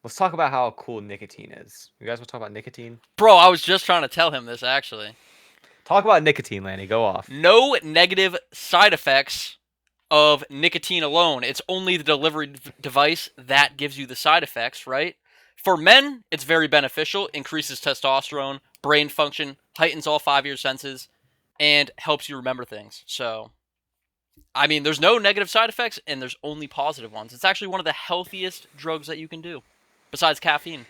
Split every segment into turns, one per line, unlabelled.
Let's talk about how cool nicotine is. You guys want to talk about nicotine?
Bro, I was just trying to tell him this actually.
Talk about nicotine, Lanny. Go off.
No negative side effects of nicotine alone. It's only the delivery device that gives you the side effects, right? For men, it's very beneficial, increases testosterone, brain function, heightens all 5 year senses, and helps you remember things. So, I mean, there's no negative side effects and there's only positive ones. It's actually one of the healthiest drugs that you can do, besides caffeine.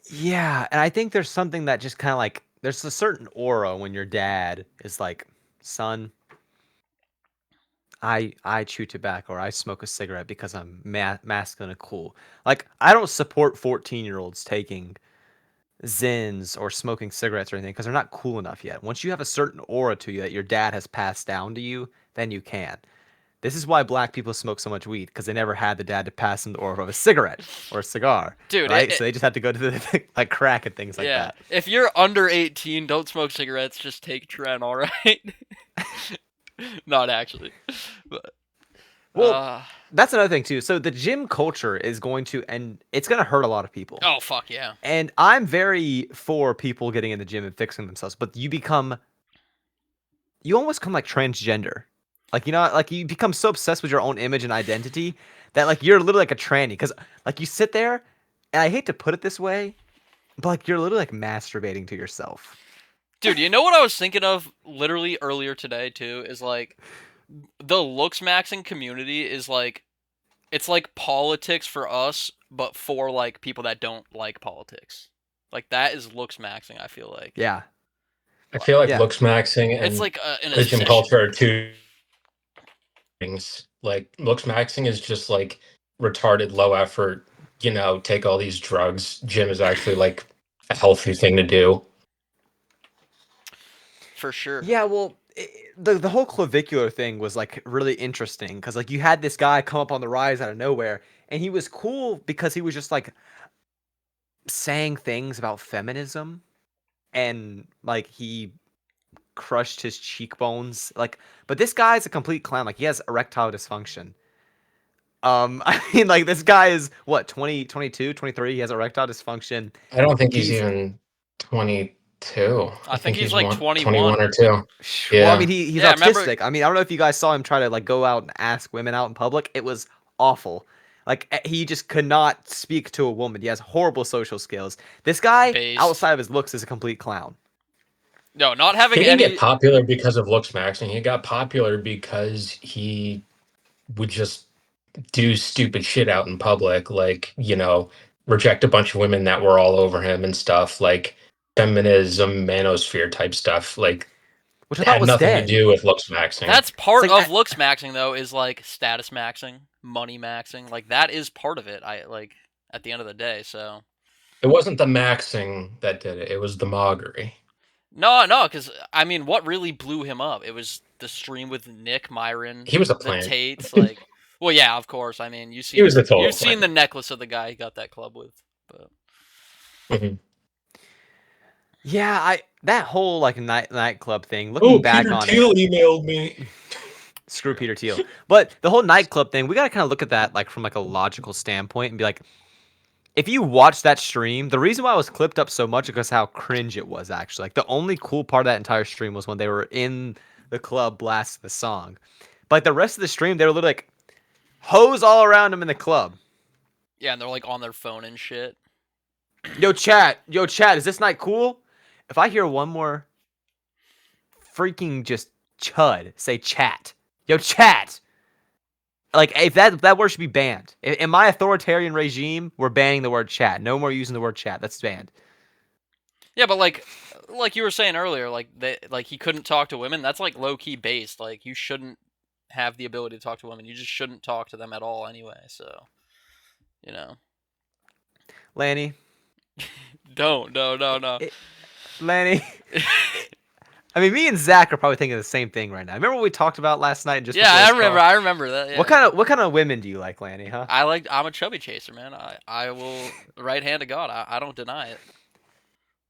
Yeah, and I think there's something that just kind of like there's a certain aura when your dad is like, "Son, I chew tobacco or I smoke a cigarette because I'm masculine and cool." Like I don't support 14-year-olds taking Zins or smoking cigarettes or anything because they're not cool enough yet. Once you have a certain aura to you that your dad has passed down to you, then you can. This is why black people smoke so much weed because they never had the dad to pass them the aura of a cigarette or a cigar,
Dude,
right? So they just had to go to the like crack and things like
yeah.
that.
If you're under 18, don't smoke cigarettes, just take Tren, alright? Not actually. But,
Well,
uh,
that's another thing too. So the gym culture is going to, and it's going to hurt a lot of people.
oh, fuck yeah.
And I'm very for people getting in the gym and fixing themselves, but you almost come like transgender. Like, like you become so obsessed with your own image and identity that like you're literally like a tranny. Because like you sit there, and I hate to put it this way, but like you're literally like masturbating to yourself.
Dude, you know what I was thinking of literally earlier today, too? Is like, the looks maxing community is like, it's like politics for us, but for like people that don't like politics. Like, that is looks maxing, I feel like.
Yeah.
I feel like
Yeah.
looks maxing
It's
and
like an
the gym
obsession.
culture are two things. Like looks maxing is just like retarded, low effort, take all these drugs. Gym is actually like a healthy thing to do.
For sure.
Yeah, well, the whole clavicular thing was like really interesting because like you had this guy come up on the rise out of nowhere, and he was cool because he was just like saying things about feminism, and like he crushed his cheekbones, like. But this guy's a complete clown. Like he has erectile dysfunction. I mean, like this guy is what 20, 22, 23. He has erectile dysfunction.
I don't think he's
He's
even 22.
I
I
think
think
he's
he's
like
21
21.
or 2.
Well, I mean,
Yeah.
he's
Yeah, remember?
autistic. I mean, I don't know if you guys saw him try to like go out and ask women out in public. It was awful. Like he just could not speak to a woman. He has horrible social skills. This guy,
Based.
outside of his looks, is a complete clown.
No, not
He
having
didn't get
any.
popular because of looks maxing. He got popular because he would just do stupid shit out in public, like, reject a bunch of women that were all over him and stuff, like feminism, manosphere type stuff. Like,
Which I
it
thought
had
was
nothing to
dead.
do with looks maxing.
That's
It's
part
like
of looks maxing, though, is like status maxing, money maxing. Like, that is part of it. I like at the end of the day. So,
It wasn't the maxing that did it, it was the maugery.
no, no, because I mean, what really blew him up? It was the stream with Nick, Myron,
He was a
the
plant.
Tates. Like, well, yeah, of course. I mean,
He was a total
you've seen
plant.
the necklace of the guy he got that club with. But
Mhm.
yeah, I that whole like nightclub thing. Looking
Oh,
back
Peter
on it,
Thiel emailed me.
screw Peter Thiel. But the whole nightclub thing, we gotta kind of look at that like from like a logical standpoint and be like, if you watch that stream, the reason why it was clipped up so much is because how cringe it was actually. Like the only cool part of that entire stream was when they were in the club blasting the song. But like, the rest of the stream, they were literally like hoes all around him in the club.
yeah, and they're like on their phone and shit.
Yo, chat, is this night cool? If I hear one more freaking just chud say chat, yo, chat. Like if that word should be banned. In my authoritarian regime, we're banning the word chat. No more using the word chat. That's banned.
Yeah, but like you were saying earlier, like he couldn't talk to women. That's like low key based. Like you shouldn't have the ability to talk to women. You just shouldn't talk to them at all anyway. So you know,
Lanny,
don't no no no.
Lanny. I mean, me and Zach are probably thinking the same thing right now. Remember what we talked about last night just
Yeah,
before
I
this
remember.
call?
I remember that. Yeah.
What kind of women do you like, Lanny? Huh?
I'm a chubby chaser, man. I will right hand to God. I don't deny it.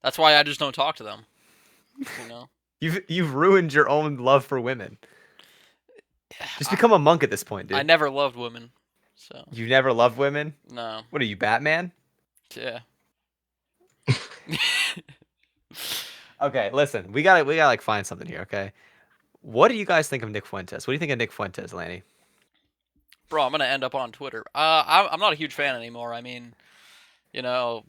That's why I just don't talk to them. You know.
You've ruined your own love for women. Just
I,
become a monk at this point,
I
dude.
never loved women, so
You never loved women.
no.
What are you, Batman?
Yeah.
Okay, listen, we gotta like find something here. Okay, what do you guys think of Nick Fuentes? What do you think of Nick Fuentes, Lanny?
Bro, I'm gonna end up on Twitter. I'm not a huge fan anymore. I mean, you know,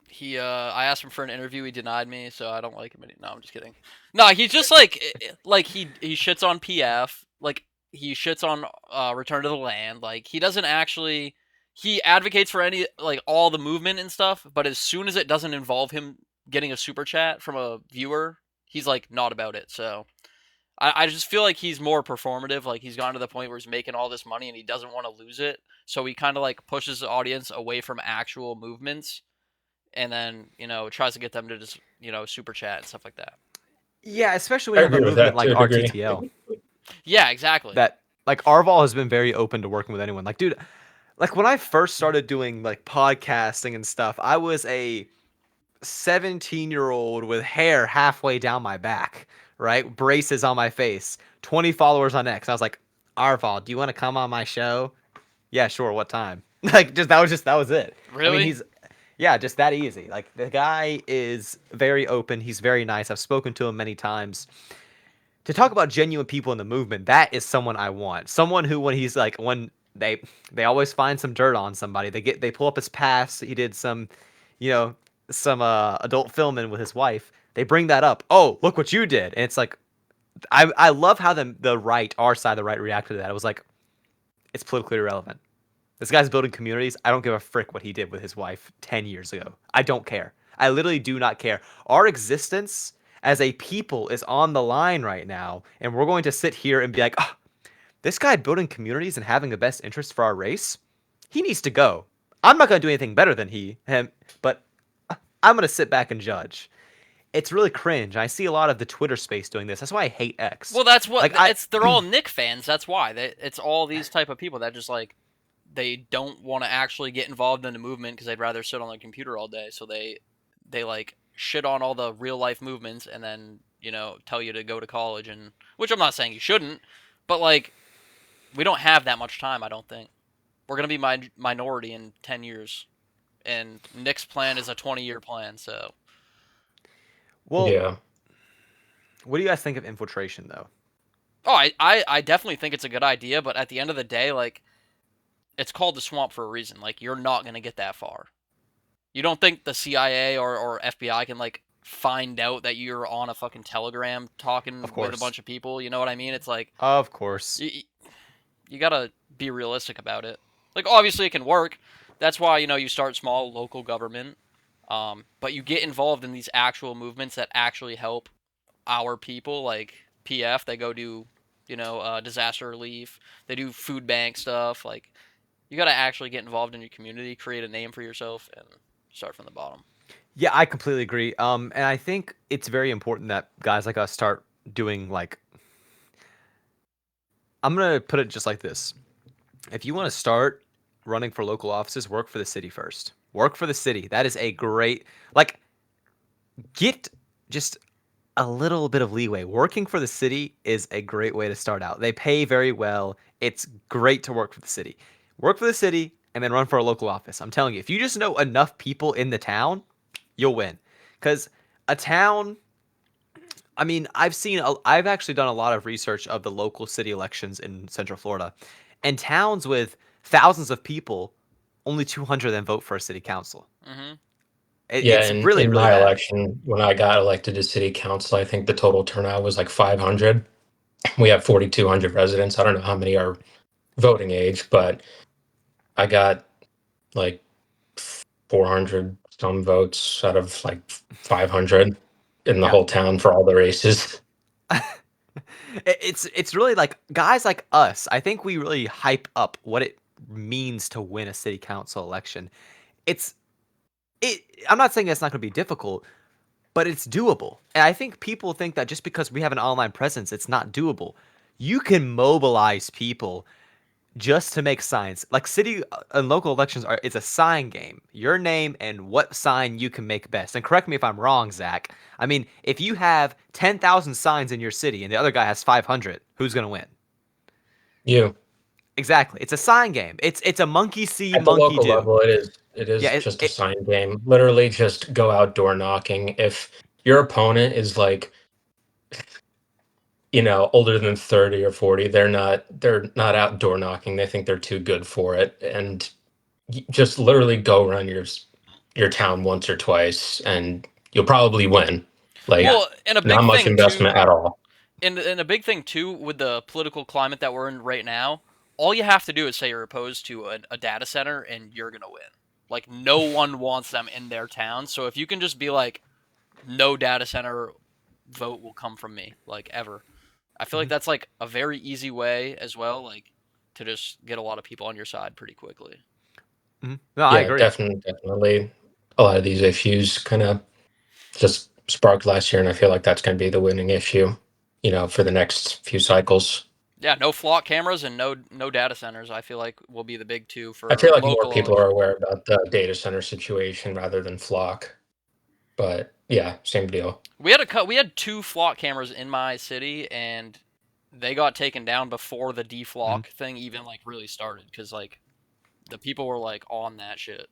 I asked him for an interview, he denied me, so I don't like him no, I'm just kidding. No, he's just like he shits on PF, like he shits on Return to the Land. Like he doesn't actually he advocates for any like all the movement and stuff, but as soon as it doesn't involve him getting a super chat from a viewer, he's like not about it. So I just feel like he's more performative. Like he's gotten to the point where he's making all this money and he doesn't want to lose it. So he kind of like pushes the audience away from actual movements and then tries to get them to just super chat and stuff like that.
Yeah, especially when
I
you have a
agree with
movement
that to
like
a degree.
RTTL
Yeah, exactly.
that like Arval has been very open to working with anyone. Like, dude, like when I first started doing like podcasting and stuff, I was a 17-year-old with hair halfway down my back, right? Braces on my face, 20 followers on X. I was like, Arval, do you want to come on my show? Yeah, sure. What time? Like, that was it. I mean,
Really?
yeah, just that easy. Like, the guy is very open. He's very nice. I've spoken to him many times. To talk about genuine people in the movement, that is someone I want. Someone who, when he's like, when they always find some dirt on somebody. They pull up his past. He did some, you know, some adult filming with his wife. They bring that up. Oh, look what you did. And it's like, I love how the right, our side of the right, reacted to that. It was like, it's politically irrelevant. This guy's building communities. I don't give a frick what he did with his wife 10 years ago. I don't care. I literally do not care. Our existence as a people is on the line right now, and we're going to sit here and be like, oh, this guy building communities and having the best interest for our race, he needs to go. I'm not going to do anything better than him, but I'm going to sit back and judge. It's really cringe. I see a lot of the Twitter space doing this. That's why I hate X.
Well, that's what
Like I
they're all Nick fans. That's why. It's all these type of people that just like they don't want to actually get involved in the movement because they'd rather sit on their computer all day. So they like shit on all the real life movements and then tell you to go to college, and which I'm not saying you shouldn't, but like we don't have that much time. I don't think we're gonna be minority in 10 years, and Nick's plan is a 20-year plan. So
well,
Yeah.
what do you guys think of infiltration though?
oh, I definitely think it's a good idea, but at the end of the day, like it's called the swamp for a reason. Like you're not gonna get that far. You don't think the CIA or FBI can like find out that you're on a fucking Telegram talking
Of
with a
course.
bunch of people? You know what I mean? It's like
Of course.
you gotta be realistic about it. Like obviously it can work. That's why you start small, local government, but you get involved in these actual movements that actually help our people. Like PF, they go do disaster relief. They do food bank stuff. Like you gotta actually get involved in your community, create a name for yourself, and start from the bottom.
Yeah, I completely agree. And I think it's very important that guys like us start doing like I'm gonna put it just like this. If you want to start running for local offices, work for the city first. Work for the city. That is a great like get just a little bit of leeway. Working for the city is a great way to start out. They pay very well. It's great to work for the city. Work for the city and then run for a local office. I'm telling you, if you just know enough people in the town, you'll win. Because a town, I mean, I've actually done a lot of research of the local city elections in Central Florida, and towns with thousands of people, only 200 then vote for a city council.
Mm-hmm.
Yeah,
It's
in
really, really
my
bad.
election, when I got elected to city council, I think the total turnout was like 500. We have 4,200 residents. I don't know how many are voting age, but I got like 400 some votes out of like 500 in the
Yeah.
whole town for all the races.
It's really like guys like us. I think we really hype up what it means to win a city council election. It's it. I'm not saying it's not going to be difficult, but it's doable. And I think people think that just because we have an online presence, it's not doable. You can mobilize people just to make signs. Like city and local elections are it's a sign game. Your name and what sign you can make best. And correct me if I'm wrong, Zach. I mean, if you have 10,000 signs in your city and the other guy has 500, who's going to win?
You
Exactly. It's a sign game. It's a monkey see,
at the
monkey
local
do.
level, it It is
Yeah,
just a sign game. Literally, just go out door knocking. If your opponent is like, older than 30 or 40, they're not out door knocking. They think they're too good for it, and just literally go around your town once or twice, and you'll probably win. Like,
Well, and a
not
big
much
thing
investment
too,
at all.
and a big thing too with the political climate that we're in right now, all you have to do is say you're opposed to a data center, and you're gonna win. Like no one wants them in their town, so if you can just be like, no data center vote will come from me, like ever. I feel like
Mhm,
that's like a very easy way as well, like to just get a lot of people on your side pretty quickly.
mhm. No, I
Yeah,
agree.
definitely. A lot of these issues kind of just sparked last year, and I feel like that's going to be the winning issue, for the next few cycles.
Yeah, no flock cameras and no data centers. I feel like will be the big two
I
for
feel like more
local
people are
election.
aware about the data center situation rather than Flock, but yeah, same deal.
We had two flock cameras in my city, and they got taken down before the
Mhm.
deflock thing even like really started because like the people were like on that shit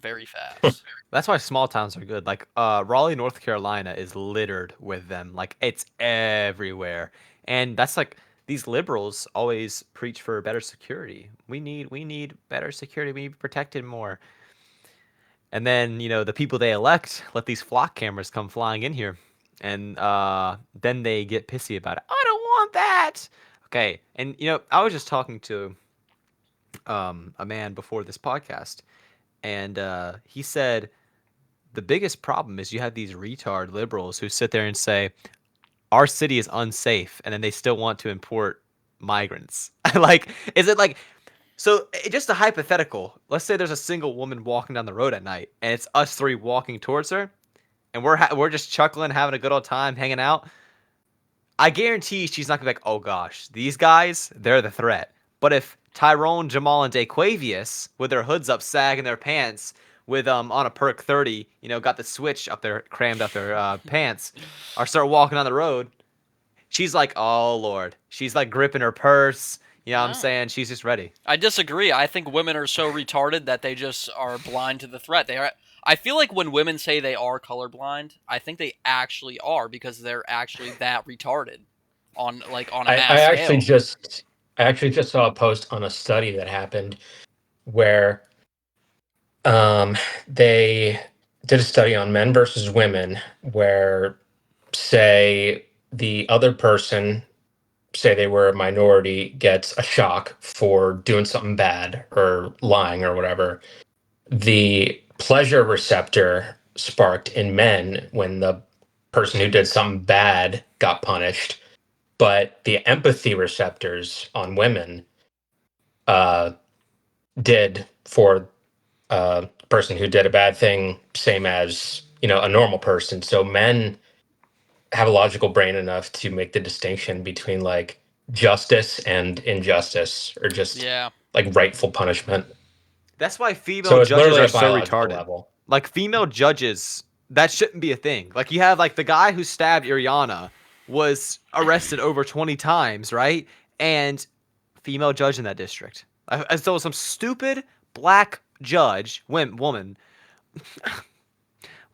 very fast.
That's why small towns are good. Like Raleigh, North Carolina is littered with them. Like it's everywhere. And that's like these liberals always preach for better security. We need better security. We need to be protected more. And then, the people they elect let these flock cameras come flying in here. And then they get pissy about it. I don't want that. Okay. And I was just talking to a man before this podcast, and he said the biggest problem is you have these retard liberals who sit there and say our city is unsafe, and then they still want to import migrants. Like, is it like so? Just a hypothetical. Let's say there's a single woman walking down the road at night, and it's us three walking towards her, and we're just chuckling, having a good old time, hanging out. I guarantee she's not gonna be like, oh gosh, these guys, they're the threat. But if Tyrone, Jamal, and Daquavius, with their hoods up, sagging their pants, with on a perk 30, got the switch up there, crammed up their pants, or start walking on the road, she's like, oh lord, she's like gripping her purse. You know what I'm
No.
saying? She's just ready.
I disagree. I think women are so retarded that they just are blind to the threat. They are. I feel like when women say they are colorblind, I think they actually are because they're actually that retarded on a
I, I
mass
actually
scale.
just I actually just saw a post on a study that happened where they did a study on men versus women where, say, the other person, say they were a minority, gets a shock for doing something bad or lying or whatever. The pleasure receptor sparked in men when the person who did something bad got punished, but the empathy receptors on women uh, did for a person who did a bad thing, same as a normal person. So men have a logical brain enough to make the distinction between like justice and injustice, or just
Yeah.
like rightful punishment.
That's why female
So it's
judges
literally
are
a
so
biological
retarded.
level.
Like female judges, that shouldn't be a thing. Like you have like the guy who stabbed Iriana was arrested over 20 times, right? And female judge in that district. As though some stupid black judge, woman.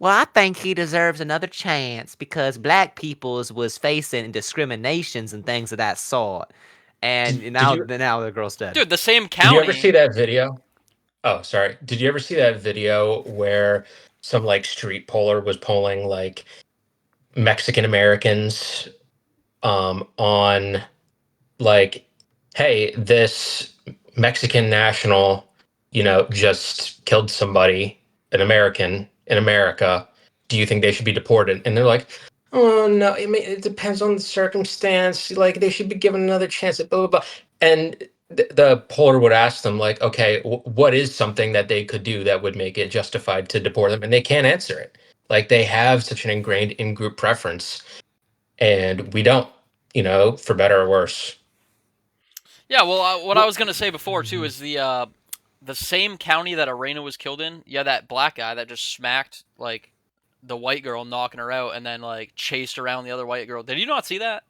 Well, I think he deserves another chance because black peoples was facing discriminations and things of that sort. And
Did
now,
you
now the girl's dead.
Dude, the same
did you ever
county.
see that video? Oh, sorry. Did you ever see that video where some like street poller was polling like Mexican Americans on like, hey, this Mexican national, just killed somebody, an American in America. Do you think they should be deported? And they're like, oh no, it depends on the circumstance. Like they should be given another chance at blah blah blah. And the poller would ask them like, okay, what is something that they could do that would make it justified to deport them? And they can't answer it. Like they have such an ingrained in-group preference, and we don't. For better or worse.
Yeah, well, what I
Well,
was gonna say before too is the same county that Arena was killed in. Yeah, that black guy that just smacked like the white girl, knocking her out, and then like chased around the other white girl. Did you not see that?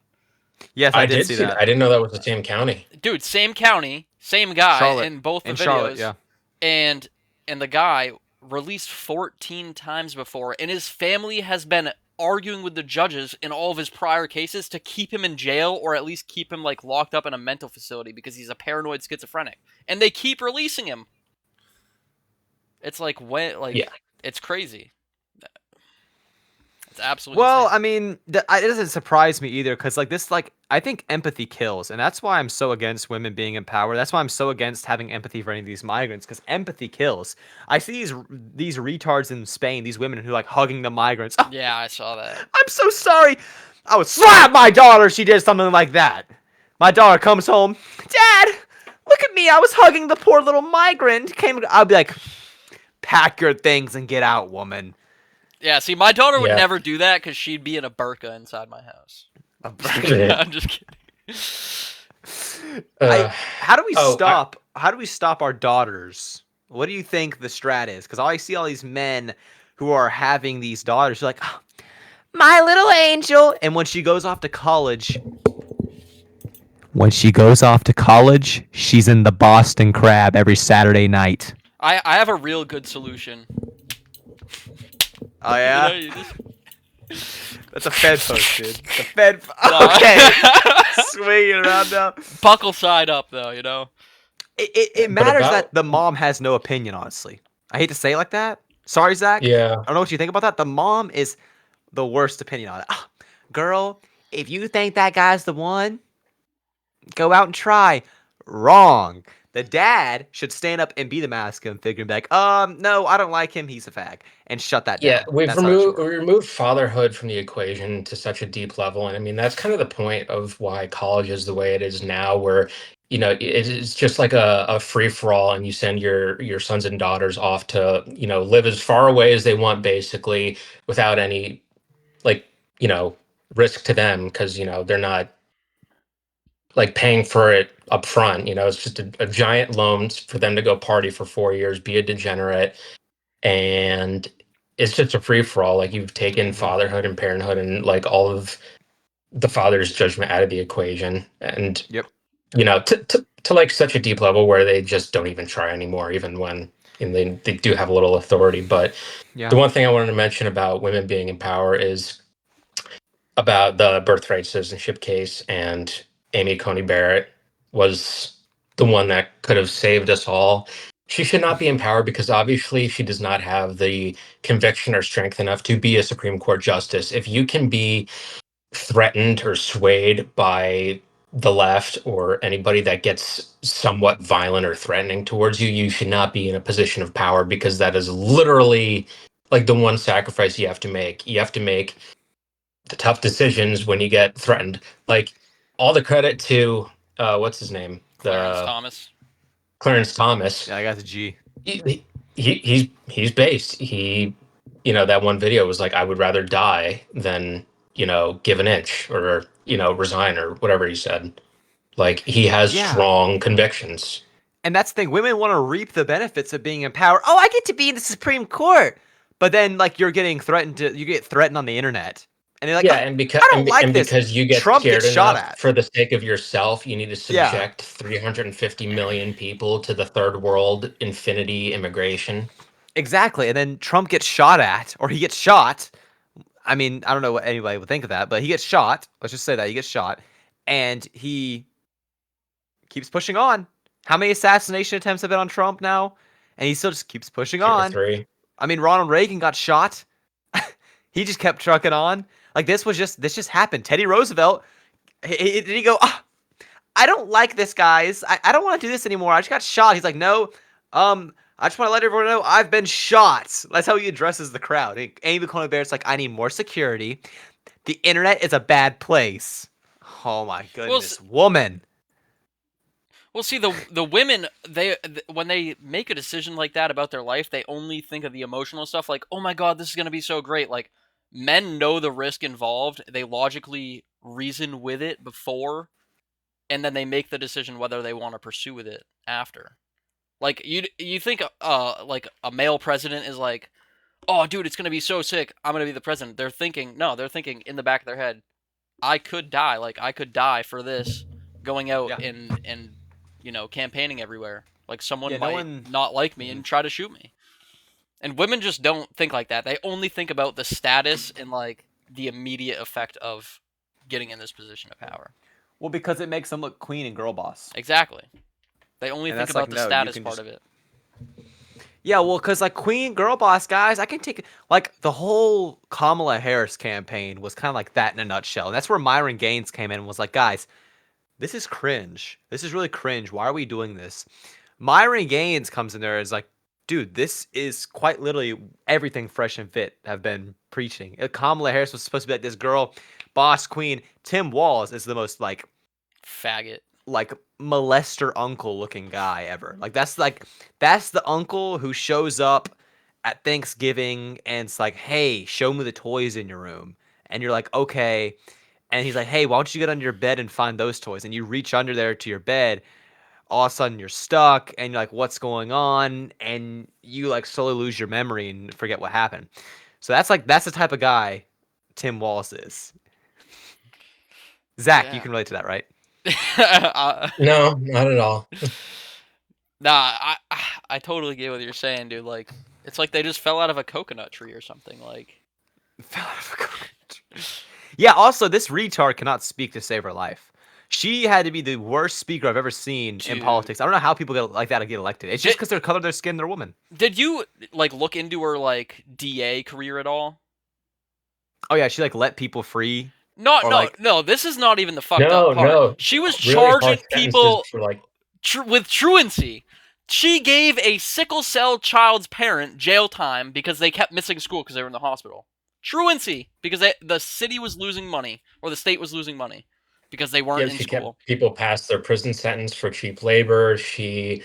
yes, I
I
did
did
see
see that.
that.
I didn't know that was the same county.
Dude, same county, same guy
Charlotte.
in both the
In Charlotte,
videos,
yeah.
and and the guy released 14 times before, and his family has been arguing with the judges in all of his prior cases to keep him in jail or at least keep him like locked up in a mental facility because he's a paranoid schizophrenic. And they keep releasing him. It's like
Yeah.
it's crazy. It's absolutely
Well,
insane.
I mean, it doesn't surprise me either, because like this, like I think empathy kills, and that's why I'm so against women being in power. That's why I'm so against having empathy for any of these migrants, because empathy kills. I see these retards in Spain, these women who like hugging the migrants. Oh,
Yeah, I saw that.
I'm so sorry. I would slap my daughter if she did something like that. My daughter comes home, Dad, look at me. I was hugging the poor little migrant. I'll be like, pack your things and get out, woman.
Yeah, see, my daughter would
Yeah.
never do that because she'd be in a burqa inside my house. I'm just kidding.
How do we
oh,
stop? How do we stop our daughters? What do you think the strat is? Because I see all these men who are having these daughters, like, oh, my little angel. And when she goes off to college, she's in the Boston Crab every Saturday night.
I have a real good solution.
Oh yeah,
You know,
that's a Fed post, dude. The Fed. Okay, swing it around now.
buckle side up though, you know.
It
But
matters
about
that the mom has no opinion. Honestly, I hate to say it like that. Sorry, Zach.
yeah.
I don't know what you think about that. The mom is the worst opinion on it. Ah, girl, if you think that guy's the one, go out and try. Wrong. The dad should stand up and be the masculine figure and be like, no, I don't like him. He's a fag. And shut that
Yeah,
down. That's how it should
we
work.
removed fatherhood from the equation to such a deep level, and I mean that's kind of the point of why college is the way it is now, where it's just like a free for all, and you send your sons and daughters off to live as far away as they want, basically, without any like risk to them, because they're not like paying for it up front. It's just a giant loan for them to go party for 4 years, be a degenerate, and it's just a free for all. Like you've taken
Mhm.
fatherhood and parenthood and like all of the father's judgment out of the equation, and
Yep.
to like such a deep level where they just don't even try anymore, even when they do have a little authority. But
Yeah.
the one thing I wanted to mention about women being in power is about the birthright citizenship case, and Amy Coney Barrett was the one that could have saved us all. She should not be in power because obviously she does not have the conviction or strength enough to be a Supreme Court justice. If you can be threatened or swayed by the left or anybody that gets somewhat violent or threatening towards you, you should not be in a position of power, because that is literally like the one sacrifice you have to make. You have to make the tough decisions when you get threatened. Like all the credit to what's his name,
Clarence
the
Thomas.
Clarence Thomas.
Yeah, I got the G.
He's based. That one video was like, I would rather die than give an inch or resign or whatever he said. Like he has
Yeah.
strong convictions.
And that's the thing. Women want to reap the benefits of being in power. Oh, I get to be in the Supreme Court. But then, like, you get threatened on the internet. And they're like,
Yeah,
oh,
and because
I don't like this.
because you get
Trump
scared
gets shot
enough
at.
for the sake of yourself, you need to
Yeah,
subject 350 million people to the third world infinity immigration.
exactly. And then Trump gets shot at, or he gets shot. I mean, I don't know what anybody would think of that, but he gets shot. Let's just say that he gets shot. And he keeps pushing on. How many assassination attempts have been on Trump now? And he still just keeps pushing
2 or
on.
3.
I mean, Ronald Reagan got shot. He just kept trucking on. Like this just happened. Teddy Roosevelt, did he go? Oh, I don't like this, guys. I don't want to do this anymore. I just got shot. He's like, no. I just want to let everyone know I've been shot. That's how he addresses the crowd. Amy Coney Barrett's like, I need more security. The internet is a bad place. Oh my goodness, woman.
Well, see, the women, when they make a decision like that about their life, they only think of the emotional stuff. Like, oh my god, this is gonna be so great. Like, men know the risk involved. They logically reason with it before, and then they make the decision whether they want to pursue with it after. Like, you think like a male president is like, oh dude, it's gonna be so sick. I'm gonna be the president. They're thinking in the back of their head, I could die. Like, I could die for this, going out
Yeah.
and campaigning everywhere. Like, someone
Yeah, no
might
one.
not like me
Mhm.
and try to shoot me. And women just don't think like that. They only think about the status and like the immediate effect of getting in this position of power.
Well, because it makes them look queen and girl boss.
Exactly. They only
And
think
that's like,
about the
no, you
status
can
part
just
of it.
yeah, well, because like Queen Girl Boss guys, I can take like the whole Kamala Harris campaign was kind of like that in a nutshell. And that's where Myron Gaines came in and was like, guys, this is cringe. This is really cringe. Why are we doing this? Myron Gaines comes in there and is like, dude, this is quite literally everything Fresh and Fit have been preaching. Kamala Harris was supposed to be like this girl, boss queen. Tim Walz is the most
Faggot.
like molester uncle looking guy ever. That's the uncle who shows up at Thanksgiving and it's like, "Hey, show me the toys in your room." And you're like, "Okay." And he's like, "Hey, why don't you get under your bed and find those toys?" And you reach under there to your bed. All of a sudden you're stuck and you're like, "What's going on?" And you like slowly lose your memory and forget what happened. So that's the type of guy Tim Walz is. Zach, you
Yeah.
can relate to that, right?
No, not at all.
Nah, I totally get what you're saying, dude. Like, it's like they just fell out of a coconut tree or something. Like,
Fell out of a coconut. Yeah, also, this retard cannot speak to save her life. She had to be the worst speaker I've ever seen in
dude,
politics. I don't know how people get like that to get elected. It's just because they're color of their skin, they're women.
did you like look into her like DA career at all?
Oh yeah, she like let people free
No,
or
no,
like
no. This is not even the fucked up
No,
part.
no,
She was
really harsh
charging
sentences
people
for like
with truancy. She gave a sickle cell child's parent jail time because they kept missing school because they were in the hospital. Truancy because the city was losing money or the state was losing money because they weren't
yeah,
in
she kept
school.
people past their prison sentence for cheap labor. She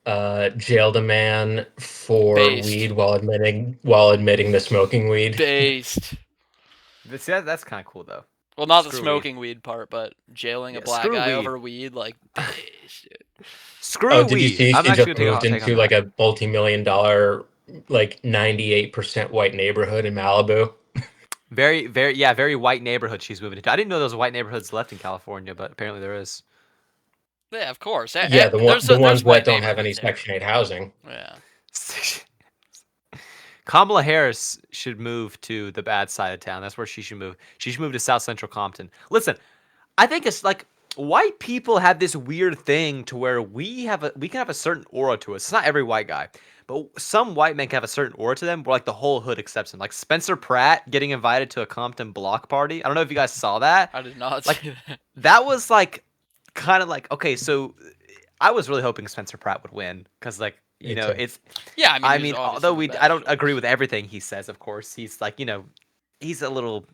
jailed a man for
Based.
weed while admitting to smoking weed.
Based.
see, that's kind of cool though.
Well, not the
Screw weed.
smoking weed part, but jailing a
Yeah,
black
screw
guy
weed.
over weed, like, based, dude.
Screw
Oh, did you
weed.
see
I'm
she
actually
just
gonna take a hot
moved
take on
into like
that.
a multi-million dollar, like 98% white neighborhood in Malibu?
Very, very, yeah, very white neighborhood she's moving into. I didn't know there was white neighborhoods left in California, but apparently there is.
Yeah, of course.
Yeah, the
There's
ones that
white
don't have any
neighborhoods here.
Section 8 housing.
Yeah.
Kamala Harris should move to the bad side of town. That's where she should move. She should move to South Central Compton. Listen, I think it's like white people have this weird thing to where we can have a certain aura to us. It's not every white guy, but some white men can have a certain aura to them where like the whole hood accepts them. Like Spencer Pratt getting invited to a Compton block party. I don't know if you guys saw that.
I did not
Like
see that.
that was like kind of like okay, so I was really hoping Spencer Pratt would win because like
Me too.
it's
Yeah, I mean,
I
he was
mean,
obviously
although
the best.
I don't agree with everything he says, of course. He's like, he's a little,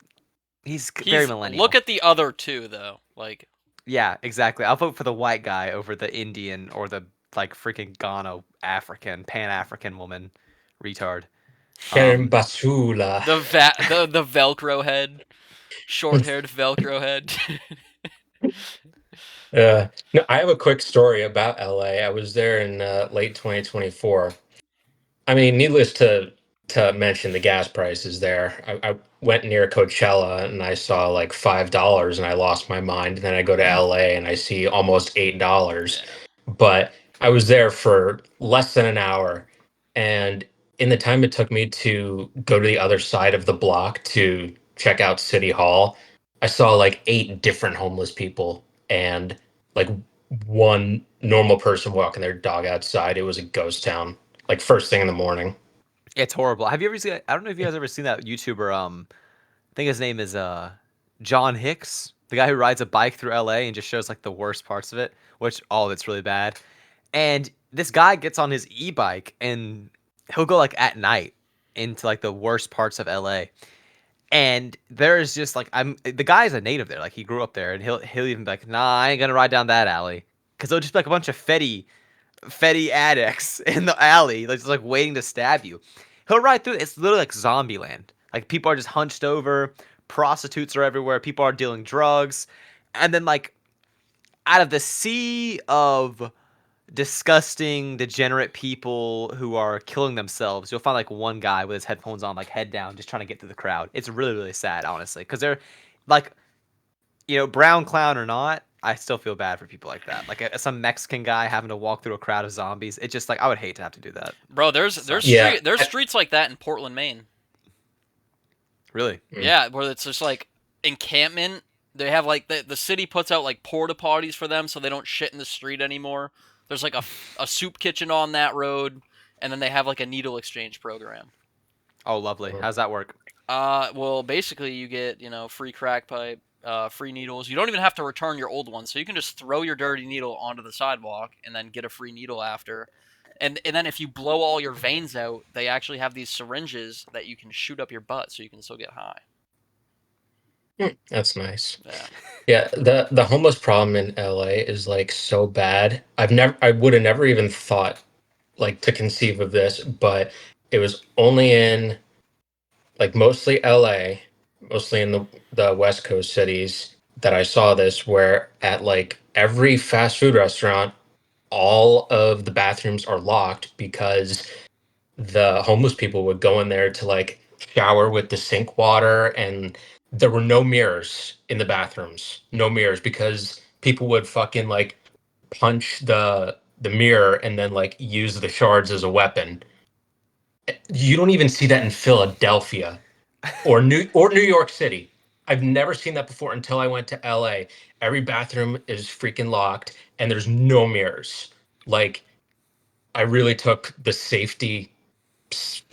very
Look
millennial.
at the other two, though. Like,
Yeah, exactly. I'll vote for the white guy over the Indian or the like freaking Ghana African, Pan African woman, retard.
Sharon Basula.
the Velcro head. Short haired Velcro head.
No, I have a quick story about LA. I was there in late 2024. I mean, needless to mention the gas prices there. I went near Coachella and I saw like $5 and I lost my mind. And then I go to LA and I see almost $8.
Yeah.
But I was there for less than an hour. And in the time it took me to go to the other side of the block to check out City Hall, I saw like 8 different homeless people and like one normal person walking their dog outside. It was a ghost town, like first thing in the morning.
It's horrible. Have you ever seen? I don't know if you guys ever seen that YouTuber. I think his name is John Hicks, the guy who rides a bike through LA and just shows like the worst parts of it, which all of it's really bad. And this guy gets on his e-bike and he'll go like at night into like the worst parts of LA. And there's just like the guy's a native there, like he grew up there, and he'll even be like, nah, I ain't gonna ride down that alley, because there'll just be like a bunch of Fetty addicts in the alley, like just like waiting to stab you. He'll ride through. It's literally like zombie land. Like people are just hunched over, prostitutes are everywhere, people are dealing drugs, and then like out of the sea of disgusting, degenerate people who are killing themselves, you'll find like one guy with his headphones on, like head down, just trying to get through the crowd. It's really, really sad, honestly, because they're like, brown clown or not, I still feel bad for people like that. Like some Mexican guy having to walk through a crowd of zombies. It's just like I would hate to have to do that.
Bro, there's
Sucks.
there's streets like that in Portland, Maine.
Really?
Yeah, where it's just like encampment. They have like the city puts out like porta potties for them so they don't shit in the street anymore. There's like a soup kitchen on that road, and then they have like a needle exchange program.
Oh, lovely. How's that work?
Well, basically you get, free crack pipe, free needles. You don't even have to return your old ones, so you can just throw your dirty needle onto the sidewalk and then get a free needle after. And then if you blow all your veins out, they actually have these syringes that you can shoot up your butt so you can still get high.
That's nice.
Yeah.
Yeah, the homeless problem in LA is like so bad. I would have never even thought like to conceive of this, but it was only in like mostly LA, mostly in the West Coast cities that I saw this, where at like every fast food restaurant, all of the bathrooms are locked because the homeless people would go in there to like shower with the sink water, and there were no mirrors in the bathrooms. No mirrors because people would fucking like punch the mirror and then like use the shards as a weapon. You don't even see that in Philadelphia or New York City. I've never seen that before until I went to LA. Every bathroom is freaking locked and there's no mirrors. Like I really took the safety,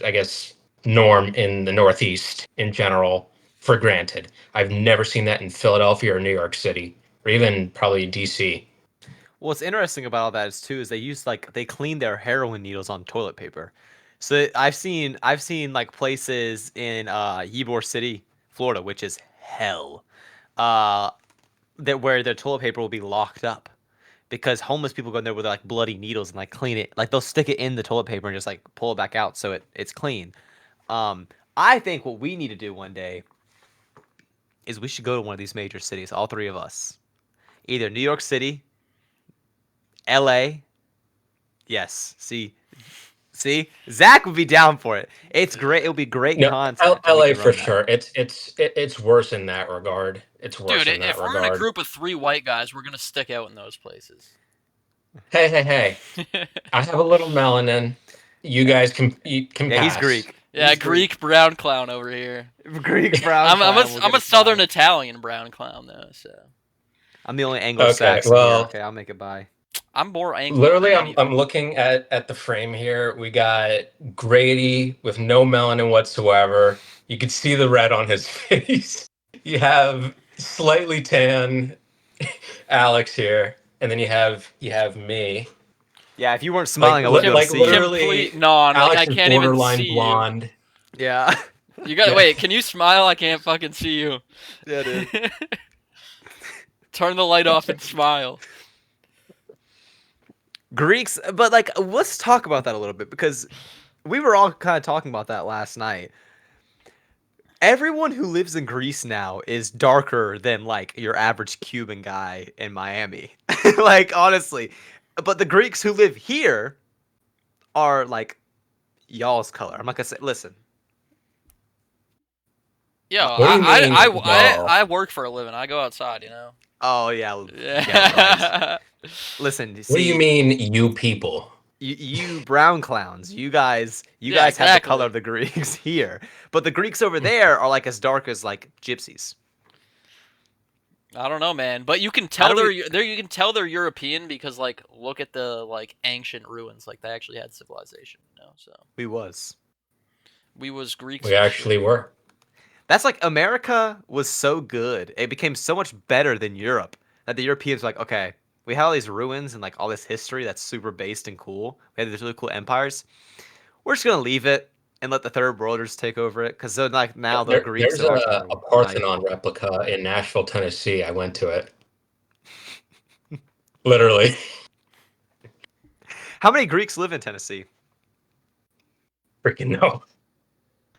I guess, norm in the Northeast in general for granted. I've never seen that in Philadelphia or New York City or even probably DC.
What's interesting about all that is they clean their heroin needles on toilet paper. So I've seen like places in Ybor City, Florida, which is hell. Uh that where their toilet paper will be locked up because homeless people go in there with like bloody needles and like clean it. Like they'll stick it in the toilet paper and just like pull it back out so it's clean. I think what we need to do one day is we should go to one of these major cities, all three of us. Either New York City, LA. Yes. See, Zach would be down for it. It's great. It'll be great
No,
content.
LA for sure. It's worse in that regard. It's worse
Dude,
in that
if we're in a group of 3 white guys, we're gonna stick out in those places.
Hey. I have a little melanin. You guys can
Yeah,
pass.
he's Greek.
Yeah,
He's
Greek brown clown over here.
Greek brown.
I'm a Southern Italian brown clown though, so
I'm the only Anglo-Saxon
well,
here. Okay, I'll make it by.
I'm more Anglo.
Literally, I'm looking at the frame here. We got Grady with no melanin whatsoever. You can see the red on his face. You have slightly tan Alex here, and then you have me.
Yeah, if you weren't smiling, I wouldn't be able to see
literally,
you.
Complete non.
Alex
Like I
is
can't even
borderline
see
blonde.
Yeah.
You got
Yeah.
wait. Can you smile? I can't fucking see you.
Yeah, dude.
Turn the light off and smile.
Greeks, but like, let's talk about that a little bit because we were all kind of talking about that last night. Everyone who lives in Greece now is darker than like your average Cuban guy in Miami. Like, honestly. But the Greeks who live here are like y'all's color. I'm not gonna say. Listen.
Yo,
What do you mean,
I work for a living. I go outside, you know.
Oh yeah.
Yeah.
Listen.
What do you mean, you people?
You brown clowns. You guys
Yeah,
have the
exactly.
color of the Greeks here, but the Greeks over there are like as dark as like gypsies.
I don't know, man, but you can
How
tell
do
you can tell they're European because like look at the like ancient ruins. Like they actually had civilization, you know. So
We was.
we was Greeks.
We
for
actually
sure.
were.
That's like America was so good. It became so much better than Europe that the Europeans were like, okay, we have all these ruins and like all this history that's super based and cool. We had these really cool empires. We're just gonna leave it and let the third worlders take over it because like now the Greeks
There's
are actually
a Parthenon replica in Nashville, Tennessee. I went to it. Literally.
How many Greeks live in Tennessee?
Freaking no.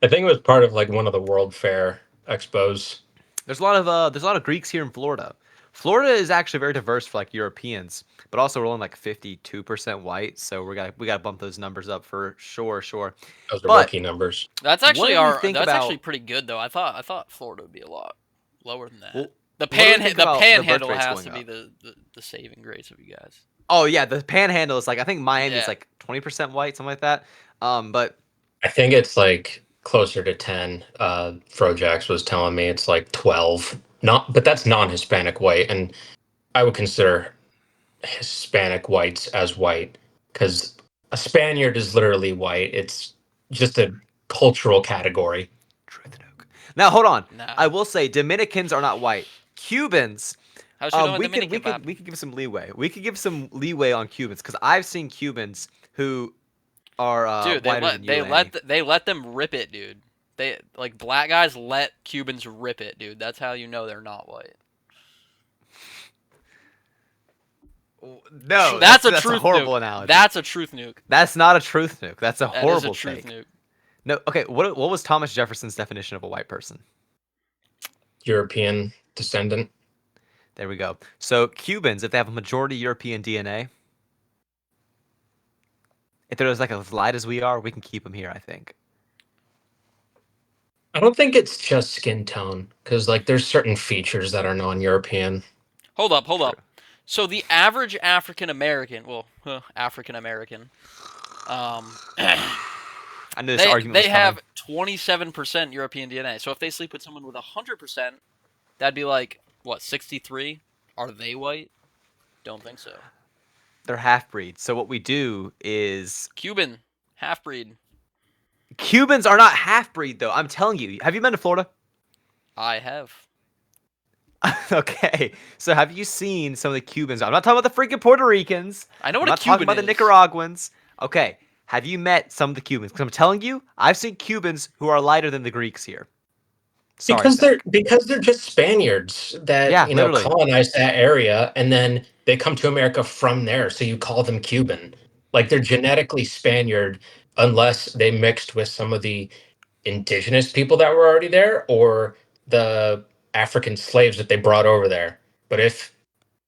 I think it was part of like one of the World Fair expos.
There's a lot of Greeks here in Florida. Florida is actually very diverse for like Europeans, but also we're only like 52% white, so we got to bump those numbers up for sure.
Those are
But-
rookie numbers.
That's actually
do you think
that's
about-
actually pretty good though. I thought Florida would be a lot lower than that.
Well,
The
What do we think about the birth
panhandle
rates
has
going
to be
up?
the saving grace of you guys.
Oh yeah, the Panhandle is like I think Miami's
Yeah.
like 20% white, something like that. But
I think it's like closer to 10. Frojax was telling me it's like 12. Not, but that's non-Hispanic white, and I would consider Hispanic whites as white because a Spaniard is literally white. It's just a cultural category.
truth nuke. Now hold on.
Nah.
I will say Dominicans are not white. Cubans.
How's you know
We
Dominican, Bob?
could give some leeway. We could give some leeway on Cubans because I've seen Cubans who are
Dude,
whiter than you.
they let them rip it, dude. They like black guys let Cubans rip it, dude. That's how you know they're not white.
No,
that's
that's
truth
a horrible
nuke.
analogy.
That's a truth nuke.
That's not a truth nuke. That's a
That is
horrible
a truth
take.
nuke.
No, okay. What was Thomas Jefferson's definition of a white person?
European descendant.
There we go. So Cubans, if they have a majority European DNA, if they're as light as we are, we can keep them here. I think.
I don't think it's just skin tone because like there's certain features that are non-European.
Hold up.
True.
So the average African American, African American,
I know this argument.
they
was
have
coming.
27% European DNA. So if they sleep with someone with 100%, that'd be like what 63? Are they white? Don't think so.
They're half breeds. So what we do is
Cuban half breed.
Cubans are not half breed though. I'm telling you. Have you been to Florida?
I have.
Okay. So have you seen some of the Cubans? I'm not talking about the freaking Puerto Ricans.
I know
I'm
what a
not talking
Cuban
about the
is.
Nicaraguans. Okay. Have you met some of the Cubans? Because I'm telling you, I've seen Cubans who are lighter than the Greeks here. Sorry,
Because they're just Spaniards that
Yeah, literally.
colonized that area and then they come to America from there. So you call them Cuban. Like they're genetically Spaniard unless they mixed with some of the indigenous people that were already there or the African slaves that they brought over there. But if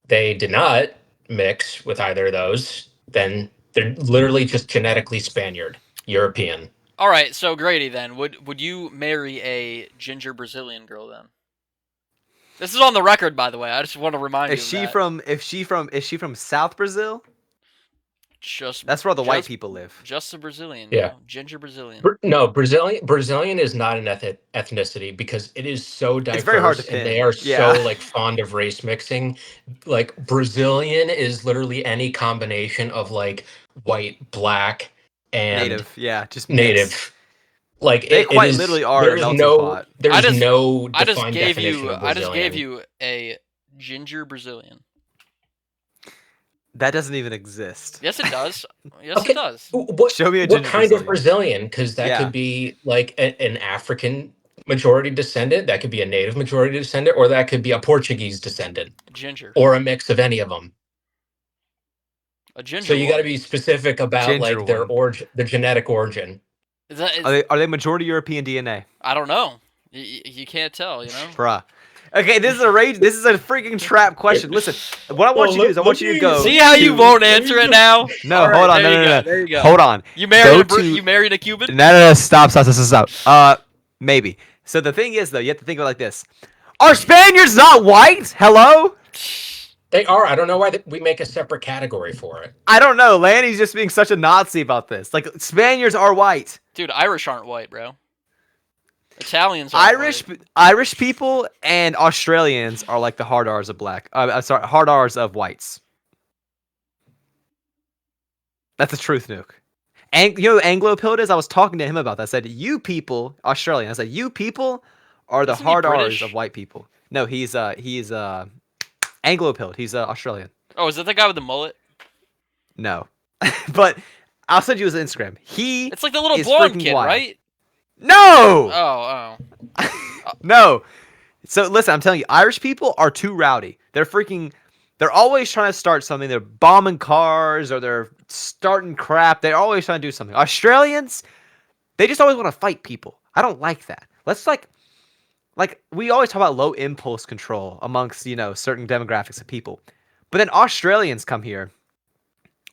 they did not mix with either of those, then they're literally just genetically Spaniard, European.
All right, so Grady, then would you marry a ginger Brazilian girl then? This is on the record, by the way. I just want to remind you.
Is she from South Brazil?
Just
That's where all the white people live.
Just a Brazilian.
Yeah.
Ginger Brazilian.
No, Brazilian is not an ethnicity because it is so diverse
It's very hard to
and
pin.
they are
Yeah.
so like fond of race mixing. Like Brazilian is literally any combination of like white, black, and
Native. Yeah, just
native.
mix.
Like
They
it
quite
is.
literally are a melting pot.
There's no
I just
defined
gave
definition
you
of Brazilian.
I just gave you a ginger Brazilian.
That doesn't even exist.
Yes, it does. Yes,
Okay.
it does.
Show me a
What
ginger
kind of
Brazilian.
Brazilian? Because that
Yeah.
could be like an African majority descendant, that could be a native majority descendant, or that could be a Portuguese descendant,
Ginger.
or a mix of any of them.
A ginger.
So you got to be specific about
Ginger
like their
one.
origin, their genetic origin.
Are they majority European DNA?
I don't know. You can't tell, you know.
Bruh. Okay, this is a freaking trap question. Listen, what I want you to do is I want you to go.
See how you won't answer it now?
No,
All right,
hold on,
there
no.
There you go.
Hold on.
You married a Cuban?
No, stop. Maybe. So the thing is though, you have to think of it like this. Are Spaniards not white? Hello?
They are. I don't know why we make a separate category for it.
I don't know. Lanny's just being such a Nazi about this. Like Spaniards are white.
Dude, Irish aren't white, bro. Italians aren't white.
Irish people and Australians are like the hard R's of black. Hard R's of whites. That's a truth nuke. And you know who Anglo Pilled is? I was talking to him about that. I said, you people, Australian. I said, you people are the
Isn't he
hard R's
British?
of white people. No, he's Anglo Pilled. He's Australian.
Oh, is that the guy with the mullet?
No. But I'll send you his Instagram.
It's like the little
is
blonde
freaking
kid,
wild.
right?
No!
Oh.
No. So listen, I'm telling you, Irish people are too rowdy. They're always trying to start something. They're bombing cars or they're starting crap. They're always trying to do something. Australians, they just always want to fight people. I don't like that. Let's like we always talk about low impulse control amongst, certain demographics of people. But then Australians come here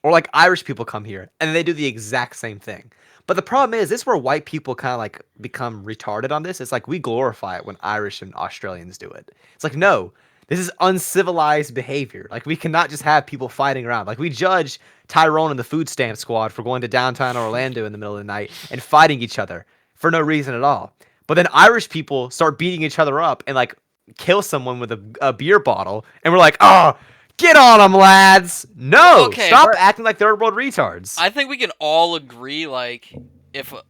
or like Irish people come here and they do the exact same thing. But the problem is, this is where white people kind of become retarded on this. It's like we glorify it when Irish and Australians do it. It's like, no, This is uncivilized behavior. Like, we cannot just have people fighting around. Like, we judge Tyrone and the food stamp squad for going to downtown Orlando in the middle of the night and fighting each other for no reason at all. But then Irish people start beating each other up and like kill someone with a beer bottle, and we're like, oh, get on them, lads. No,
Okay,
stop
but
acting like third world retards.
I think we can all agree, like, if a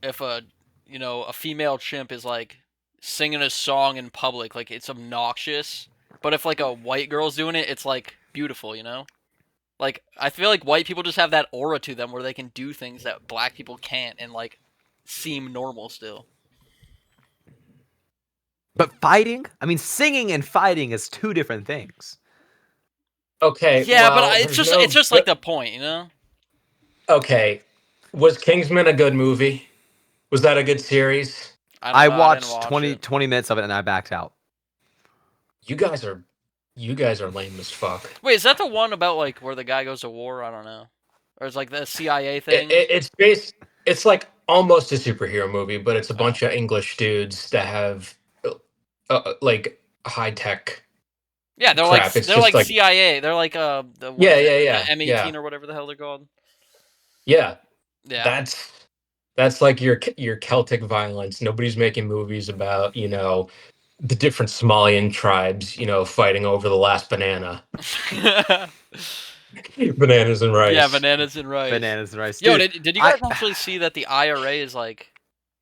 a female chimp is like singing a song in public, like it's obnoxious. But if like a white girl's doing it, it's like beautiful, you know? Like I feel like white people just have that aura to them where they can do things that black people can't and like seem normal still.
But fighting? I mean, singing and fighting is two different things.
Okay,
Yeah, but
well,
it's just like the point, you know?
okay. Was Kingsman a good movie? Was that a good series?
I
I
don't know. I didn't
watched
watch
20,
it.
20 minutes of it and I backed out.
You guys are lame as fuck.
Wait, is that the one about like where the guy goes to war? I don't know. Or it's like the CIA thing?
It's like almost a superhero movie, but it's a
Oh.
bunch of English dudes that have like high tech
Yeah, they're
crap.
like
It's just like
CIA. They're like the what
yeah,
is
yeah,
it?
yeah,
The M18
yeah,
or whatever the hell they're called.
yeah.
Yeah.
That's like your Celtic violence. Nobody's making movies about, the different Somalian tribes, fighting over the last banana. Bananas and
Yeah,
rice.
bananas and rice.
Bananas and rice.
Yo,
Dude,
did you guys actually see that the IRA is like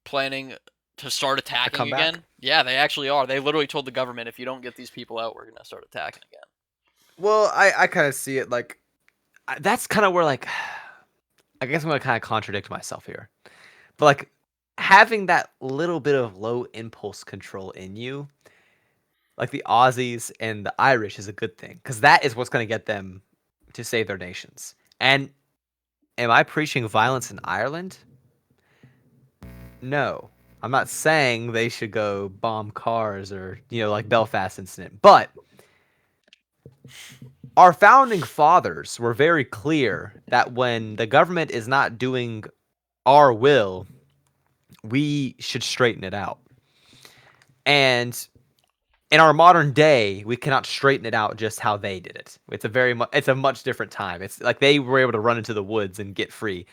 planning to start attacking
comeback?
again? Yeah, they actually are. They literally told the government, if you don't get these people out, we're gonna start attacking again.
well, I kind of see it like that's kind of where like I guess I'm gonna kind of contradict myself here, but like having that little bit of low impulse control in you, like the Aussies and the Irish, is a good thing because that is what's gonna get them to save their nations. And am I preaching violence in Ireland? No. I'm not saying they should go bomb cars or, like Belfast incident. But our founding fathers were very clear that when the government is not doing our will, we should straighten it out. And in our modern day, we cannot straighten it out just how they did it. It's a much different time. It's like they were able to run into the woods and get free.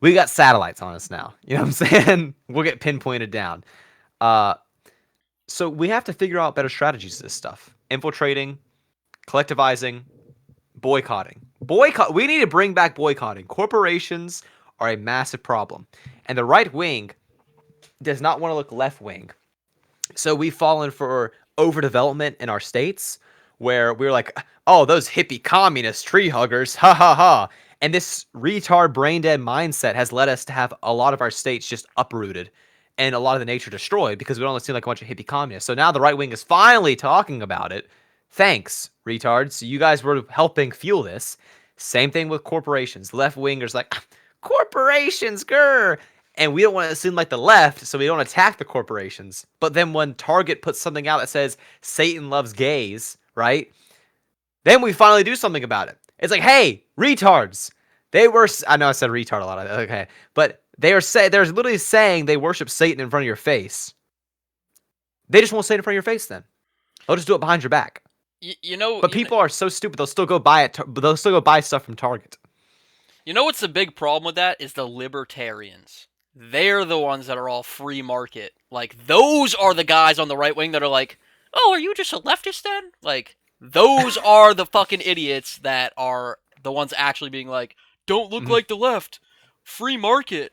We got satellites on us now. You know what I'm saying? We'll get pinpointed down. So we have to figure out better strategies to this stuff. Infiltrating, collectivizing, boycotting. We need to bring back boycotting. Corporations are a massive problem. And the right wing does not want to look left wing. So we've fallen for overdevelopment in our states where we're like, oh, those hippie communist tree huggers, ha ha ha. And this retard brain dead mindset has led us to have a lot of our states just uprooted and a lot of the nature destroyed because we don't seem like a bunch of hippie communists. So now the right wing is finally talking about it. Thanks, retards. You guys were helping fuel this. Same thing with corporations. Left wingers like, corporations, grr. And we don't want to seem like the left, so we don't attack the corporations. But then when Target puts something out that says Satan loves gays, right? Then we finally do something about it. It's like, hey, retards. I know I said retard a lot. Okay. But they're literally saying they worship Satan in front of your face. They just won't say it in front of your face then. They'll just do it behind your back. But people are so stupid, they'll still go buy it. They'll still go buy stuff from Target.
You know what's the big problem with that is the libertarians. They're the ones that are all free market. Like, those are the guys on the right wing that are like, oh, are you just a leftist then? Like, those are the fucking idiots that are the ones actually being like, don't look like the left. Free market.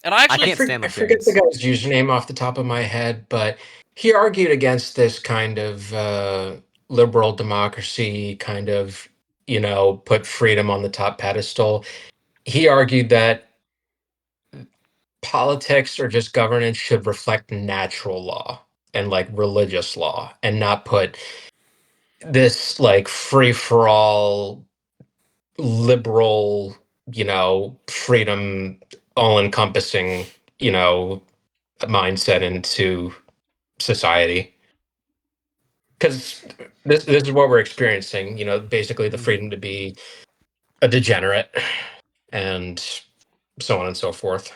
And I
can't stand
I forget the guy's username off the top of my head, but he argued against this kind of liberal democracy, kind of, put freedom on the top pedestal. He argued that politics or just governance should reflect natural law and like religious law and not put this like free for all liberal, freedom all encompassing, mindset into society. Because this is what we're experiencing, basically the freedom to be a degenerate and so on and so forth.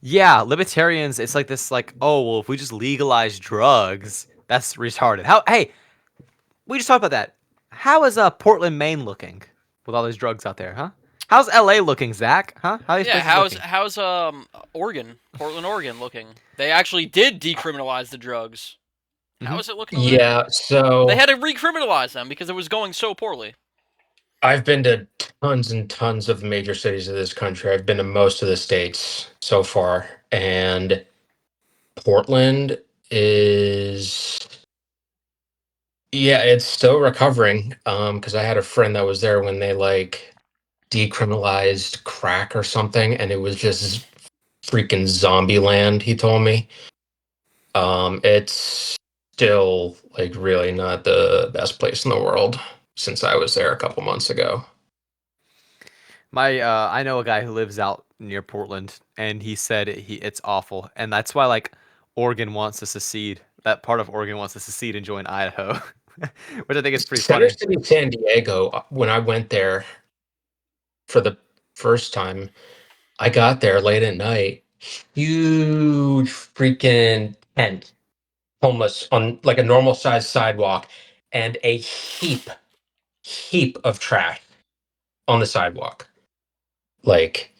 Yeah, libertarians, it's like this, like, oh, well, if we just legalize drugs, that's retarded. Hey, we just talked about that. How is Portland, Maine looking with all those drugs out there, huh? How's LA looking, Zach? Huh? How are these
Yeah,
places looking?
how's Oregon, Portland, Oregon looking? They actually did decriminalize the drugs. How
Hmm.
is it looking over there?
Yeah,
They
so
had to recriminalize them because it was going so poorly.
I've been to tons and tons of major cities of this country. I've been to most of the states so far, and Portland is, yeah, it's still recovering. Because I had a friend that was there when they like decriminalized crack or something, and it was just freaking zombie land, he told me. It's still like really not the best place in the world since I was there a couple months ago.
I know a guy who lives out near Portland, and he said it's awful, and that's why like Oregon wants to secede. That part of Oregon wants to secede and join Idaho, which I think is pretty
Center
funny.
City, San Diego, when I went there for the first time, I got there late at night. Huge freaking tent, homeless on like a normal sized sidewalk, and a heap of trash on the sidewalk. Like,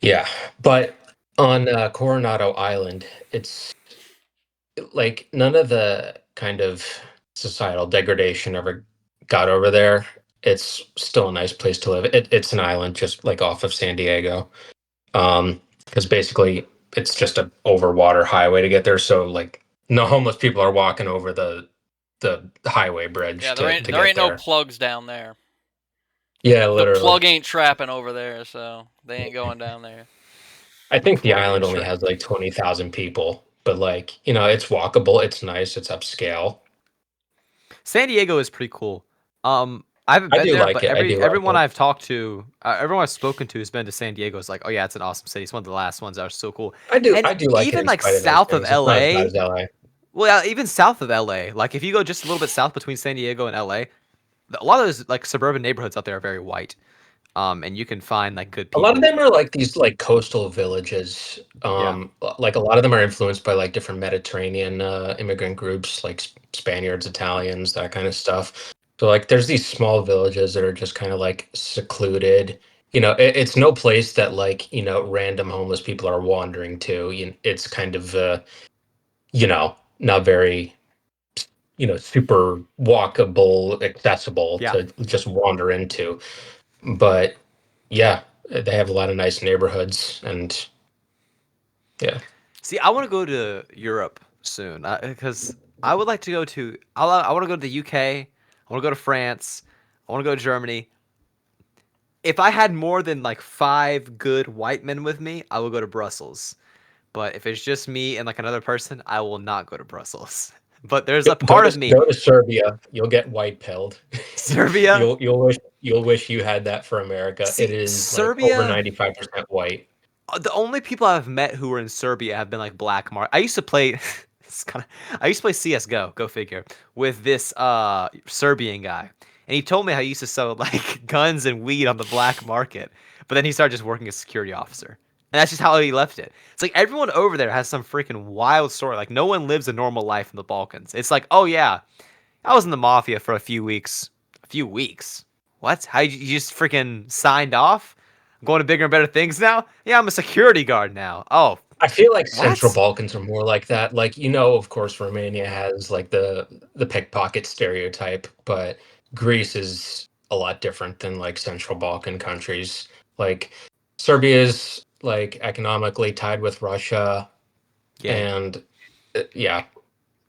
yeah. But on Coronado Island, it's like none of the kind of societal degradation ever got over there. It's still a nice place to live. It's an island just like off of San Diego. Because basically it's just a over water highway to get there. So like no homeless people are walking over the highway bridge
Yeah,
to
there
get
ain't no
there.
plugs down there.
Yeah,
The
literally.
plug ain't trapping over there, so they ain't going down there.
I
The
think the
plug
island
ain't
only has
trapping.
like 20,000 people, but like, it's walkable, it's nice, it's upscale.
San Diego is pretty cool. I haven't
I
been
do
there,
like
but
it. I do like
everyone
it.
I've talked to, everyone I've spoken to who's been to San Diego is like, oh yeah, it's an awesome city. It's one of the last ones that are so cool. And
I do like it
even
in
like
spite of those
south of
things. It's not as bad
LA,
as LA.
well, yeah, even south of LA, like if you go just a little bit south between San Diego and LA, a lot of those like suburban neighborhoods out there are very white. And you can find like good
A lot of
people.
them are like these like coastal villages.
Yeah,
Like a lot of them are influenced by like different Mediterranean immigrant groups, like Spaniards, Italians, that kind of stuff. So like there's these small villages that are just kind of like secluded. It's no place that like, random homeless people are wandering to. It's kind of not very, super walkable, accessible
yeah.
to just wander into. But yeah, they have a lot of nice neighborhoods, and yeah.
See, I want to go to Europe soon because I would like to go to. I want to go to the UK. I want to go to France. I want to go to Germany. If I had more than like 5 good white men with me, I would go to Brussels. But if it's just me and like another person, I will not go to Brussels. But there's a
Go
part
to
of me,
go to Serbia. You'll get white pilled.
Serbia.
You'll wish you had that for America. It
See,
is like over
Serbia.
95% white.
The only people I've met who were in Serbia have been like black mark. I used to play. It's kind of. I used to play CS:GO. Go figure. With this Serbian guy, and he told me how he used to sell like guns and weed on the black market, but then he started just working as a security officer, and that's just how he left it. It's like everyone over there has some freaking wild story. Like no one lives a normal life in the Balkans. It's like, oh yeah, I was in the mafia for a few weeks. A few weeks. What? How you just freaking signed off? I'm going to bigger and better things now? Yeah, I'm a security guard now. Oh,
I feel like Central
what?
Balkans are more like that. Like, of course, Romania has like the pickpocket stereotype, but Greece is a lot different than like Central Balkan countries. Like Serbia is like economically tied with Russia,
Yay.
and yeah.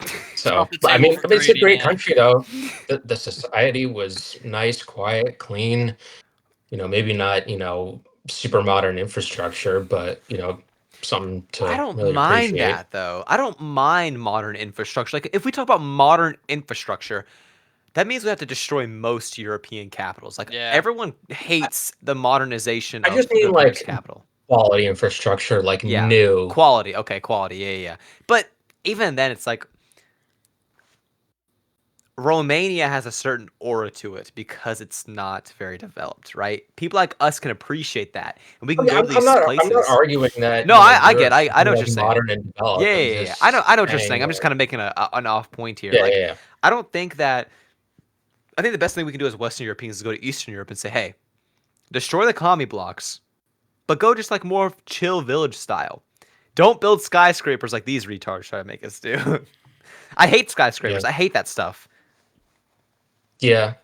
It's off
So,
the
but
table for
it's a
Grady
great
now.
country though. The society was nice, quiet, clean. Maybe not, super modern infrastructure, but something
I
to
don't
really
mind
appreciate.
that though. I don't mind modern infrastructure. Like if we talk about modern infrastructure, that means we have to destroy most European capitals. Like
Yeah.
everyone hates the modernization
I
of
just mean
the Greece
like
capital.
quality infrastructure, like
Yeah.
new.
Quality. Okay, quality. Yeah, yeah, yeah. But even then it's like Romania has a certain aura to it because it's not very developed, right? People like us can appreciate that, and we
I
can
mean,
go to
I'm
these
not
places.
arguing that
No, I get.
Europe
I
should be
know what
like
you're saying.
modern and
Yeah,
developed.
yeah,
I'm
yeah, yeah. I know.
just
I know what you're saying.
saying
I'm just
that.
kind of making an off point here.
Yeah, yeah,
Like,
yeah.
I don't think that. I think the best thing we can do as Western Europeans is go to Eastern Europe and say, hey, destroy the commie blocks, but go just like more chill village style. Don't build skyscrapers like these retards try to make us do. I hate
Yeah.
skyscrapers. I hate that stuff.
Yeah.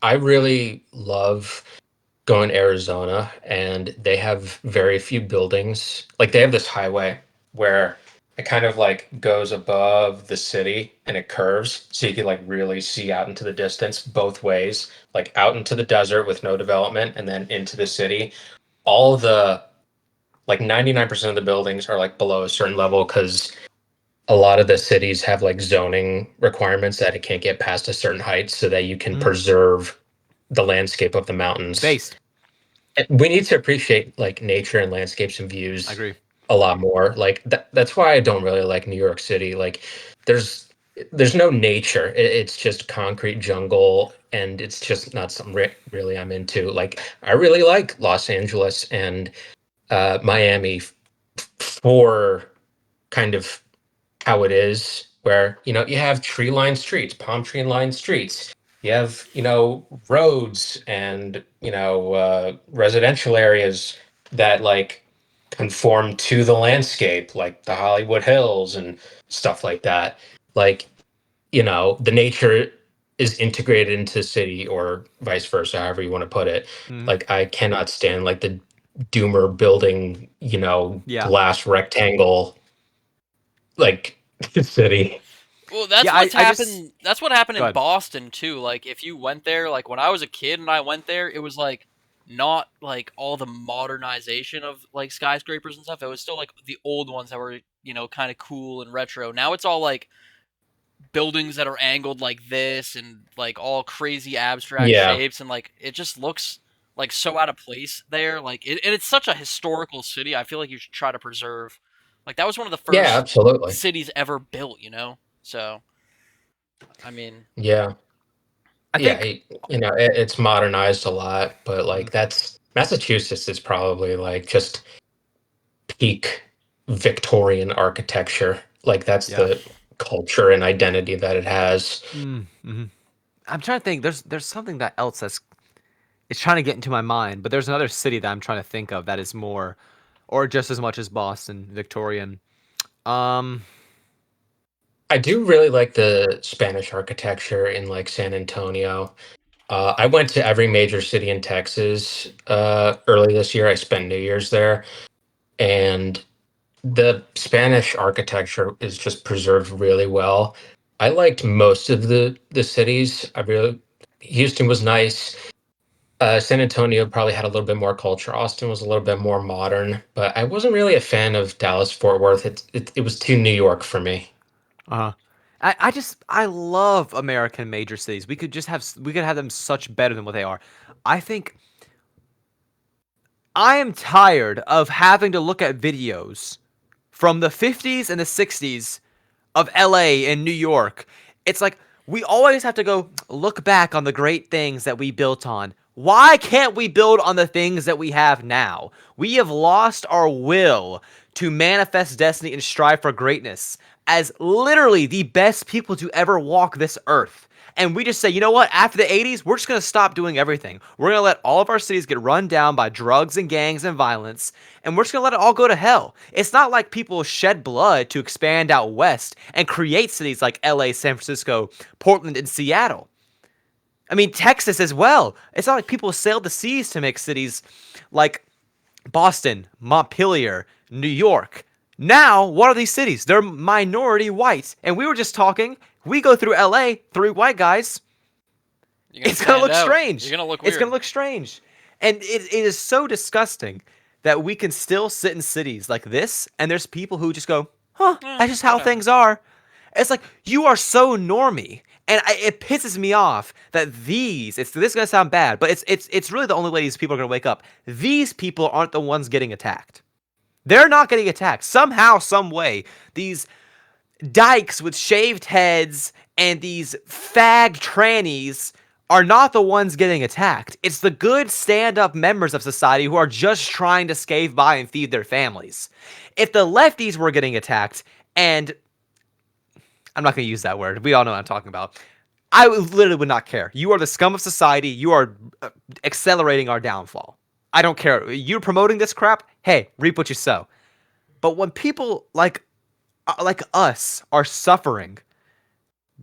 I really love going to Arizona, and they have very few buildings. Like they have this highway where it kind of like goes above the city and it curves so you can like really see out into the distance both ways, like out into the desert with no development and then into the city. All the like 99% of the buildings are like below a certain level because a lot of the cities have like zoning requirements that it can't get past a certain height so that you can
Mm,
preserve the landscape of the mountains.
based.
We need to appreciate like nature and landscapes and
I
views
agree.
a lot more. Like that's why I don't really like New York City. Like there's there's no nature. It's just concrete jungle and it's just not something really I'm into. Like I really like Los Angeles and Miami for kind of how it is, where you have tree lined streets, palm tree lined streets. You have roads and residential areas that like conform to the landscape, like the Hollywood Hills and stuff like that. Like the nature is integrated into the city or vice versa, however you want to put it.
Mm,
Like I cannot stand like the doomer building,
yeah.
glass rectangle like city.
Well, that's
Yeah,
what's
I just
happened. That's what happened
go
in
ahead.
Boston too. Like if you went there, like when I was a kid and I went there, it was like not like all the modernization of like skyscrapers and stuff. It was still like the old ones that were kind of cool and retro. Now it's all like buildings that are angled like this and like all crazy abstract
Yeah.
shapes and like it just looks like so out of place there. Like and it's such a historical city. I feel like you should try to preserve. Like that was one of the
Yeah,
first
absolutely.
cities ever built. So I mean,
Yeah.
I
Yeah,
think
it's modernized a lot, but
mm,
like that's Massachusetts is probably like just peak Victorian architecture. Like that's
yeah.
the culture and identity that it has.
Mm-hmm. I'm trying to think. There's something that else that's it's trying to get into my mind, but there's another city that I'm trying to think of that is more, or just as much as Boston, Victorian. Um,
I do really like the Spanish architecture in like San Antonio. I went to every major city in Texas early this year. I spent New Year's there, and the Spanish architecture is just preserved really well. I liked most of the cities. Houston was nice. San Antonio probably had a little bit more culture. Austin was a little bit more modern, but I wasn't really a fan of Dallas Fort Worth. It was too New York for me.
uh, I love American major cities. We could have them such better than what they are. I think I am tired of having to look at videos from the 50s and the 60s of LA and New York. It's like we always have to go look back on the great things that we built on. Why can't we build on the things that we have now? We have lost our will to manifest destiny and strive for greatness as literally the best people to ever walk this earth. And we just say, you know what? After the 80s, we're just going to stop doing everything. We're going to let all of our cities get run down by drugs and gangs and violence, and we're just going to let it all go to hell. It's not like people shed blood to expand out west and create cities like LA, San Francisco, Portland, and Seattle. I mean, Texas as well. It's not like people sailed the seas to make cities like Boston, Montpelier, New York. Now, what are these cities? They're minority white. And we were just talking, we go through LA, three white guys,
you're gonna
it's gonna
stand
look
out. You're
strange.
gonna look
It's
weird.
gonna look strange. And it is so disgusting that we can still sit in cities like this, and there's people who just go, huh, that's just how
Whatever.
things are. It's like, you are so normy. And it pisses me off that this is gonna sound bad, but it's really the only way these people are gonna wake up. These people aren't the ones getting attacked. They're not getting attacked. Somehow, some way, these dykes with shaved heads and these fag trannies are not the ones getting attacked. It's the good stand-up members of society who are just trying to scave by and feed their families. If the lefties were getting attacked, and I'm not going to use that word, we all know what I'm talking about. I literally would not care. You are the scum of society. You are accelerating our downfall. I don't care. You're promoting this crap. Hey, reap what you sow. But when people like us are suffering,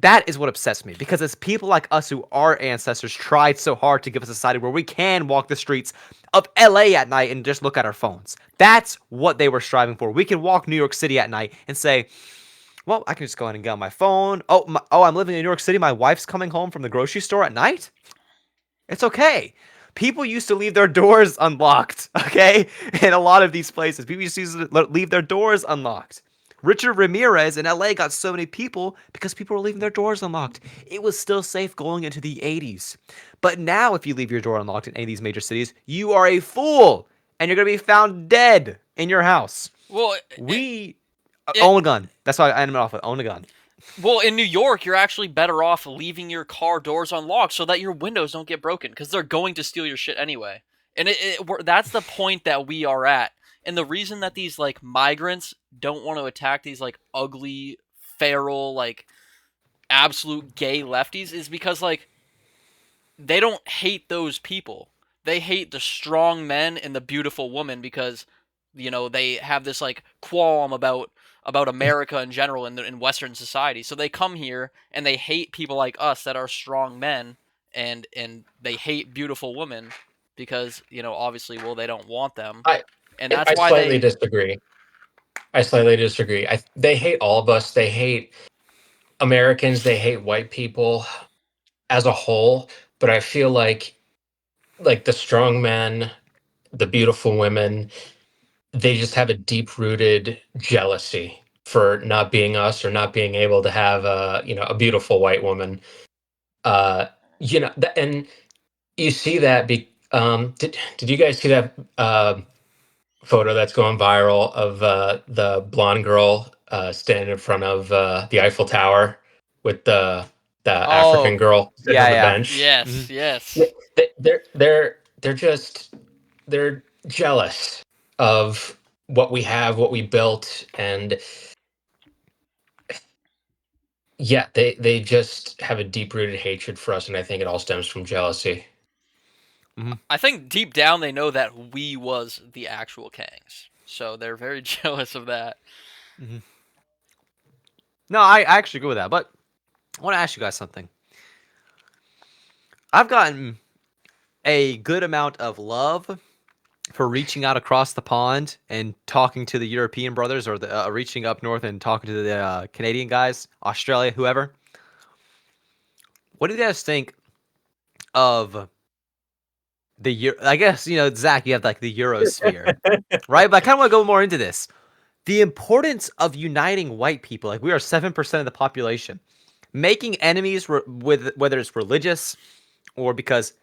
that is what upsets me, because it's people like us who our ancestors tried so hard to give a society where we can walk the streets of LA at night and just look at our phones. That's what they were striving for. We can walk New York City at night and say, well, I can just go ahead and get on my phone. Oh, I'm living in New York City. My wife's coming home from the grocery store at night. It's okay. People used to leave their doors unlocked, okay? In a lot of these places, people used to leave their doors unlocked. Richard Ramirez in LA got so many people because people were leaving their doors unlocked. It was still safe going into the 80s. But now, if you leave your door unlocked in any of these major cities, you are a fool and you're going to be found dead in your house.
Well,
We
it,
own a gun. That's why I ended off with own a gun.
well, in New York, you're actually better off leaving your car doors unlocked so that your windows don't get broken because they're going to steal your shit anyway. And that's the point that we are at. And the reason that these like migrants don't want to attack these like ugly, feral, like absolute gay lefties is because like they don't hate those people. They hate the strong men and the beautiful woman because they have this like qualm about America in general in Western society. So they come here and they hate people like us that are strong men, and they hate beautiful women because obviously, well, they don't want them,
I
and that's
I
why
slightly
they.
disagree. I slightly disagree. They hate all of us. They hate Americans. They hate white people as a whole. But I feel like the strong men, the beautiful women, they just have a deep rooted jealousy for not being us or not being able to have a beautiful white woman. Uh, and you see that. Did you guys see that photo that's going viral of the blonde girl standing in front of the Eiffel Tower with the African
Oh,
girl sitting
yeah,
on the
yeah.
bench?
Mhm.
Yes,
They-
yes.
they're just they're jealous of what we have, what we built, and yeah, they just have a deep rooted hatred for us, and I think it all stems from jealousy.
Mhm.
I think deep down they know that we was the actual Kangs, so they're very jealous of that.
Mhm. No, I actually agree with that. But I want to ask you guys something. I've gotten a good amount of love for reaching out across the pond and talking to the European brothers, or the reaching up north and talking to the Canadian guys, Australia, whoever. What do you guys think of the Euro? I guess Zach, you have like the Eurosphere, right? But I kind of want to go more into this. The importance of uniting white people. Like, we are 7% of the population. Making enemies with, whether it's religious or because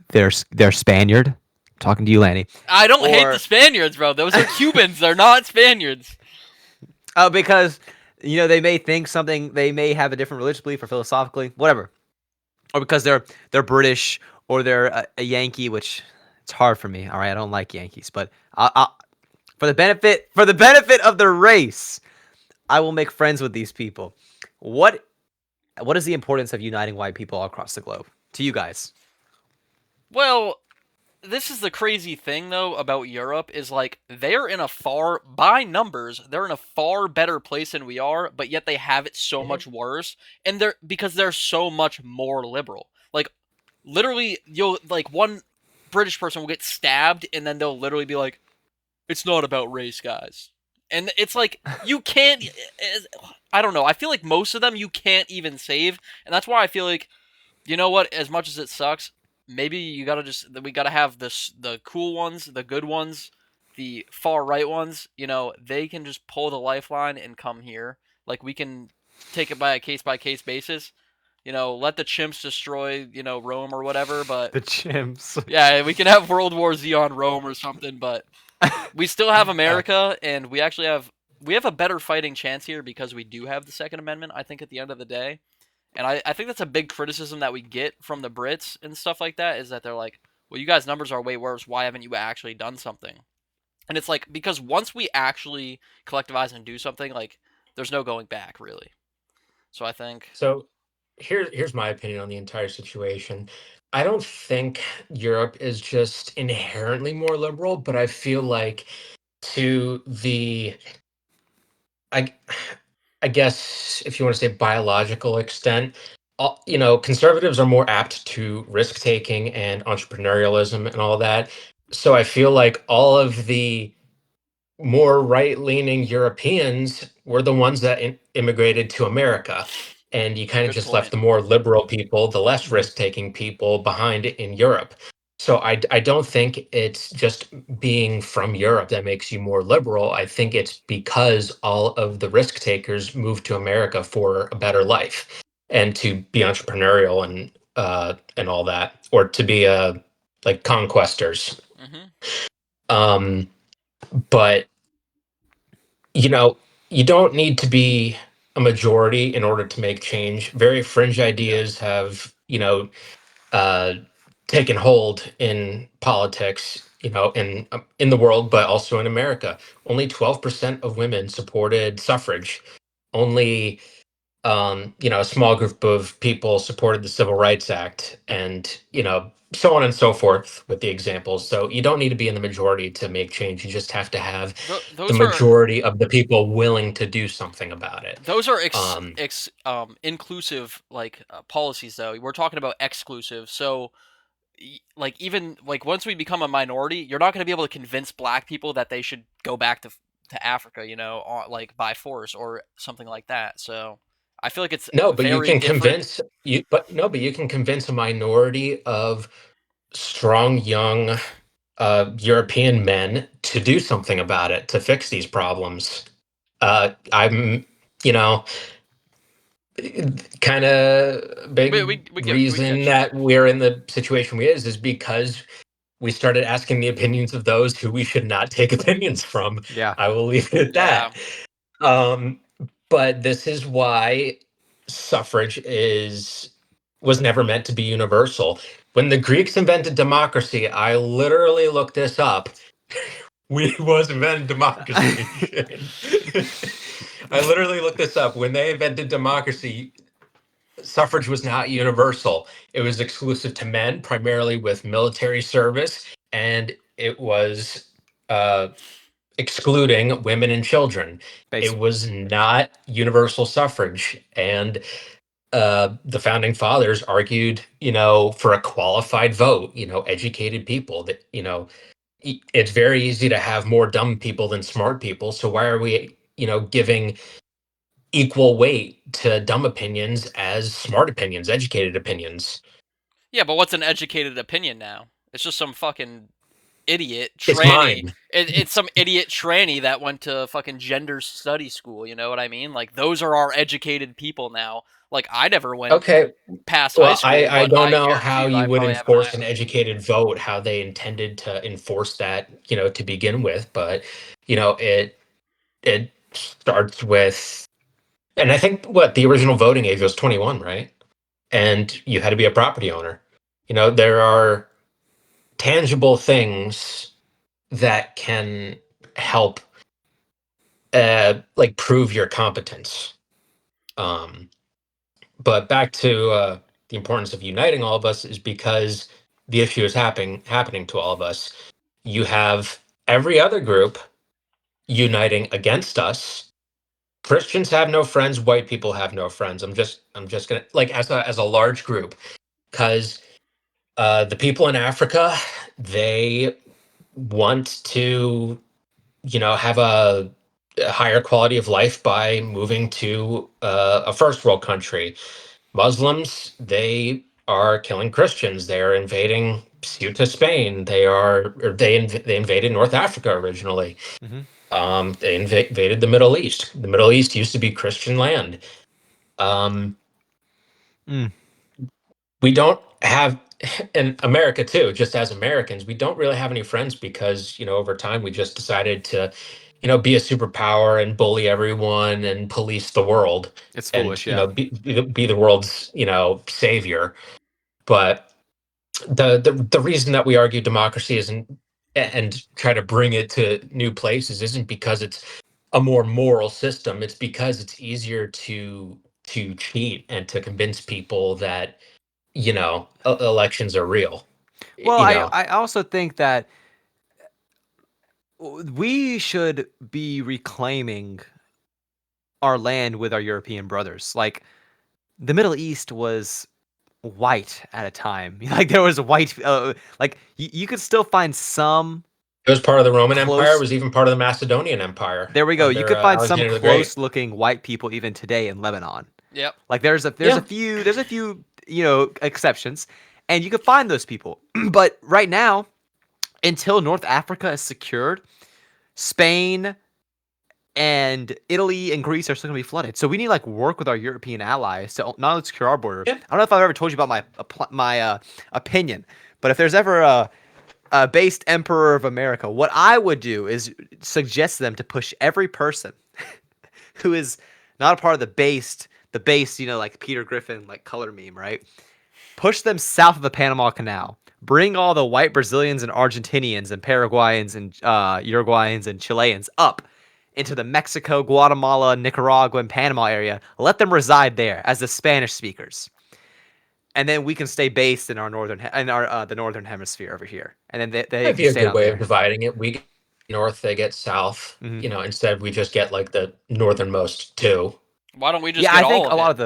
they're Spaniard. Talking to you, Lanny.
I don't hate the
Or
Spaniards, bro. Those are Cubans. They're not Spaniards.
because they may think something, they may have a different religious belief or philosophically, whatever, or because they're British, or they're a Yankee, which it's hard for me. All right, I don't like Yankees, but for the benefit of the race, I will make friends with these people. What what is the importance of uniting white people all across the globe to you guys?
Well, this is the crazy thing though about Europe is like they're in a far by numbers, they're in a far better place than we are, but yet they have it so
Mhm.
much worse and they're because they're so much more liberal. Like literally you'll like one British person will get stabbed and then they'll literally be like it's not about race, guys. And it's like you can't I don't know. I feel like most of them you can't even save, and that's why I feel like what? As much as it sucks, maybe you gotta we gotta have the cool ones, the good ones, the far right ones. They can just pull the lifeline and come here. Like we can take it by case basis. Let the chimps destroy Rome or whatever. But
The chimps.
yeah, we can have World War Z on Rome or something. But we still have
Uh,
America, and we have a better fighting chance here because we do have the Second Amendment. I think at the end of the day. And I think that's a big criticism that we get from the Brits and stuff like that is that they're like, well, you guys' numbers are way worse. Why haven't you actually done something? And it's like, because once we actually collectivize and do something, like, there's no going back, really. So I think,
so here's my opinion on the entire situation. I don't think Europe is just inherently more liberal, but I feel like to the I I guess if you want to say biological extent, conservatives are more apt to risk taking and entrepreneurialism and all that. So I feel like all of the more right-leaning Europeans were the ones that immigrated to America, and you kind of
Good
just left
point.
the more liberal people, the less
Mhm.
risk-taking people behind in Europe. So I don't think it's just being from Europe that makes you more liberal. I think it's because all of the risk takers moved to America for a better life and to be entrepreneurial and all that, or to be like conquestors.
Hmm.
Um, but you know, you don't need to be a majority in order to make change. Very fringe
Yeah.
ideas have, uh, taken hold in politics, in the world, but also in America. Only 12% of women supported suffrage. Only a small group of people supported the Civil Rights Act, and so on and so forth with the examples. So you don't need to be in the majority to make change. You just have to have the
Those are
majority of the people willing to do something about it.
those are
Um,
inclusive like policies though. We're talking about exclusive. So like even like once we become a minority, you're not going to be able to convince black people that they should go back to Africa, like by force or something like that. So I feel like it's
no, but you
very
can
different.
convince you, but no, but you can convince a minority of strong young European men to do something about it to fix these problems. I'm, you know, kind of
We
big
we we
reason
get you.
that we're in the situation we is because we started asking the opinions of those who we should not take opinions from.
Yeah.
I will leave it at
Yeah.
that. Um, but this is why suffrage was never meant to be universal. When the Greeks invented democracy, I literally looked this up. We was invented democracy. I literally looked this up. When they invented democracy, suffrage was not universal. It was exclusive to men, primarily with military service, and it was uh, excluding women and children.
Base.
It was not universal suffrage. And the founding fathers argued, for a qualified vote, educated people that, it's very easy to have more dumb people than smart people. So why are we, giving equal weight to dumb opinions as smart opinions, educated opinions?
Yeah, but what's an educated opinion now? It's just some fucking idiot
It's
tranny.
mine.
It's some idiot tranny that went to fucking gender study school. You know what I mean? Like those are our educated people now. Like I never went
Okay.
past high
Well, I,
school,
I
but
don't
I
know
guarantee
how
you, I
you would
probably have an
enforce
eye.
an educated vote, how they intended to enforce that, to begin with. But, it starts with, and I think what the original voting age was 21, right? And you had to be a property owner. There are tangible things that can help, like prove your competence. Um, but back to the importance of uniting all of us is because the issue is happening to all of us. You have every other group uniting against us. Christians have no friends, white people have no friends. I'm just gonna, like, as a large group, because the people in Africa, they want to, have a higher quality of life by moving to a first world country. Muslims, they are killing Christians. They are invading Ceuta, Spain. They invaded North Africa originally.
Mhm.
They invaded the Middle East. The Middle East used to be Christian land. Um,
Mm.
we don't have, in America too, just as Americans, we don't really have any friends because, over time we just decided to, be a superpower and bully everyone and police the world
It's
and,
foolish, yeah.
be the world's, savior. But the reason that we argue democracy isn't, and try to bring it to new places, isn't because it's a more moral system. It's because it's easier to to cheat and to convince people that, elections are real.
Well,
You know,
I also think that we should be reclaiming our land with our European brothers. Like the Middle East was white at a time. Like there was white, like you could still find some
it was part of the Roman Empire. It
close.
was even part of the Macedonian Empire
There we go. You
under
could find some
Alexander the Great.
close-looking white people even today in Lebanon.
Yep.
Like
Yeah,
there's a few exceptions, and you can find those people. But right now, until North Africa is secured, Spain and Italy and Greece are still gonna be flooded. So we need to like work with our European allies to not only secure our border.
yeah.
I don't know if I've ever told you about my opinion, but if there's ever a based emperor of America, what I would do is suggest them to push every person who is not a part of the base, like Peter Griffin, like color meme, right? Push them south of the Panama Canal. Bring all the white Brazilians and Argentinians and Paraguayans and Uruguayans and Chileans up into the Mexico, Guatemala, Nicaragua, and Panama area. Let them reside there as the Spanish speakers, and then we can stay based in our the northern hemisphere over here, and then they
That'd
can
be a
stay
good
down
way of
there.
dividing it. We get north, they get south.
Hmm.
Instead we just get like the northernmost two
Why don't we just
Yeah,
get
I
all
think
of
a lot
it?
of the.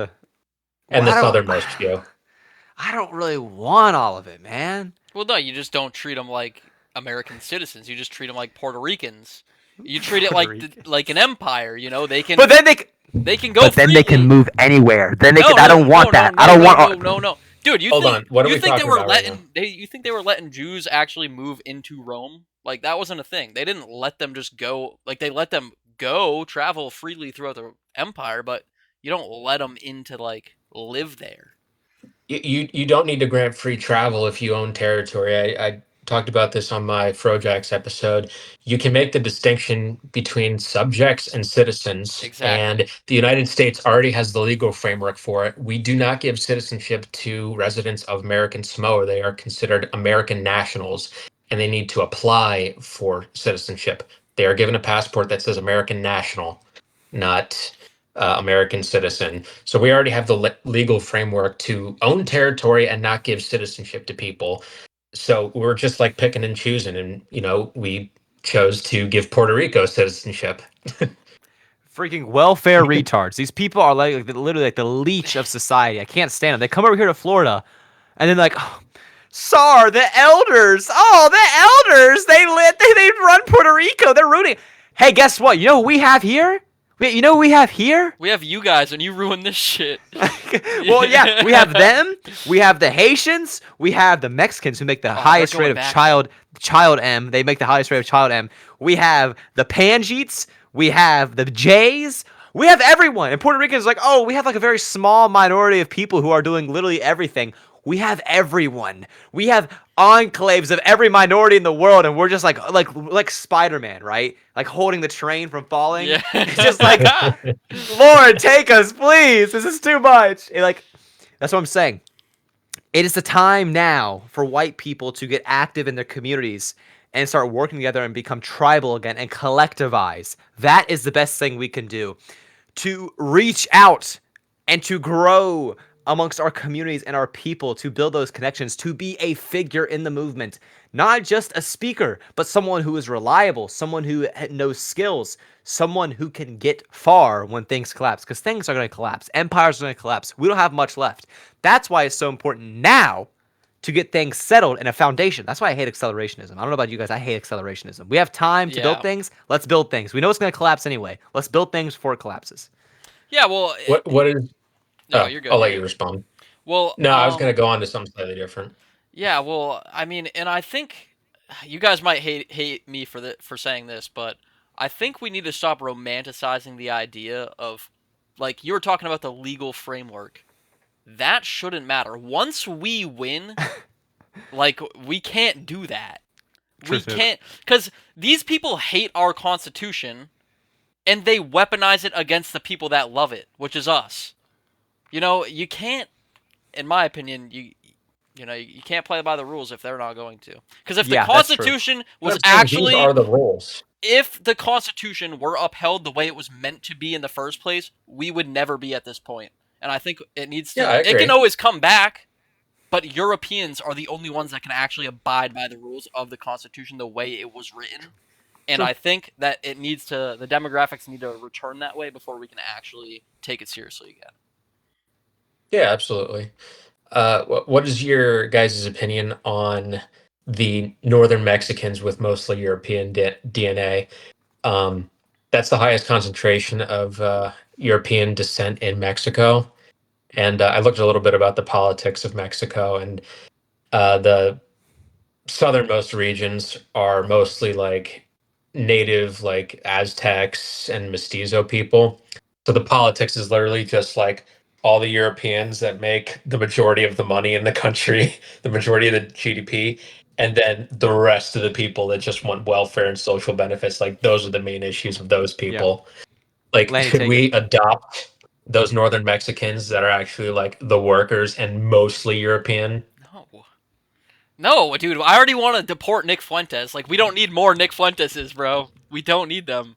Well,
and the
I don't.
southernmost few.
I don't really want all of it, man.
Well, no, you just don't treat them like American citizens. You just treat them like Puerto Ricans. You treat it
Puerto
like
Rican.
like an empire. They can
But then
go
they can
freely.
move anywhere. Then they
No,
can. I
no,
don't
no,
want
no,
that. I
no,
don't
no,
want.
no, no, no. Dude,
Hold on, what are we
they
talking
were
about right now?
you think they were letting Jews actually move into Rome? Like that wasn't a thing. They didn't let them just go. Like they let them go travel freely throughout the empire, but you don't let them into like live there.
You don't need to grant free travel if you own territory. I talked about this on my Frojax episode. You can make the distinction between subjects and citizens,
Exactly.
and the United States already has the legal framework for it. We do not give citizenship to residents of American Samoa. They are considered American nationals, and they need to apply for citizenship. They are given a passport that says American national, not American citizen. So we already have the legal framework to own territory and not give citizenship to people. So we're just like picking and choosing, and we chose to give Puerto Rico citizenship.
Freaking welfare retards. These people are literally like the leech of society. I can't stand them. They come over here to Florida, and then like, oh, Sar, the elders. Oh, the elders. They run Puerto Rico. They're rooting. Hey, guess what? You know what we have here? Wait, you know what we have here?
We have you guys, and you ruin this shit.
Well, yeah, we have them. We have the Haitians. We have the Mexicans who make the
Oh, they're
highest rate
going
of
back.
child M. They make the highest rate of child M. We have the Pangeets. We have the Jays. We have everyone. And Puerto Rico is like, oh, we have like a very small minority of people who are doing literally everything. We have everyone. We have enclaves of every minority in the world, and we're just like Spider-Man, right? Like holding the train from falling.
Yeah.
It's just like, Lord, take us, please. This is too much. That's what I'm saying. It is the time now for white people to get active in their communities and start working together and become tribal again and collectivize. That is the best thing we can do to reach out and to grow amongst our communities and our people, to build those connections, to be a figure in the movement, not just a speaker, but someone who is reliable, someone who knows skills, someone who can get far when things collapse, because things are going to collapse. Empires are going to collapse. We don't have much left. That's why it's so important now to get things settled in a foundation. That's why I hate accelerationism. I don't know about you guys. I hate accelerationism. We have time to build
Yeah.
things. Let's build things. We know it's going to collapse anyway. Let's build things before it collapses.
Yeah. Well.
What is?
No, you're good.
I'll
You're
let you
good.
respond.
Well.
No, I was going to go on to something slightly different.
Yeah. Well. I mean, and I think you guys might hate me for saying this, but I think we need to stop romanticizing the idea of, like you were talking about the legal framework. That shouldn't matter. Once we win, like we can't do that. We
True.
can't, because these people hate our Constitution, and they weaponize it against the people that love it, which is us. You can't, in my opinion, you can't play by the rules if they're not going to. Because if the
Yeah, that's true.
Constitution
But
was
I'm saying these
actually,
are the rules.
if the Constitution were upheld the way it was meant to be in the first place, we would never be at this point. and I think it needs
Yeah, I
to. It can
agree.
always come back, but Europeans are the only ones that can actually abide by the rules of the Constitution the way it was written. And
True.
I think that it needs to. The demographics need to return that way before we can actually take it seriously again.
Yeah, absolutely. What is your guys' opinion on the Northern Mexicans with mostly European DNA? Um, that's the highest concentration of European descent in Mexico. And I looked a little bit about the politics of Mexico, and the southernmost regions are mostly like native, like Aztecs and Mestizo people. So the politics is literally just like all the Europeans that make the majority of the money in the country, the majority of the GDP, and then the rest of the people that just want welfare and social benefits. Like those are the main issues of those
Yeah.
people. Like,
Lanny,
should
take it.
we adopt those northern Mexicans that are actually like the workers and mostly European?
No. No, dude, I already want to deport Nick Fuentes. Like, we don't need more Nick Fuenteses, bro. We don't need them.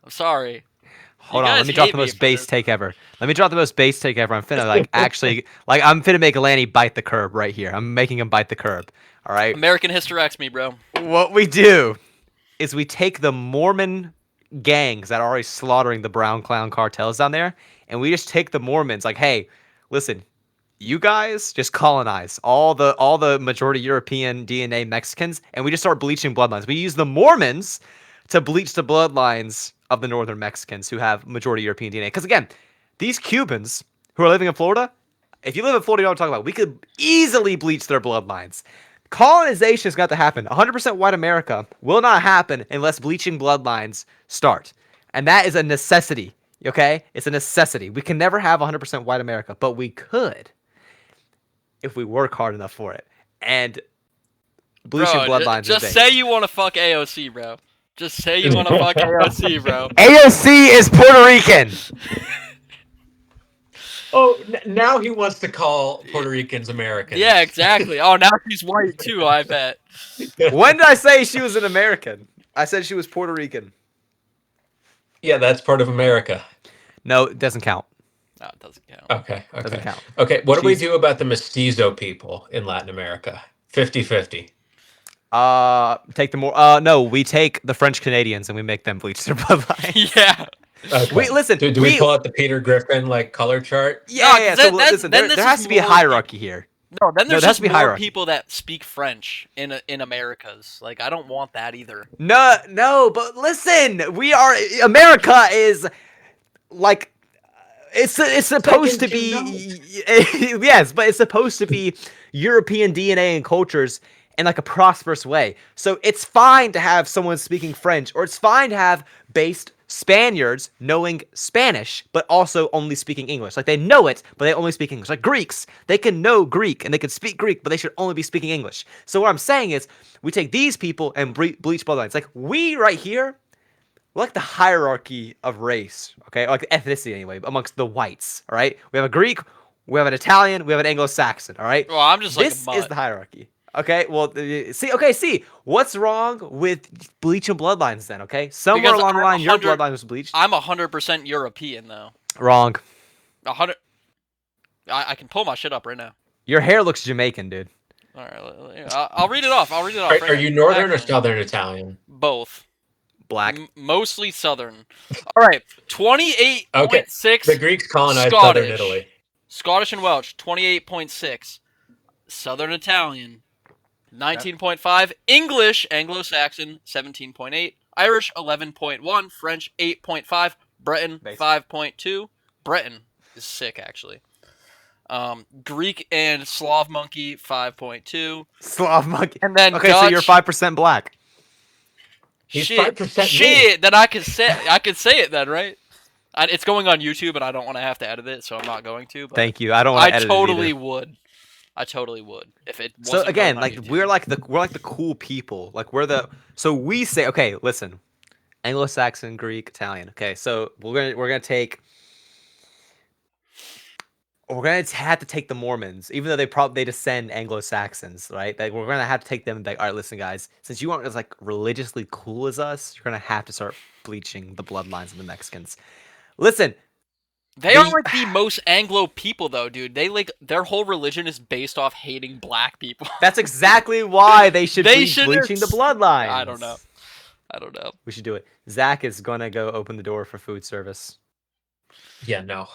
I'm sorry. You
Hold on, let
guys
me drop
hate
the
me
most
for
base
this.
take ever. Let me drop the most base take ever. I'm finna like actually like I'm finna make Lanny bite the curb right here. I'm making him bite the curb. All right.
American History X me, bro.
What we do is we take the Mormon gangs that are already slaughtering the brown clown cartels down there, and we just take the Mormons like, hey, listen, you guys just colonize all the majority European DNA Mexicans, and we just start bleaching bloodlines. We use the Mormons to bleach the bloodlines of the northern Mexicans who have majority European DNA. Because again, these Cubans who are living in Florida, if you live in Florida, you know what I'm talking about. We could easily bleach their bloodlines. Colonization has got to happen. 100% white America will not happen unless bleaching bloodlines start. And that is a necessity, okay? It's a necessity. We can never have 100% white America, but we could if we work hard enough for it. And bleaching
Bro,
bloodlines is
just say
base.
you want to fuck AOC, bro. Just say you want to fuck AOC, bro.
AOC is Puerto Rican.
Oh, now he wants to call Puerto Ricans Americans.
Yeah, exactly. Oh, now she's white too, I bet.
When did I say she was an American? I said she was Puerto Rican.
Yeah, that's part of America.
No, it doesn't count.
No, it doesn't count.
Okay,
Doesn't
okay.
count.
Okay, what do we
She's
do about the mestizo people in Latin America? 50-50.
take the more no, we take the French Canadians and we make them bleach their bloodlines.
Yeah.
Okay.
We listen.
Do we pull out the Peter Griffin like color chart?
Yeah,
No,
yeah.
'cause
So
then-
listen,
then
there
this
has
is
to be a
more
hierarchy here.
No, then
No,
there's
there has
just
to be
more
hierarchy.
people that speak French in Americas. Like, I don't want that either.
No, no, but listen, we are America is like it's supposed to
Second to
be yes, but it's supposed to be European DNA and cultures in like a prosperous way. So it's fine to have someone speaking French, or it's fine to have based Spaniards knowing Spanish, but also only speaking English. Like they know it, but they only speak English. Like Greeks, they can know Greek and they can speak Greek, but they should only be speaking English. So what I'm saying is, we take these people and bleach bloodlines. Like we right here, we're like the hierarchy of race, okay? Like ethnicity anyway, amongst the whites, all right? We have a Greek, we have an Italian, we have an Anglo-Saxon, all right?
Well, I'm just like a
This is
mutt.
the hierarchy. Okay, well, see, what's wrong with bleaching bloodlines then, okay? Somewhere
Because
along the
I'm
line, your
100
bloodline was bleached.
I'm 100% European though.
Wrong.
100. I can pull my shit up right now.
Your hair looks Jamaican, dude.
All right, I'll read it off. I'll read it off.
Are,
right
are
now.
you northern or
Actually,
southern Italian?
both.
Black.
Mostly southern. All right, 28.6
Okay. The Greeks colonized southern
Scottish.
Italy.
Scottish and Welsh 28.6. Southern Italian 19.5. English Anglo-Saxon 17.8. Irish 11.1. French 8.5. Breton
Base.
5.2. Breton is sick actually. Greek and Slav monkey 5.2.
Slav monkey.
And then
Okay, so
Dutch,
you're 5% black.
He's
shit,
5% me.
shit. Then I could say it then, right? It's going on YouTube, and I don't want to have to edit it, so I'm not going to. But
Thank you. I don't want to
I
edit
totally
it either.
would. I totally would if it wasn't.
So again,
going on
like
YouTube.
we're like the cool people. Like so we say, okay, listen, Anglo-Saxon, Greek, Italian. Okay, so we're gonna have to take the Mormons, even though they descend Anglo-Saxons, right? Like we're gonna have to take them and be like, all right, listen, guys, since you aren't as like religiously cool as us, you're gonna have to start bleaching the bloodlines of the Mexicans. Listen,
They are like the most Anglo people, though, dude. They like their whole religion is based off hating black people.
That's exactly why they should
They
be
should.
bleaching the bloodlines.
I don't know.
We should do it. Zach is gonna go open the door for food service.
Yeah, no.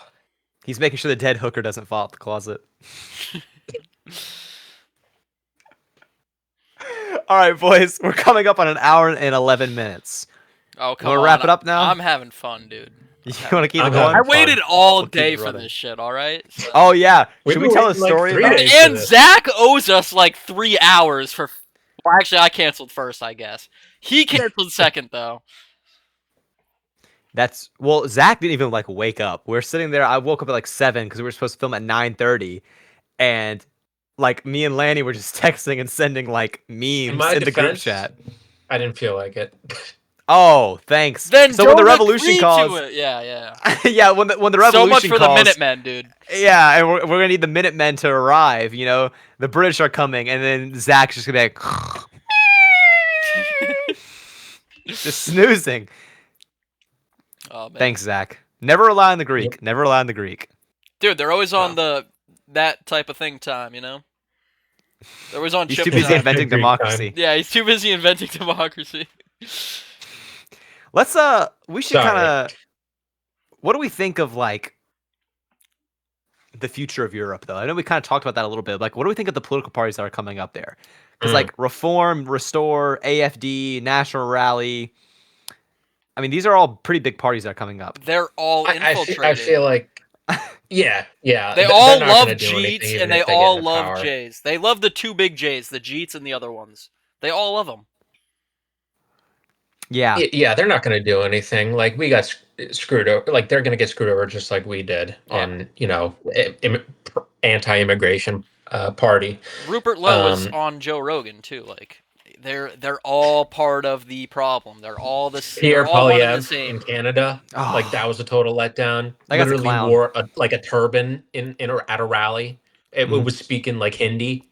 He's making sure the dead hooker doesn't fall out the closet. All right, boys, we're coming up on an hour and 11 minutes.
Oh, come
Wanna
on.
wrap it up now?
I'm having fun, dude.
You want to keep
I'm
it going?
I waited all
We'll keep
day
it
for
running.
this shit, alright? So.
Oh, yeah. Should
We've
we tell a
been waiting,
story
like, 3
about
days.
And Zach owes us like 3 hours for. Well, actually, I canceled first, I guess. He canceled second, though.
Well, Zach didn't even like wake up. We were sitting there. I woke up at like 7 because we were supposed to film at 9:30, and like me and Lanny were just texting and sending like memes in the group chat.
I didn't feel like it.
Oh, thanks.
Then
so when the
don't
revolution
agree
calls,
to it. Yeah.
yeah, when the revolution
So much for
calls,
the Minutemen, dude.
Yeah, and we're gonna need the Minutemen to arrive. You know, the British are coming, and then Zach's just gonna be like, just snoozing.
Oh, man.
Thanks, Zach. Never rely on the Greek.
Yep.
Never rely on the Greek.
Dude, they're always on that type of thing time, you know? They're always on
He's
chip
too busy
time.
inventing
Greek
democracy.
Yeah, he's too busy inventing democracy.
Let's we should kind of. What do we think of like the future of Europe, though? I know we kind of talked about that a little bit. Like, what do we think of the political parties that are coming up there? Because like Reform, Restore, AFD, National Rally. I mean, these are all pretty big parties that are coming up.
They're all infiltrated.
I feel like, yeah.
They all love Jeets and they all love J's. They love the 2 big J's, the Jeets and the other ones. They all love them.
Yeah.
Yeah, they're not going to do anything. Like, we got screwed over. Like, they're going to get screwed over just like we did on, anti-immigration party.
Rupert Lowe was on Joe Rogan, too. Like, they're all part of the problem. They're all the same.
Pierre Poilievre
in
in Canada, like, that was a total letdown.
That guy's a
Literally
clown.
wore a turban at a rally. It was speaking like Hindi.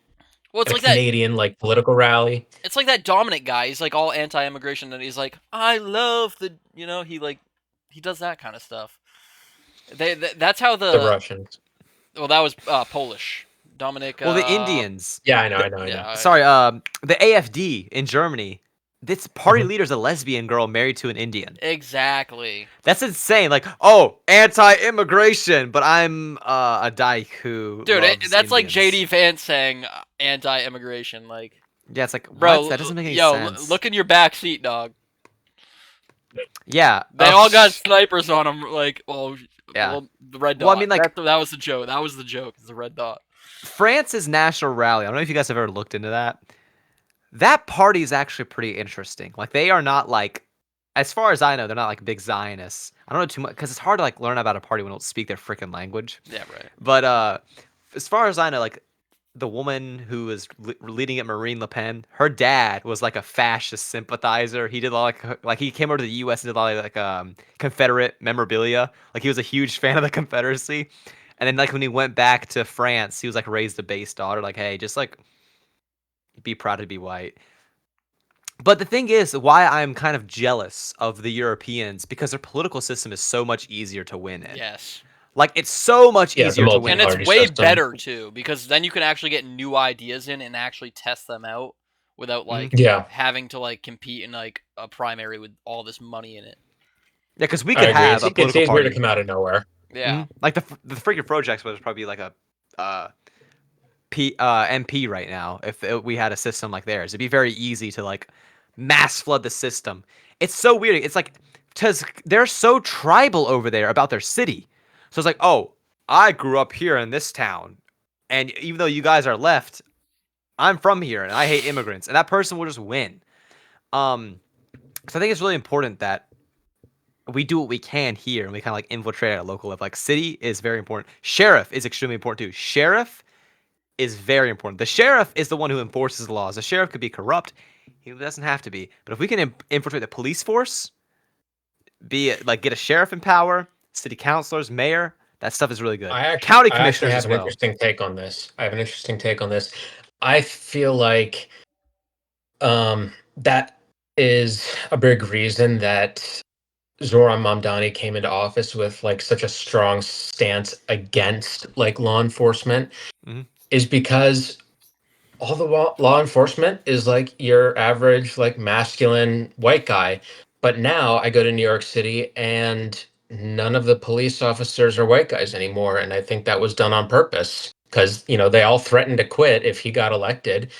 Well, it's
at
like
a Canadian like political rally.
It's like that Dominic guy. He's like all anti-immigration, and he's like, I love the, he does that kind of stuff. That's how
The Russians.
Well, that was Polish. Dominic.
Well, the Indians.
Yeah, I know.
Sorry, the AFD in Germany. This party leader's a lesbian girl married to an Indian.
Exactly.
That's insane. Like, oh, anti-immigration, but I'm a dyke who.
Dude, that's
Indians.
like JD Vance saying anti-immigration. Like,
yeah, it's like,
bro,
what? That doesn't make any sense.
Look in your back seat, dog.
Yeah,
they all got snipers on them. Like, the red dot.
Well, I mean, like,
that was the joke. That was the joke. It's the red dot.
France's National Rally. I don't know if you guys have ever looked into that. That party is actually pretty interesting. Like, they are not like, as far as I know, they're not like big Zionists. I don't know too much because it's hard to like learn about a party when they don't speak their freaking language.
Yeah, right.
But as far as I know, like the woman who was leading it, Marine Le Pen, her dad was like a fascist sympathizer. He did like he came over to the U.S. and did a lot of like Confederate memorabilia. Like he was a huge fan of the Confederacy. And then like when he went back to France, he was like raised a base daughter. Like, hey, just like be proud to be white. But the thing is, why I'm kind of jealous of the Europeans, because their political system is so much easier to win in.
Yes.
Like, it's so much easier to win.
And it's way better, too, because then you can actually get new ideas in and actually test them out without, like, having to, like, compete in, like, a primary with all this money in it.
Yeah, because we could have a political
it's
party.
weird to come out of nowhere.
Yeah.
Like, the freaking projects was probably like a MP right now if we had a system like theirs. It'd be very easy to, like, mass flood the system. It's so weird. It's like, because they're so tribal over there about their city. So it's like, oh, I grew up here in this town, and even though you guys are left, I'm from here, and I hate immigrants, and that person will just win. So I think it's really important that we do what we can here, and we kind of like infiltrate at a local level. Like, city is very important. Sheriff is extremely important too. Sheriff is very important. The sheriff is the one who enforces the laws. The sheriff could be corrupt. He doesn't have to be. But if we can infiltrate the police force, be it like get a sheriff in power, city councilors, mayor, that stuff is really good. County commissioners as well.
I have an interesting take on this. I feel like that is a big reason that Zoran Mamdani came into office with like such a strong stance against like law enforcement
Mhm.
is because all the law enforcement is like your average like masculine white guy. But now I go to New York City and none of the police officers are white guys anymore, and I think that was done on purpose because they all threatened to quit if he got elected,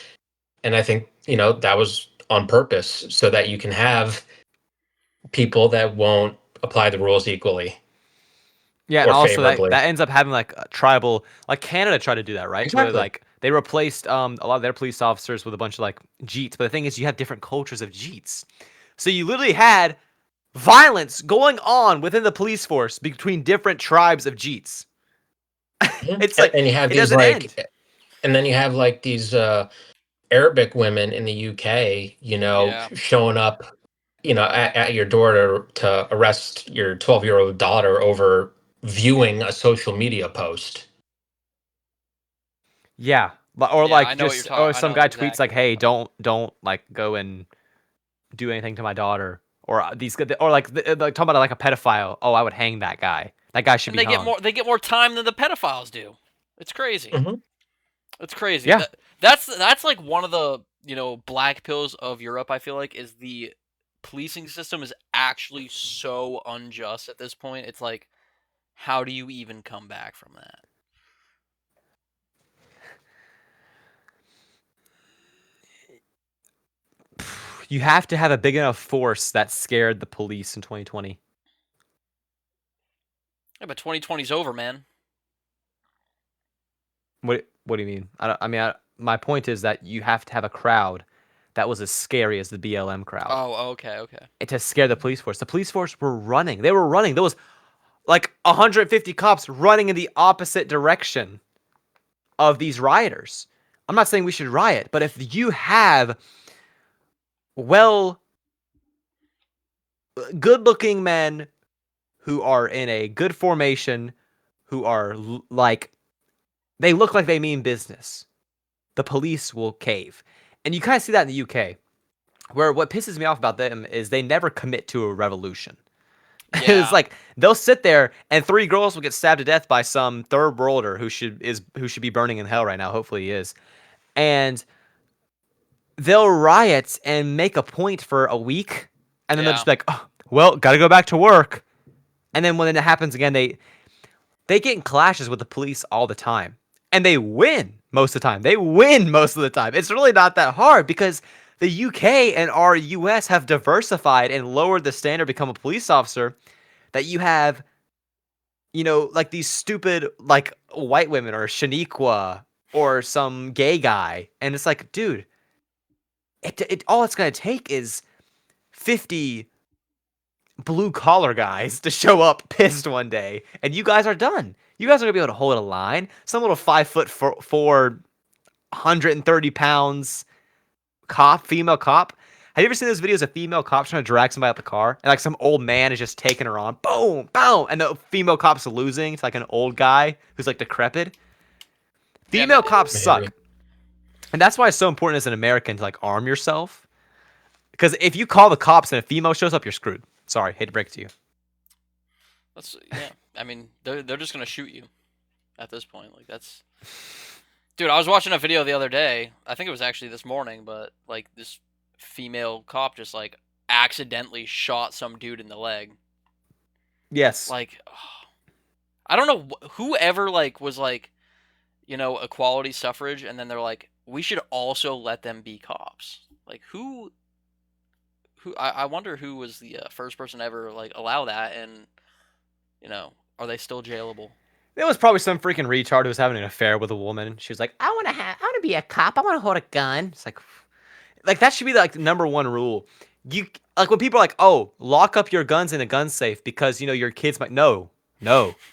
and I think that was on purpose so that you can have people that won't apply the rules equally
Yeah, and
or
also that
favorably.
ends up having like a tribal, like Canada tried to do that, right? Where
Exactly.
like they replaced a lot of their police officers with a bunch of like Jeets. But the thing is, you have different cultures of Jeets, so you literally had violence going on within the police force between different tribes of Jeets.
Mhm.
It's like
And you have
it
these
doesn't
like,
end.
and then you have like these Arabic women in the UK,
Yeah.
showing up, at your door to arrest your 12-year-old daughter over viewing a social media post.
Yeah, or
Yeah, I
like
know what you're
just
talking.
or
I
some
know
guy tweets
exactly
like,
what you're
"Hey,
talking about.
don't like go and do anything to my daughter," or or like talking about like a pedophile. Oh, I would hang that guy. That guy should
And
be hung.
they get more time than the pedophiles do. It's crazy.
Hmm.
It's crazy.
Yeah,
That's like one of the black pills of Europe. I feel like is the policing system is actually so unjust at this point. It's like, how do you even come back from that?
you have to have a big enough force that scared the police in 2020.
Yeah, but 2020's over, man.
What do you mean? My point is that you have to have a crowd that was as scary as the BLM crowd
Oh, okay, okay.
to scare the police force. The police force were running. They were running. There was like 150 cops running in the opposite direction of these rioters. I'm not saying we should riot, but if you have well good-looking men who are in a good formation, who are like they look like they mean business, the police will cave. And you kind of see that in the UK, where what pisses me off about them is they never commit to a revolution. It's
Yeah,
like they'll sit there and three girls will get stabbed to death by some third worlder who should be burning in hell right now. Hopefully he is. And they'll riot and make a point for a week, and then they'll
yeah,
just be like, oh, well, gotta go back to work. And then when it happens again, they get in clashes with the police all the time. And they win most of the time. They win most of the time. It's really not that hard because the UK and our US have diversified and lowered the standard to become a police officer that you have, like these stupid like white women or Shaniqua or some gay guy. And it's like, dude, it all it's gonna take is 50 blue collar guys to show up pissed one day, and you guys are done. You guys are gonna be able to hold a line. Some little 5'4", 130 pounds female cop. Have you ever seen those videos of female cops trying to drag somebody out the car, and like some old man is just taking her on, boom, boom, and the female cop's losing. It's like an old guy who's like decrepit.
yeah.
Female cops
Maybe.
suck, and that's why it's so important as an American to like arm yourself. Because if you call the cops and a female shows up, you're screwed. Sorry, hate to break it to you.
That's yeah. I mean, they're just gonna shoot you at this point. Like that's, dude. I was watching a video the other day. I think it was actually this morning, but like this female cop just like accidentally shot some dude in the leg.
Yes.
Like, I don't know whoever like was like equality suffrage, and then they're like, we should also let them be cops. Like who I wonder who was the first person to ever like allow that, and are they still jailable?
There was probably some freaking retard who was having an affair with a woman. She was like, I want to be a cop. I want to hold a gun." It's like that should be like the number one rule. You like when people are like, "Oh, lock up your guns in a gun safe because your kids might." No,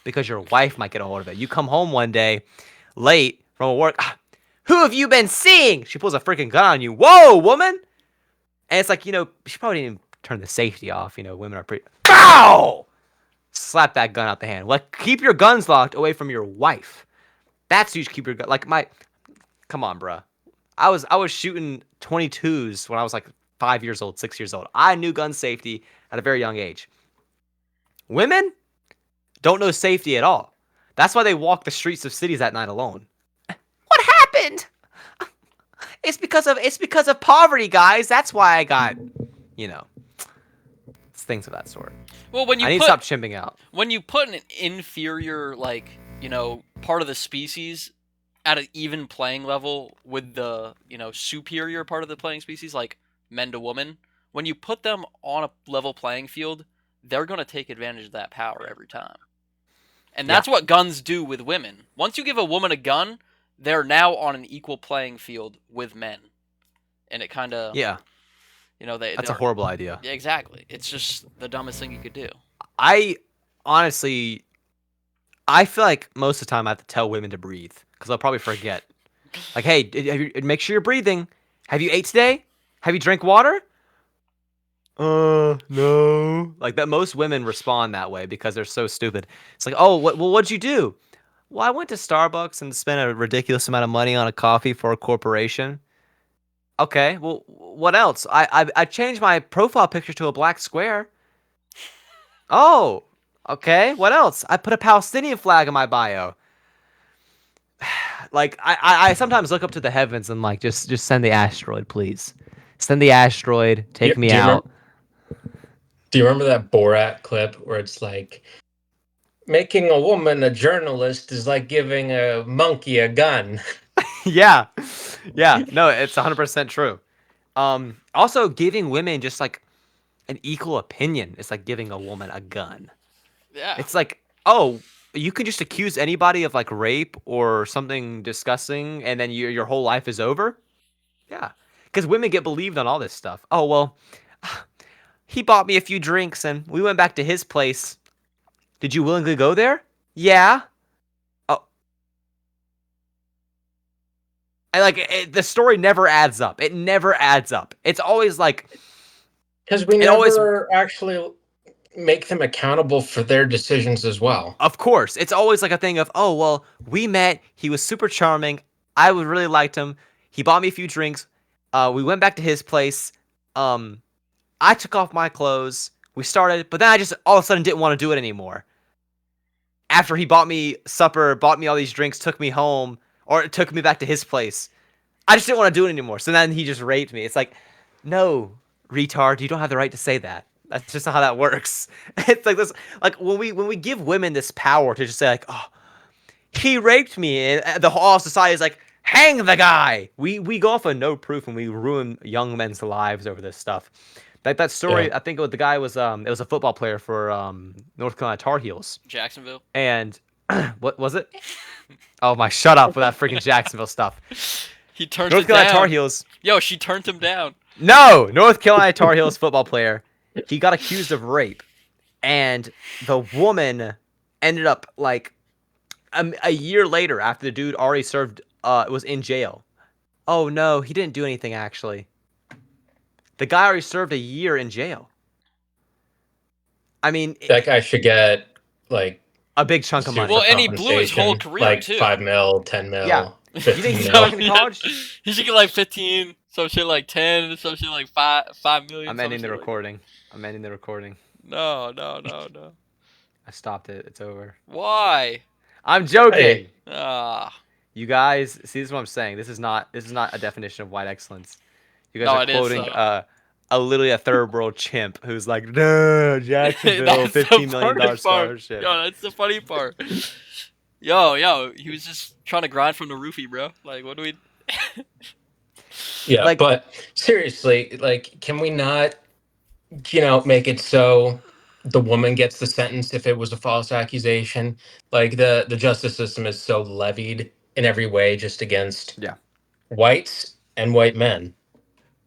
because your wife might get a hold of it. You come home one day late from work. "Ah, who have you been seeing?" She pulls a freaking gun on you. Whoa, woman! And it's like she probably didn't even turn the safety off. Women are pretty. Bow! Slap that gun out the hand. Like, keep your guns locked away from your wife. That's who you should keep your gun. Like come on, bruh. I was shooting 22s when I was like 5 years old, 6 years old. I knew gun safety at a very young age. Women don't know safety at all. That's why they walk the streets of cities at night alone. What happened? It's because of poverty, guys. That's why I got, you know, things of that sort.
Well, when
I
you
need to stop chimping out.
when you put an inferior, like, part of the species at an even playing level with the, superior part of the playing species, like men to woman, when you put them on a level playing field, they're going to take advantage of that power every time. And that's what guns do with women. Once you give a woman a gun, they're now on an equal playing field with men. And it kind of,
Yeah, that's a horrible idea.
Yeah, exactly. It's just the dumbest thing you could do.
I honestly, I feel like most of the time I have to tell women to breathe because I'll probably forget. Like, hey, make sure you're breathing. Have you ate today? Have you drank water? No. Like that, most women respond that way because they're so stupid. It's like, oh, what'd you do? Well, I went to Starbucks and spent a ridiculous amount of money on a coffee for a corporation. Okay, well, what else? I changed my profile picture to a black square. Oh, okay. What else? I put a Palestinian flag in my bio. Like I sometimes look up to the heavens and like just send the asteroid, please. Send the asteroid, take me out.
Do you remember that Borat clip where it's like making a woman a journalist is like giving a monkey a gun?
Yeah. Yeah. No, it's 100% true. Also giving women just like an equal opinion is like giving a woman a gun.
Yeah.
It's like, oh, you can just accuse anybody of like rape or something disgusting and then your whole life is over? Yeah. Because women get believed on all this stuff. Oh, well, he bought me a few drinks and we went back to his place. Did you willingly go there? Yeah. Oh. And like the story never adds up. It never adds up. It's always like
because we never actually make them accountable for their decisions as well.
Of course. It's always like a thing of, oh, well, we met. He was super charming. I really liked him. He bought me a few drinks. We went back to his place. I took off my clothes. We started, but then I just all of a sudden didn't want to do it anymore. After he bought me supper, bought me all these drinks, took me home, or took me back to his place. I just didn't want to do it anymore. So then he just raped me. It's like, no, retard, you don't have the right to say that. That's just not how that works. It's like this, like when we give women this power to just say like, oh, he raped me, and the whole society is like, hang the guy. We go off of no proof and we ruin young men's lives over this stuff. Like that story,
Yeah.
I think the guy was it was a football player for North Carolina Tar Heels.
Jacksonville.
And what was it? Oh my, shut up with that freaking Jacksonville stuff.
He turned
North
it
Carolina
down.
Tar Heels.
Yo, she turned him down.
No, North Carolina Tar Heels football player. He got accused of rape, and the woman ended up like a year later after the dude already served was in jail. Oh no, he didn't do anything actually. The guy already served a year in jail. I mean,
That guy should get like
a big chunk of money.
Well, and he blew his whole career
like
too.
5 mil, 10 mil,
Yeah.
15
You think he's
mil.
going to college?
He should get like 15, some shit like 10, some shit like 5 million.
I'm ending the recording. I'm ending the recording.
No.
I stopped it. It's over.
Why?
I'm joking.
Hey.
You guys, see, this is what I'm saying. This is not a definition of white excellence. You guys
No,
are
it is,
quoting
though.
literally a third world chimp who's like, no, Jacksonville, $15 million scholarship.
Yo, that's the funny part. Yo, he was just trying to grind from the roofie, bro. Like, what do we?
Yeah,
Like-
but seriously, like, can we not, make it so the woman gets the sentence if it was a false accusation? Like, the justice system is so levied in every way just against whites and white men.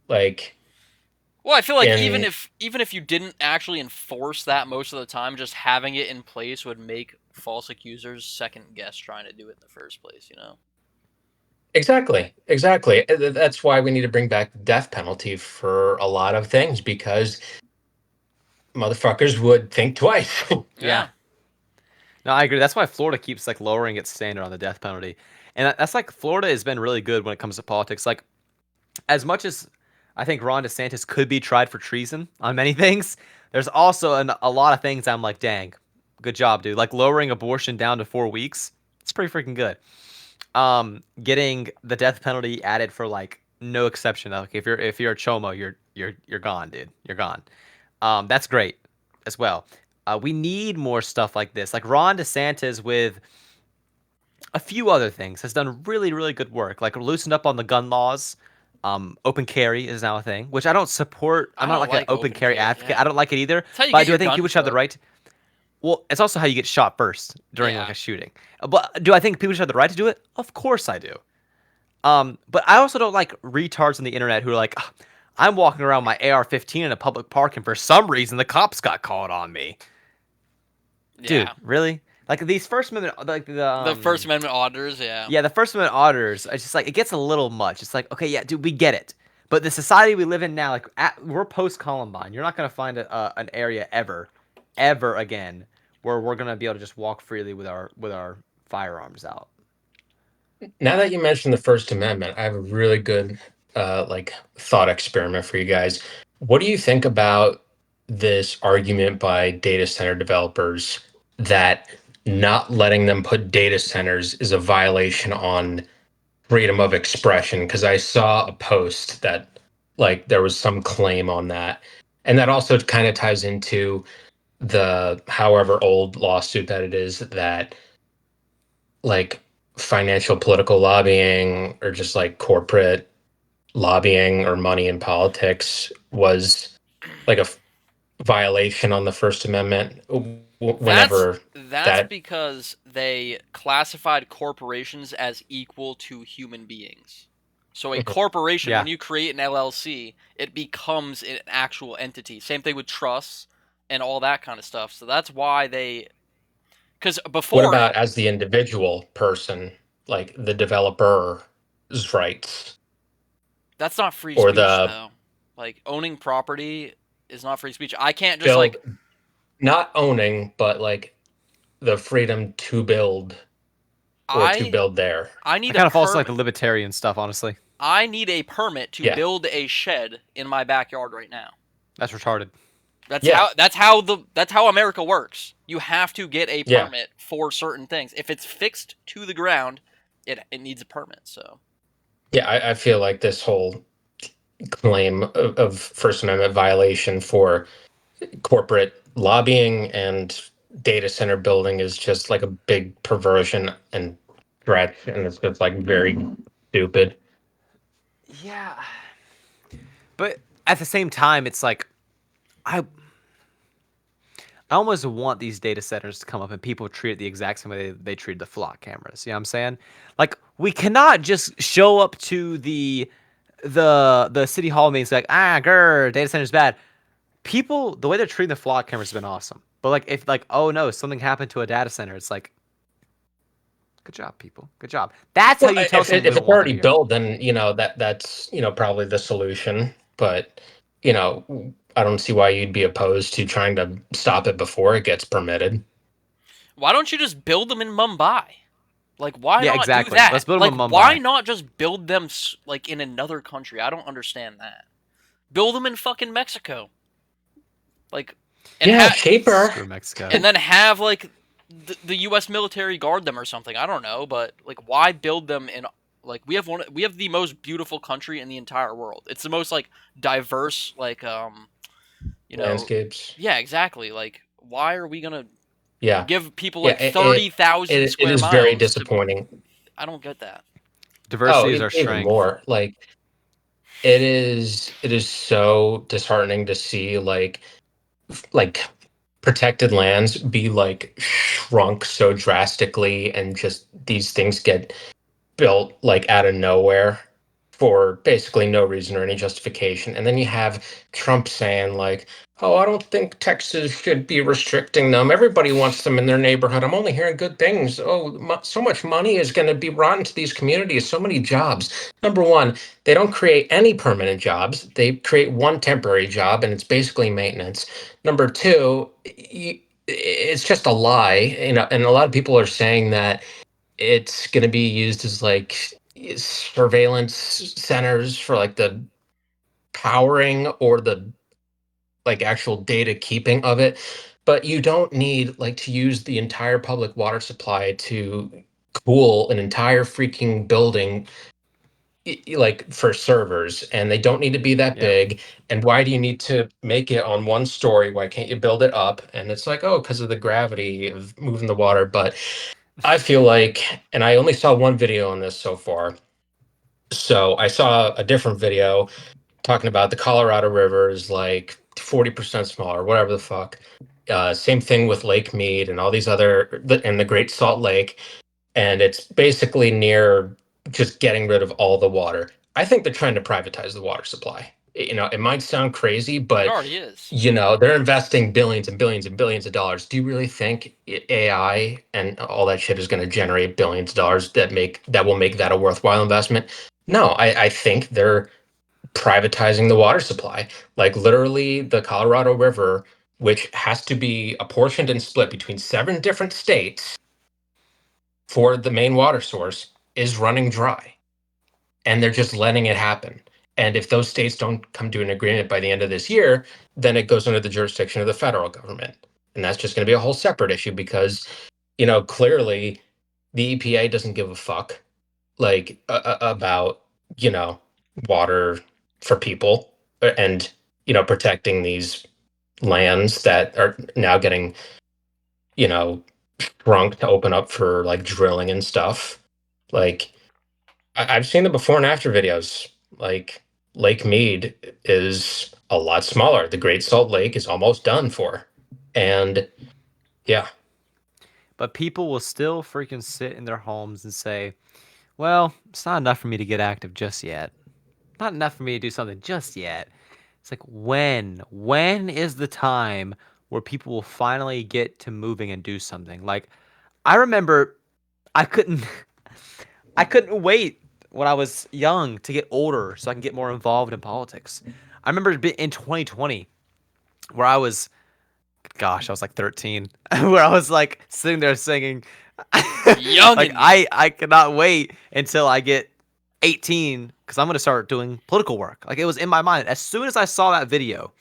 Like,
Well, I feel like
And-
even if you didn't actually enforce that most of the time, just having it in place would make false accusers second guess trying to do it in the first place.
exactly. That's why we need to bring back the death penalty for a lot of things, because motherfuckers would think twice.
Yeah. No, I agree. That's why Florida keeps like lowering its standard on the death penalty. And that's like Florida has been really good when it comes to politics. Like, as much as I think Ron DeSantis could be tried for treason on many things, There's also a lot of things I'm like, dang, good job, dude. Like lowering abortion down to 4 weeks. It's pretty freaking good. Getting the death penalty added for like no exception. Like if you're a chomo, you're gone, dude. You're gone. That's great as well. We need more stuff like this. Like Ron DeSantis with a few other things has done really, really good work. Like loosened up on the gun laws. Open carry is now a thing, which I don't support.
I
I'm not
don't
like an
like
open
open
carry
carry.
advocate.
Yeah.
I don't like it either.
That's how you
But I
get
do
your
think
gun
people should have the
took.
right. Well, it's also how you get shot first during like
Yeah.
a shooting. But do I think people should have the right to do it? Of course I do. But I also don't like retards on the internet who are like, "Ugh, I'm walking around my AR-15 in a public park and for some reason the cops got called on me." Dude,
Yeah.
really? Like these First Amendment, like
The First Amendment auditors, yeah.
yeah, the First Amendment auditors. It's just like it gets a little much. It's like, okay, yeah, dude, we get it. But the society we live in now, like we're post Columbine. You're not gonna find an area ever again where we're gonna be able to just walk freely with our firearms out.
Now that you mentioned the First Amendment, I have a really good like thought experiment for you guys. What do you think about this argument by data center developers that not letting them put data centers is a violation on freedom of expression? Because I saw a post that like there was some claim on that. And that also kind of ties into the however old lawsuit that it is that like financial political lobbying or just like corporate lobbying or money in politics was like a violation on the First Amendment
That's
whenever
that's
that.
because they classified corporations as equal to human beings. So a
Mhm.
corporation, when
Yeah,
you create an LLC, it becomes an actual entity. Same thing with trusts and all that kind of stuff. So that's why they, because
What
before,
about as the individual person, like the developer's rights
that's not free
or
speech
the
though. Like owning property is not free speech. I can't just
build,
like
not owning, but like the freedom to build or to
I
build there?
I
that
need a
kind of falls to like
permit.
the libertarian stuff. Honestly,
I need a permit to
Yeah.
build a shed in my backyard right now.
that's retarded.
That's
Yeah.
how America works. You have to get a
Yeah.
permit for certain things. If it's fixed to the ground, it needs a permit. So
Yeah. I feel like this whole claim of First Amendment violation for corporate lobbying and data center building is just like a big perversion and stretch, and it's just like very stupid.
Yeah, but at the same time, it's like I I almost want these data centers to come up and people treat it the exact same way they treated the flock cameras. You know what I'm saying? Like we cannot just show up to the city hall meetings like data center's bad. People the way they're treating the flock cameras has been awesome. But like if like oh no something happened to a data center, it's like good job people, good job. That's how
Well,
you tell someone we
if
don't
it's
want them
already
here.
built, then that's probably the solution. But you know, I don't see why you'd be opposed to trying to stop it before it gets permitted.
why don't you just build them in Mumbai? Like why
Yeah,
not do
exactly.
that?
Let's build
Like
them in
why
Mumbai.
not just build them like in another country? I don't understand that. Build them in fucking Mexico. Like and
Yeah,
have
cheaper.
Screw Mexico.
and then have like the U.S. military guard them or something. I don't know, but like, why build them in? Like, we have the most beautiful country in the entire world. It's the most like diverse, like you know,
Landscapes.
yeah, exactly. Like, why are we gonna
Yeah,
give people
yeah.
like 30,000
It
square
is very
miles to?
disappointing.
I don't get that.
Oh,
Diversity is our
even
strength.
more. Like it is so disheartening to see like protected lands be like shrunk so drastically and just these things get built like out of nowhere for basically no reason or any justification. And then you have Trump saying like, "Oh, I don't think Texas should be restricting them. Everybody wants them in their neighborhood. I'm only hearing good things. Oh, so much money is going to be brought into these communities. So many jobs." Number one, they don't create any permanent jobs. They create one temporary job, and it's basically maintenance. Number two, it's just a lie. You know, and a lot of people are saying that it's going to be used as like surveillance centers for like the powering or the like actual data keeping of it, but you don't need like to use the entire public water supply to cool an entire freaking building like for servers, and they don't need to be that
Yeah.
big. And why do you need to make it on one story? Why can't you build it up? And it's like, oh, because of the gravity of moving the water. But I feel like, and I only saw one video on this so far, so I saw a different video talking about the Colorado River is like 40% smaller, whatever the fuck. Same thing with Lake Mead and all these other, and the Great Salt Lake. And it's basically near just getting rid of all the water. I think they're trying to privatize the water supply. You know, it might sound crazy,
It
but
already is.
you know, they're investing billions and billions and billions of dollars. Do you really think AI and all that shit is going to generate billions of dollars that will make that a worthwhile investment? No, I think they're privatizing the water supply. Like literally the Colorado River, which has to be apportioned and split between 7 different states for the main water source, is running dry. And they're just letting it happen. And if those states don't come to an agreement by the end of this year, then it goes under the jurisdiction of the federal government. And that's just going to be a whole separate issue because, you know, clearly the EPA doesn't give a fuck like about, you know, water for people and, you know, protecting these lands that are now getting, you know, shrunk to open up for like drilling and stuff. Like I've seen the before and after videos. Like Lake Mead is a lot smaller. The Great Salt Lake is almost done for. And yeah,
But people will still freaking sit in their homes and say, well, it's not enough for me to get active just yet. Not enough for me to do something just yet. It's like, when? When is the time where people will finally get to moving and do something? Like, I remember I couldn't I couldn't wait when I was young to get older so I can get more involved in politics. I remember in 2020 where I was, gosh, I was like 13, where I was like sitting there singing, like
Youngin.
I cannot wait until I get 18 because I'm gonna start doing political work. Like, it was in my mind as soon as I saw that video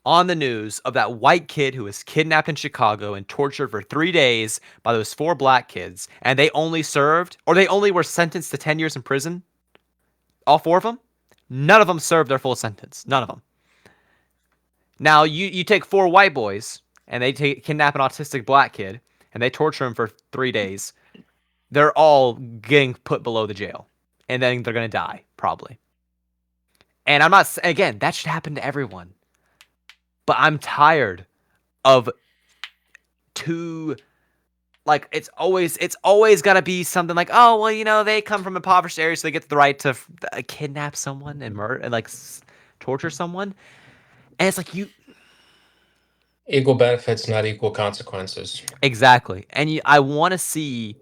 on the news of that white kid who was kidnapped in Chicago and tortured for 3 days by those 4 black kids, and they only served, or they only were sentenced to 10 years in prison. All 4 of them, none of them served their full sentence. None of them. Now you take 4 white boys and they kidnap an autistic black kid and they torture him for 3 days. They're all getting put below the jail, and then they're gonna die probably. And I'm not, again, that should happen to everyone, but I'm tired of two, like, it's always got to be something like, oh well, they come from impoverished areas, so they get the right to kidnap someone and murder and like torture someone. And it's like, you,
equal benefits, not equal consequences.
exactly. And I want to see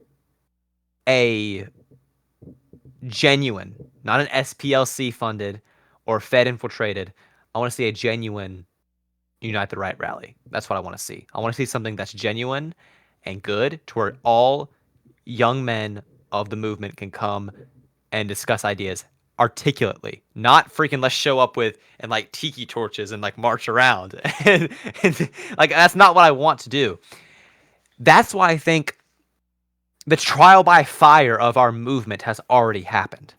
a genuine, not an SPLC funded or Fed infiltrated. I want to see a genuine Unite the Right rally. That's what I want to see. I want to see something that's genuine and good, to where all young men of the movement can come and discuss ideas articulately, not freaking let's show up with and like tiki torches and like march around. and like, that's not what I want to do. That's why I think the trial by fire of our movement has already happened.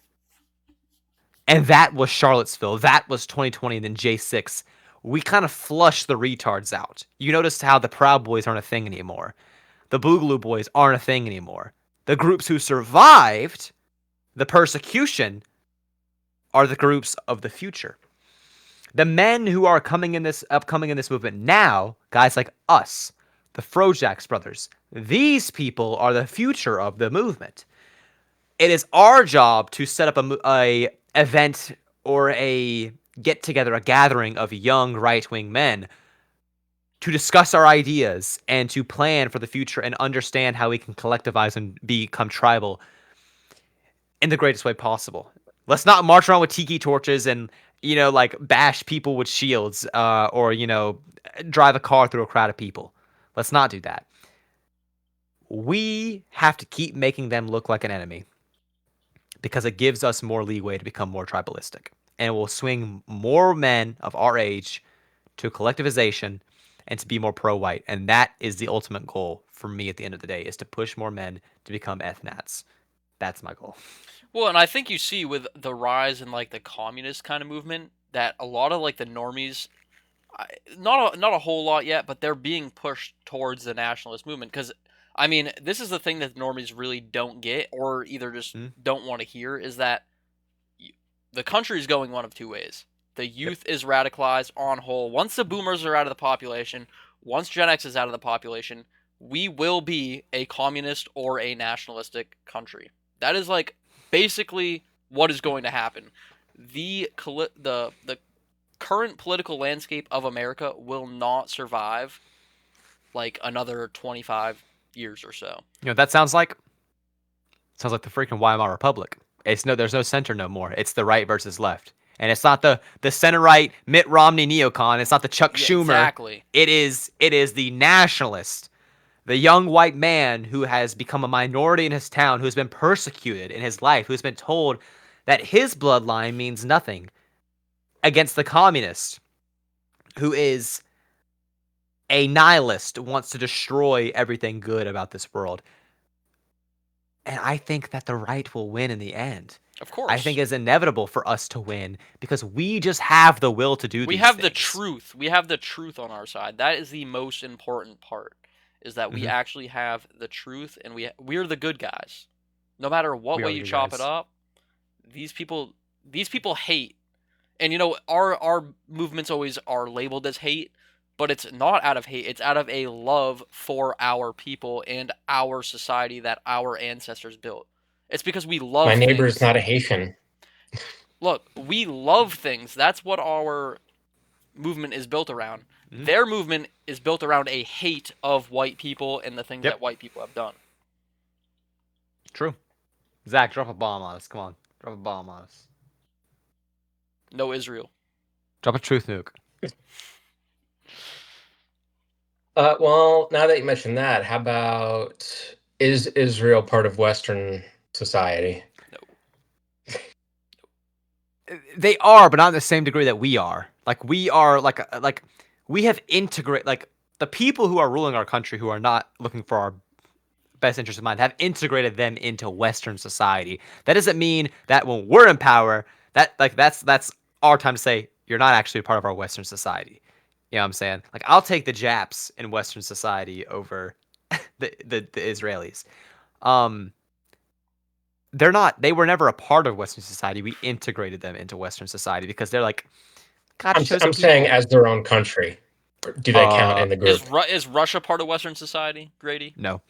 And that was Charlottesville. That was 2020 and then J6. We kind of flushed the retards out. You notice how the Proud Boys aren't a thing anymore. The Boogaloo Boys aren't a thing anymore. The groups who survived the persecution are the groups of the future. The men who are upcoming in this movement now, guys like us, the Frojax brothers, these people are the future of the movement. It is our job to set up a event or a get together, a gathering of young right wing men to discuss our ideas and to plan for the future and understand how we can collectivize and become tribal in the greatest way possible. Let's not march around with tiki torches and, like, bash people with shields, or, drive a car through a crowd of people. Let's not do that. We have to keep making them look like an enemy because it gives us more leeway to become more tribalistic, and it will swing more men of our age to collectivization and to be more pro-white. And that is the ultimate goal for me at the end of the day, is to push more men to become ethnats. That's my goal.
Well, and I think you see with the rise in like the communist kind of movement that a lot of like the normies, not a whole lot yet, but they're being pushed towards the nationalist movement because I mean this is the thing that normies really don't get or either just don't want to hear is that the country is going one of two ways. The youth is radicalized on whole. Once the boomers are out of the population, once Gen X is out of the population, we will be a communist or a nationalistic country. That is like basically what is going to happen. The current political landscape of America will not survive like another 25 years or so.
You know what that sounds like? Sounds like the freaking Weimar Republic. There's no center no more. It's the right versus left. And it's not the center right Mitt Romney neocon. It's not the Chuck Schumer.
Exactly.
It is the nationalist, the young white man who has become a minority in his town, who's been persecuted in his life, who's been told that his bloodline means nothing, against the communist, who is a nihilist, wants to destroy everything good about this world. And I think that the right will win in the end.
Of course.
I think it's inevitable for us to win because we just have the will to do these
We have
things.
the truth. We have the truth on our side. That is the most important part, is that we actually have the truth and we're the good guys. No matter what way you chop it up, these people hate. And you know, our movements always are labeled as hate, but it's not out of hate. It's out of a love for our people and our society that our ancestors built. It's because we love
My neighbor
things.
is not a Haitian.
Look, we love things. That's what our movement is built around. Their movement is built around a hate of white people and the things that white people have done.
True. Zach, drop a bomb on us. Come on. Drop a bomb on us.
No Israel.
Drop a truth nuke.
Well, now that you mentioned that, how about, is Israel part of Western society?
No.
They are, but not in the same degree that we are. Like we are like we have integrated, like the people who are ruling our country, who are not looking for our best interest in mind, have integrated them into Western society. That doesn't mean that when we're in power, that's our time to say you're not actually a part of our Western society. You know what I'm saying? Like I'll take the Japs in Western society over the Israelis. They were never a part of Western society. We integrated them into Western society because they're like
I'm saying as their own country. Do they count in the group?
Is Russia part of Western society, Grady?
No.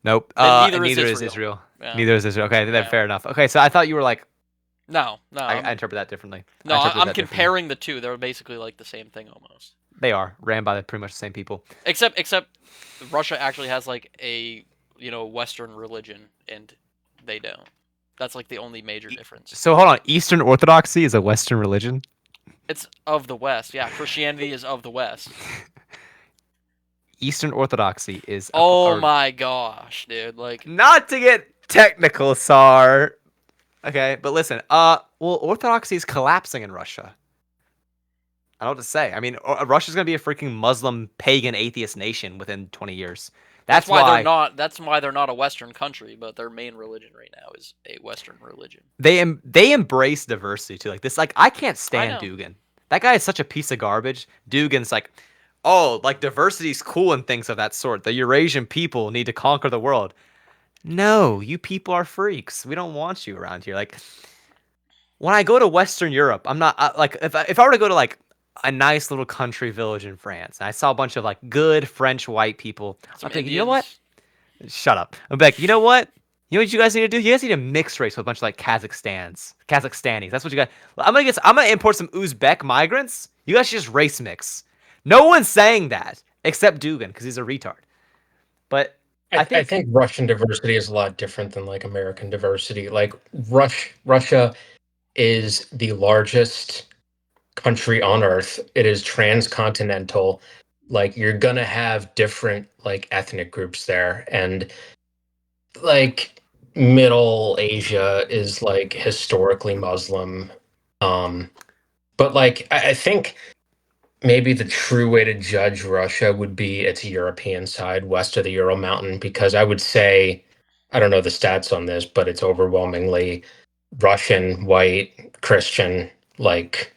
Nope.
Neither
is Israel.
Yeah.
Neither is Israel. Okay, then fair enough. Okay, so I thought you were like,
No.
I interpret that differently.
No, I'm comparing the two. They're basically like the same thing almost.
They are ran by pretty much the same people.
Except Russia actually has like a Western religion and they don't. That's like the only major difference.
So hold on, Eastern Orthodoxy is a Western religion?
It's of the West. Yeah, Christianity is of the West.
Eastern Orthodoxy is
my gosh, dude. Like,
not to get technical, Sar. Okay, but listen, well, Orthodoxy is collapsing in Russia. I don't know what to say. I mean, Russia's gonna be a freaking Muslim, pagan, atheist nation within 20 years. That's why
they're not. That's why they're not a Western country, but their main religion right now is a Western religion.
They embrace diversity too. Like this, like I can't stand Dugin. That guy is such a piece of garbage. Dugin's like, oh, like diversity's cool and things of that sort. The Eurasian people need to conquer the world. No, you people are freaks. We don't want you around here. Like when I go to Western Europe, I'm not like if I were to go to like a nice little country village in France, and I saw a bunch of like good French white people. I'm thinking, you know what? Shut up. I'm like, you know what? You know what you guys need to do? You guys need to mix race with a bunch of like Kazakhstanis. That's what you got. I'm gonna import some Uzbek migrants. You guys should just race mix. No one's saying that except Dugin because he's a retard. But I think
Russian diversity is a lot different than like American diversity. Like Russia is the largest country on Earth. It is transcontinental. Like you're gonna have different like ethnic groups there, and like Middle Asia is like historically Muslim. But like I think maybe the true way to judge Russia would be its European side, west of the Ural Mountain, because I would say, I don't know the stats on this, but it's overwhelmingly Russian, white, Christian. Like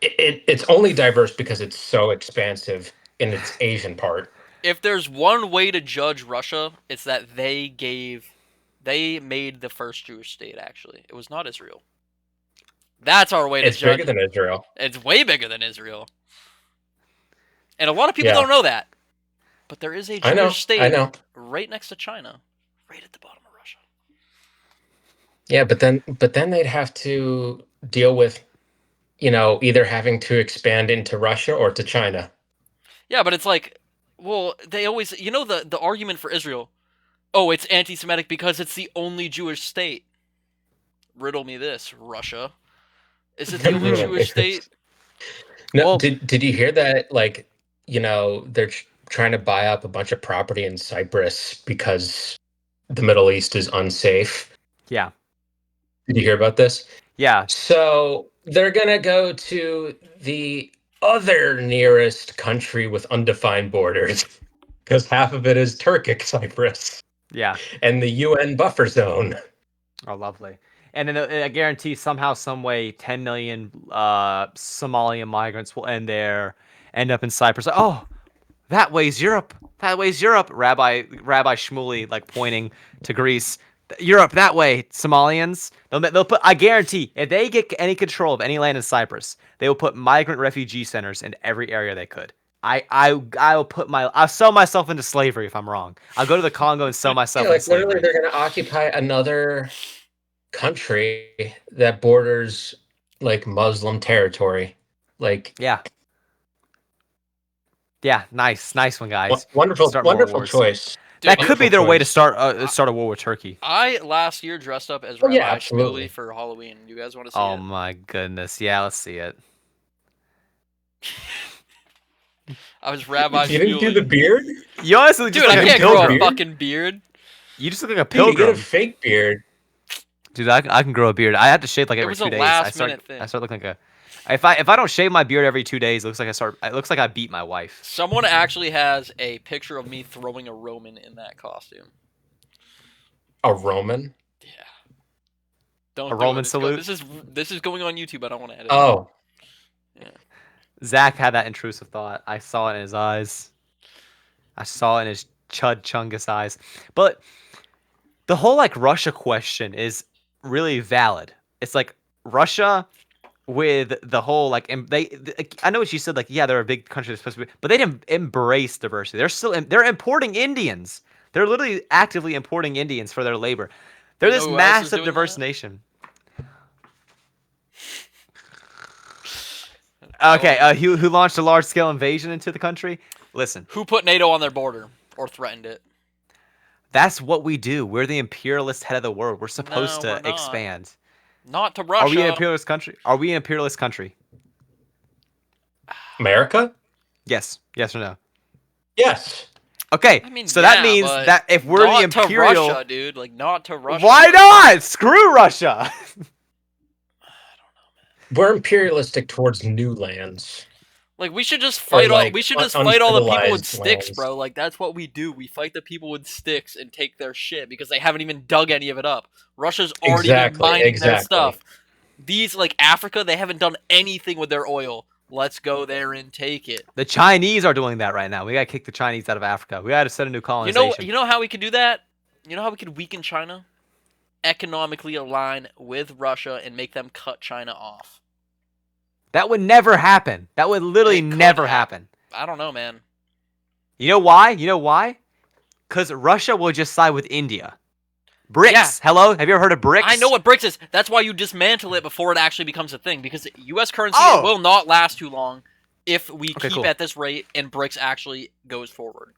it's only diverse because it's so expansive in its Asian part.
If there's one way to judge Russia, it's that they made the first Jewish state. Actually, it was not Israel. That's our way to
It's
judge
bigger
it.
than Israel.
It's way bigger than Israel, and a lot of people
Yeah,
don't know that. But there is a
I know.
Jewish
I
state
know.
right next to China, right at the bottom of Russia.
Yeah, but then they'd have to deal with, either having to expand into Russia or to China.
Yeah, but it's like, well, they always, the argument for Israel. Oh, it's anti-Semitic because it's the only Jewish state. Riddle me this, Russia. Is it the only Jewish state?
No,
Well,
did you hear that? Like, they're trying to buy up a bunch of property in Cyprus because the Middle East is unsafe.
yeah,
Did you hear about this?
yeah,
So they're gonna go to the other nearest country with undefined borders because half of it is Turkic Cyprus
yeah.
and the UN buffer zone.
Oh, lovely. And then I guarantee somehow, some way, 10 million Somalian migrants will end up in Cyprus. Oh, that way's Europe. That way's Europe. Rabbi Shmuley, like, pointing to Greece. Europe, that way. Somalians. They'll put. I guarantee, if they get any control of any land in Cyprus, they will put migrant refugee centers in every area they could. I'll sell myself into slavery if I'm wrong. I'll go to the Congo and sell myself
Yeah,
into
like literally,
slavery.
they're gonna occupy another country that borders like Muslim territory. Like
Yeah. Yeah, nice one, guys.
wonderful,
Start more
wonderful
wars.
choice.
Dude,
That could be
Wonderful
their way to
choice.
start a war with Turkey.
I last year dressed up as
Oh yeah,
Rabbi
absolutely.
Shmuley for Halloween. You guys want to see
Oh
it?
my goodness. Yeah, let's see it.
I was Rabbi
You didn't do the
Shmuley.
beard?
You honestly
Dude,
just look
I
like
can't
a
grow a
pilgrim.
fucking beard.
You just look like a
Dude, you get a
pilgrim.
fake beard.
Dude, I can grow a beard. I have to shave like
It
every
was
2
a
days.
last minute thing.
I start looking like a. If I don't shave my beard every 2 days, it looks like I beat my wife.
Someone actually has a picture of me throwing a Roman in that costume.
A Roman?
Yeah. Don't
A
do
Roman
it.
salute?
This is going on YouTube. I don't want to edit it.
Oh,
Yeah.
Zach had that intrusive thought. I saw it in his eyes. I saw it in his Chud Chungus eyes. But the whole like Russia question is really valid. It's like Russia with the whole like I know what you said, like, yeah, they're a big country that's supposed to be, but they didn't embrace diversity. They're importing Indians. They're literally actively importing Indians for their labor. They're
You know
this
who else is
massive
doing
diverse
that?
nation. Okay, who launched a large scale invasion into the country? Listen,
Who put NATO on their border or threatened it?
that's what we do. We're the imperialist head of the world. We're supposed
No, we're
to
not.
expand.
Not to
Are we an
Russia.
imperialist country? Are we an imperialist country?
America?
Yes. Yes or no?
Yes.
Okay.
I mean,
So
yeah,
that means
but
that if we're the
not to
imperial,
Russia, dude. Like, not to Russia.
why not? Screw Russia.
We're imperialistic towards new lands.
Like, we should just
Or
fight all.
like
We should just fight all the people with
uncivilized
sticks,
lands.
bro. Like, that's what we do. We fight the people with sticks and take their shit because they haven't even dug any of it up. Russia's already been
Exactly,
mining their
exactly.
stuff. These, like Africa, they haven't done anything with their oil. Let's go there and take it.
The Chinese are doing that right now. We gotta kick the Chinese out of Africa. We gotta set a new colonization.
You know how we could do that? You know how we could weaken China? Economically align with Russia and make them cut China off.
That would never happen. That would literally
It could
never happen.
I don't know, man.
You know why? You know why? Because Russia will just side with India. BRICS.
Yeah.
Hello? Have you ever heard of BRICS?
I know what BRICS is. That's why you dismantle it before it actually becomes a thing. Because U.S. currency
Oh!
will not last too long if we
Okay,
keep
cool.
at this rate and BRICS actually goes forward.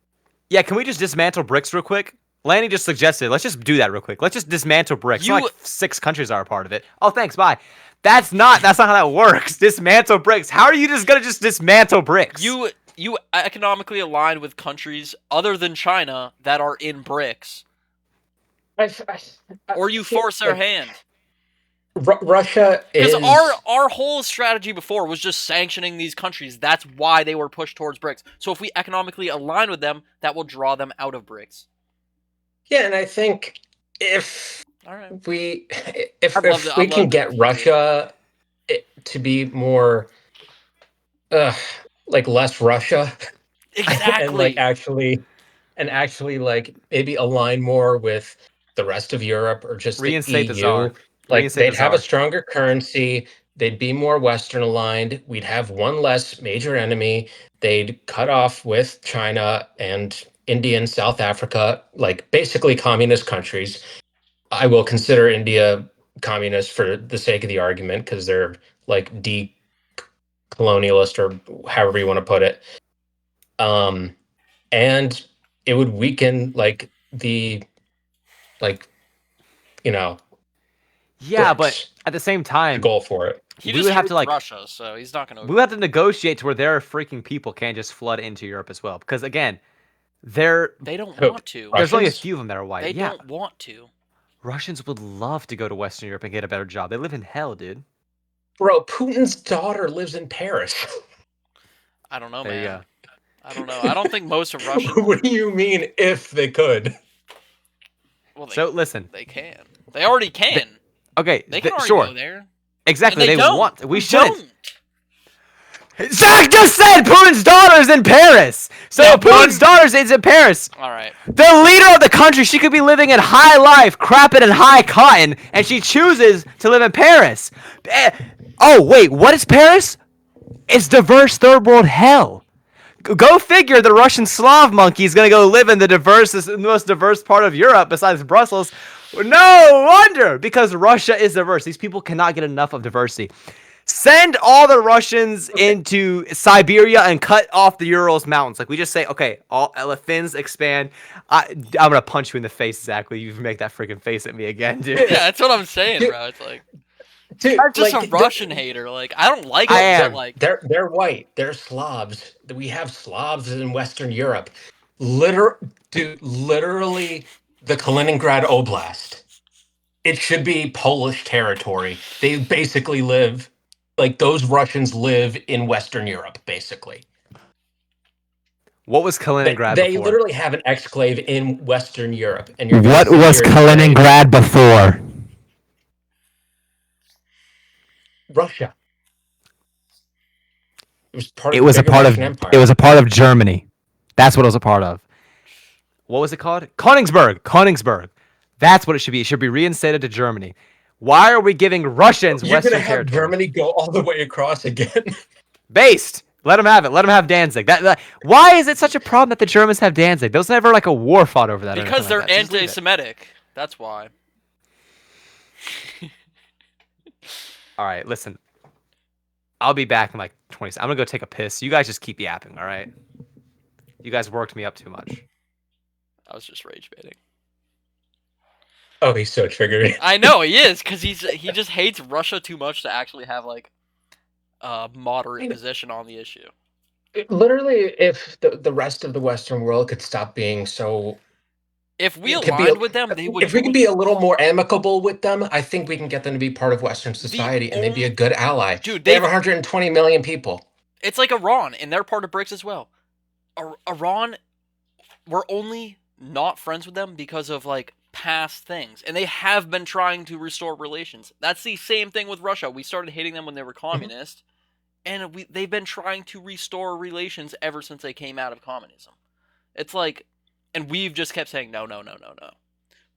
Yeah, can we just dismantle BRICS real quick? Lanny just suggested. Let's just do that real quick. Let's just dismantle BRICS. It's not like 6 countries are a part of it. Oh, thanks. Bye. That's not how that works. Dismantle BRICS. How are you just gonna just dismantle BRICS?
You economically align with countries other than China that are in BRICS, or you force their hand.
Russia
Because
is.
our whole strategy before was just sanctioning these countries. That's why they were pushed towards BRICS. So if we economically align with them, that will draw them out of BRICS.
Yeah, and I think if
All right.
we if
I'd love to.
if we
I'd
can
love to
get
defeat you.
Russia to be more uh like less Russia and like
Exactly.
actually like maybe align more with the rest of Europe or just the
Reinstate the
EU,
czar.
like
Reinstate the
they'd have a
czar.
stronger currency, they'd be more Western aligned, we'd have one less major enemy, they'd cut off with China and India and South Africa, like basically communist countries. I will consider India communist for the sake of the argument because they're like decolonialist or however you want to put it. Um, and it would weaken like you know
Yeah, but
BRICS,
at the same
the
time,
goal for it.
He
we
just
would have
hates
to like
Russia, so he's not going
we
to.
would have to negotiate to where their freaking people can't just flood into Europe as well. Because again, there
They don't
Who,
want to.
there's only a
Russians?
few of them that are white.
They
Yeah,
don't want to.
Russians would love to go to Western Europe and get a better job. They live in hell, dude.
Bro, Putin's daughter lives in Paris.
I don't know,
There you
man.
go.
I don't know. I don't think most of Russian.
What do you mean if they could?
Well,
So listen,
they can. They already
th-
can.
okay,
They can already
sure,
go there, and
exactly.
they
They
don't.
want. We
We
shouldn't.
don't.
Zach just said Putin's daughter's in Paris. So
Yeah,
Putin's daughter's is in Paris.
All right.
The leader of the country, she could be living in high life, crapping in high cotton, and she chooses to live in Paris. Oh, wait, what is Paris? It's diverse third world hell. Go figure the Russian Slav monkey is going to go live in the most diverse part of Europe besides Brussels. No wonder, because Russia is diverse. These people cannot get enough of diversity. Send all the Russians into Siberia and cut off the Urals mountains. Like we just say, okay, all the Finns expand. I'm gonna punch you in the face, Zach. Will you make that freaking face at me again, dude?
Yeah, that's what I'm saying,
Dude,
bro. It's like
dude,
I'm just
like
a Russian hater. Like I don't like
I
them, but
am.
like
they're white. They're Slavs. We have Slavs in Western Europe. Dude, literally the Kaliningrad Oblast. It should be Polish territory. They basically live like those Russians live in Western Europe, basically.
What was Kaliningrad
They
before?
literally have an exclave in Western Europe, and you're gonna
What
sit
was
here and say
Kaliningrad before?
Russia. It was part
It
of the
was a
bigger
part of.
Russian
It
Empire.
was a part of Germany. That's what it was a part of. What was it called? Königsberg. Königsberg. That's what it should be. It should be reinstated to Germany. Why are we giving Russians
You're gonna
Western
have
territory?
Germany go all the way across again.
Based. Let them have it. Let them have Danzig. Why is it such a problem that the Germans have Danzig? There was never like a war fought over that or anything
because
like
they're
that. Just leave it.
anti-Semitic. That's why.
All right, listen. I'll be back in like 20 seconds. I'm going to go take a piss. You guys just keep yapping, all right? You guys worked me up too much.
I was just rage baiting.
Oh, he's so triggered.
I know he is because he just hates Russia too much to actually have like a moderate position on the issue.
Literally, if the rest of the Western world could stop being so,
If we
it could be,
aligned with them, they would
if we
do
could be a little more amicable with them, I think we can get them to be part of Western society, and they'd be a good ally.
Dude,
They have 120 million people.
It's like Iran, and they're part of BRICS as well. Iran, we're only not friends with them because of like past things, and they have been trying to restore relations. That's the same thing with Russia. We started hating them when they were communist, and they've been trying to restore relations ever since they came out of communism. It's like, and we've just kept saying no, no, no, no, no.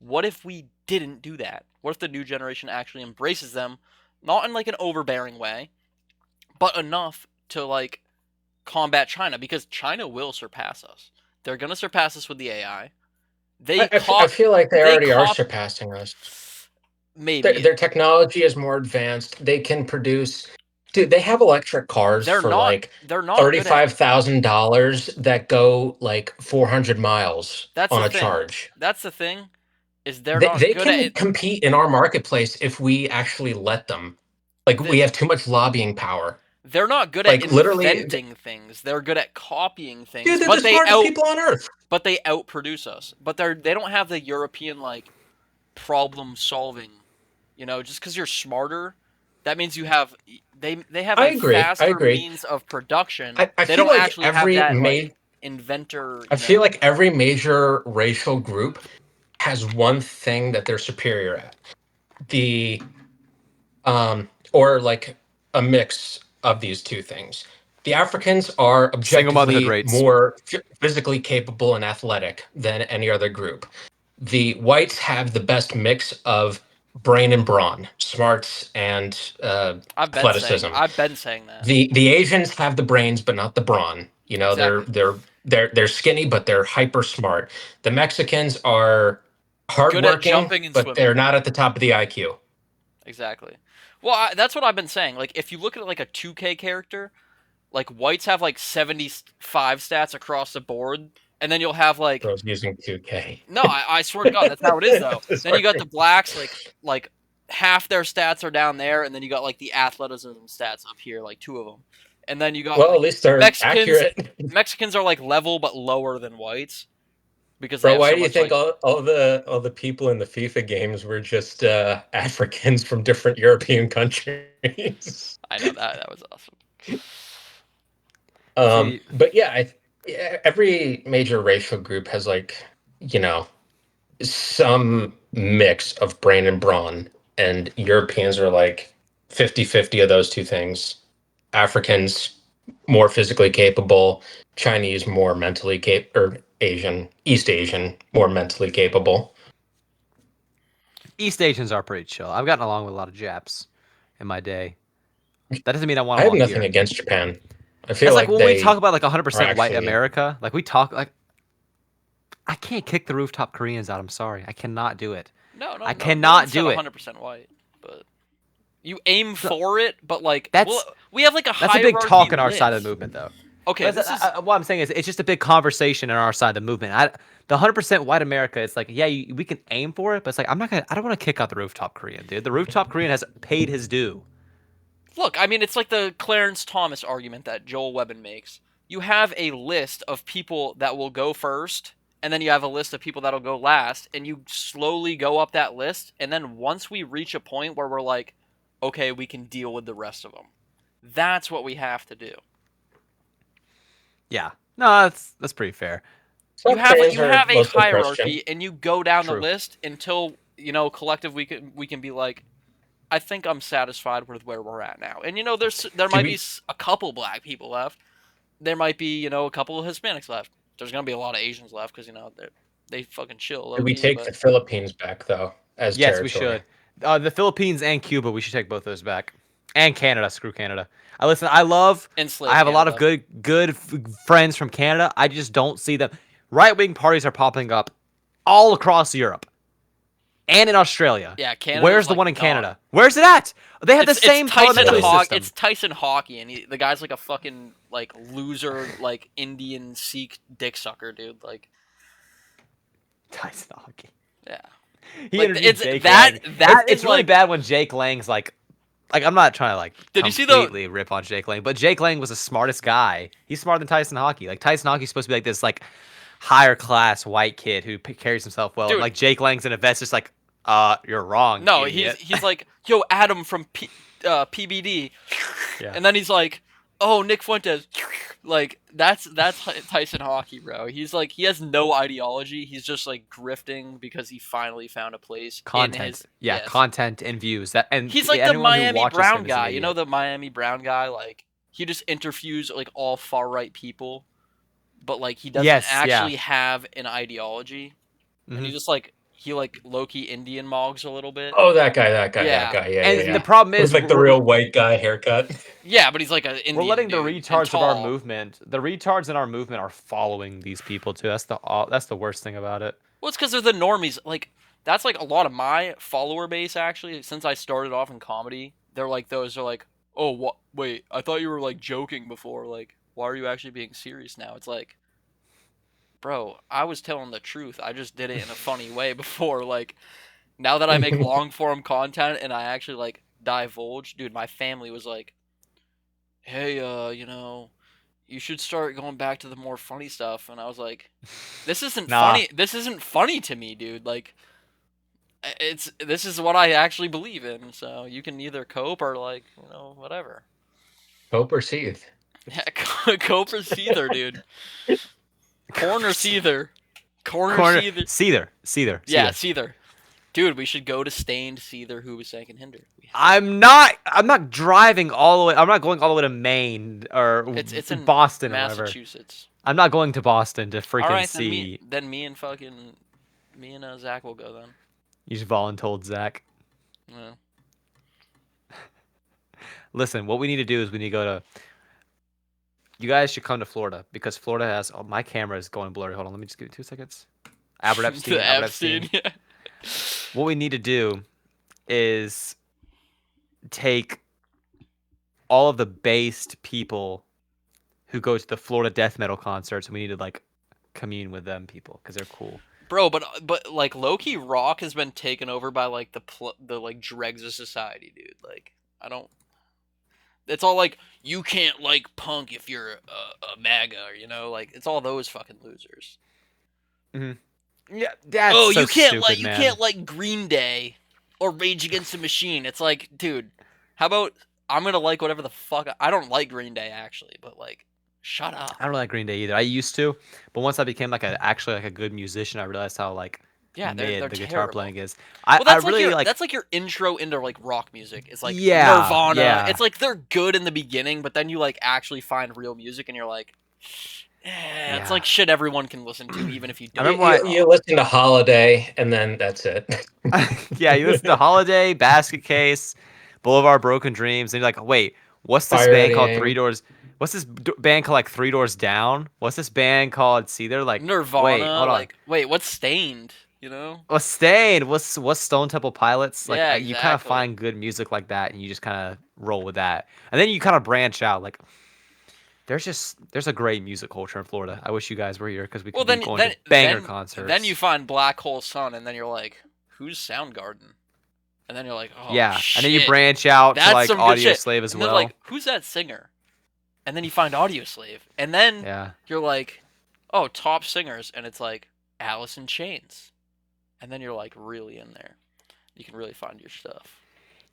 What if we didn't do that? What if the new generation actually embraces them, not in like an overbearing way, but enough to like combat China, because China will surpass us. They're gonna surpass us with the AI.
I feel like they already are
cop-
surpassing us.
maybe
Their technology is more advanced. They can produce. Dude, they have electric cars
they're
for
not
like
they're not good at.
$35,000 that go like 400 miles
That's
on
the
a
thing.
charge.
That's the thing, is they're
They
not
they
good at
can
it.
compete in our marketplace if we actually let them. Like we have too much lobbying power.
They're not good at
Like literally,
inventing things. They're good at copying things.
dude, they're the smartest people on earth.
But they outproduce us. But they don't have the European like problem solving Just because you're smarter, that means you have they have
I
a
agree. I
faster
agree.
means of production.
I
They
feel
don't
like
actually have that like inventor.
I feel like every major racial group has one thing that they're superior at. The or like a mix of these two things. The Africans are
Single motherhood
objectively
rates.
more physically capable and athletic than any other group. The whites have the best mix of brain and brawn, smarts and athleticism.
I've been saying that
The Asians have the brains but not the brawn. You know,
exactly.
they're skinny but they're hyper smart. The Mexicans are
Good at
hardworking
jumping and
but
swimming.
they're not at the top of the IQ.
Exactly. Well, that's what I've been saying. Like, if you look at like a 2K character, like whites have like 75 stats across the board, and then you'll have like
Pros using 2K.
no, I swear to God, that's how it is though. Then you got
Sorry.
the blacks, like half their stats are down there, and then you got like the athleticism stats up here, like two of them, and then you got
Well,
like
at least they're
Mexicans.
accurate.
Mexicans are like level but lower than whites because they
Bro,
have
why
so
do you
much
think
like.
all the people in the FIFA games were just Africans from different European countries?
I know that was awesome.
See,
But yeah, yeah, every major racial group has like, you know, some mix of brain and brawn, and Europeans are like 50-50 of those two things. Africans more physically capable, Chinese more mentally capable, or Asian, East Asian more mentally capable.
East Asians are pretty chill. I've gotten along with a lot of Japs in my day. That doesn't mean I want
I
them
have
all
nothing
here.
against Japan. I feel
It's like
like
when we talk
they
about like
are
100% white
actually
America, like we talk like I can't kick the rooftop Koreans out. I'm sorry. I cannot do it. I
No one
cannot
said
do it.
100% white, but you aim
So
for it, but like, well,
that's
we have like a
that's a big
hierarchy
talk on our side of the
list.
movement, though.
Okay,
But
this is
what I'm saying is, it's just a big conversation on our side of the movement. The 100% white America, it's like, yeah, we can aim for it, but it's like I'm not gonna. I don't want to kick out the rooftop Korean, dude. The rooftop Korean has paid his due.
look. I mean, it's like the Clarence Thomas argument that Joel Webben makes. You have a list of people that will go first, and then you have a list of people that'll go last, and you slowly go up that list, and then once we reach a point where we're like, okay, we can deal with the rest of them. That's what we have to do.
Yeah, no, that's pretty fair.
you
South
have a,
Koreans
you
are
have a
mostly Christian.
hierarchy and you go down the
True.
list until collective we can be like, I think I'm satisfied with where we're at now. And there
Do
might be
we
a couple black people left. There might be a couple of Hispanics left. There's gonna be a lot of Asians left because they fucking chill
do
low
we
key.
take
But
the Philippines back though as
Yes, we
territory?
should. The Philippines and Cuba, we should take both those back. And Canada, screw Canada. I listen. I love. I
enslave
have a lot of
Canada.
good friends from Canada. I just don't see them. Right wing parties are popping up all across Europe and in Australia.
Yeah, Canada's
Where's the
like
one in
gone.
Canada? Where's it at? They have the
It's
same
Tyson
parliamentary
Hawk.
system.
It's Tyson Hockey, and the guy's like a fucking like loser, like Indian Sikh dick sucker, dude. Like,
Tyson Hockey.
yeah.
He
Like
interviewed
it's
Jake
that
Lang.
that is
It's really
like.
bad when Jake Lang's like I'm not trying to
Did you see the?
completely rip on Jake Lang, but Jake Lang was the smartest guy. He's smarter than Tyson Hockey. Like Tyson Hockey's supposed to be like this like higher class white kid who carries himself well. And,
Dude,
like Jake Lang's an investor, just like, you're wrong,
no,
idiot.
he's like, yo, Adam from PBD,
Yeah.
and then he's like, oh, Nick Fuentes, like that's Tyson Hockey, bro. He's like, he has no ideology. He's just like grifting because he finally found a place in
Content.
his
Yeah,
yes.
content and views. That and
He's like the
anyone who
Miami
watches
Brown
him is an
guy. You know
idiot.
the Miami Brown guy, like he just interviews like all far right people, but like he doesn't
Yes, yeah.
actually have an ideology, and
Mhm.
he like low key Indian mogs a little bit.
Oh, that guy, that guy, that
Yeah,
guy. Yeah, yeah,
And the
yeah.
problem
With
is
like the real white guy haircut.
yeah, but he's like an Indian
we're letting the
dude and
retards of our
tall.
movement, the retards in our movement are following these people too. That's the worst thing about it.
Well, it's because they're the normies. Like that's like a lot of my follower base actually. Since I started off in comedy, they're like those are like, oh, what? Wait, I thought you were like joking before. Like, why are you actually being serious now? It's like, bro, I was telling the truth. I just did it in a funny way before. Like, now that I make long form content and I actually like divulge, dude, my family was like, hey, you should start going back to the more funny stuff. And I was like, this isn't
Nah.
funny. This isn't funny to me, dude. Like, This is what I actually believe in. So you can either cope or like whatever.
Hope or seethe.
Yeah, cope or seether, dude. Corn or seether. Corn or
Corner
seether. Yeah,
Seether.
seether. Dude, we should go to stained seether who was second hinder.
I'm not driving all the way. I'm not going all the way to Maine or
It's in
Boston or whatever.
Massachusetts.
I'm not going to Boston to
All
freaking
right,
see.
then me and Zach will go then.
You just voluntold Zach.
Yeah.
Listen, what we need to do is we need to go to. You guys should come to Florida because Florida has. Oh, my camera is going blurry. Hold on, let me just give you 2 seconds. Albert Epstein.
The
Albert
Epstein.
Epstein.
Yeah.
What we need to do is take all of the based people who go to the Florida death metal concerts, and we need to like commune with them people because they're cool.
Bro, but like low-key rock has been taken over by like the like dregs of society, dude. Like I don't. It's all like you can't like punk if you're a MAGA, like it's all those fucking losers.
Yeah, that's
Oh,
so
you can't
stupid,
you
man.
can't like Green Day or Rage Against the Machine. It's like, dude, how about I'm gonna like whatever the fuck I don't like Green Day actually, but like, shut up.
I don't like Green Day either. I used to, but once I became actually a good musician, I realized how like
Yeah,
mid
they're
the guitar
terrible.
playing is.
Well, that's
I really
that's like your intro into like rock music. It's like
Yeah,
Nirvana.
yeah.
It's like they're good in the beginning, but then you like actually find real music, and you're like, it's
Yeah.
like shit everyone can listen to, even if you
I
don't.
remember
You listen to Holiday, and then that's it.
yeah, you listen to Holiday, Basket Case, Boulevard Broken Dreams, and you're like, wait, what's this
Fire
band
Eddie
called
Yang.
Three Doors? What's this band called like Three Doors Down? What's this band called? See, they're like,
Nirvana.
wait, hold on.
Like, wait, what's Stained?
What's Stained? What's Stone Temple Pilots? Like,
Yeah,
you kind of
exactly.
find good music like that, and you just kind of roll with that, and then you kind of branch out. Like, there's a great music culture in Florida. I wish you guys were here because we could be going to banger concerts.
Then you find Black Hole Sun, and then you're like, who's Soundgarden? And then you're like, oh
yeah,
shit.
and then you branch out
That's
to like
some good
Audio
shit.
Slave as
and
well.
Then, like, who's that singer? And then you find Audio Slave, and then
Yeah.
you're like, oh, top singers, and it's like Alice in Chains, and then you're like really in there. You can really find your stuff.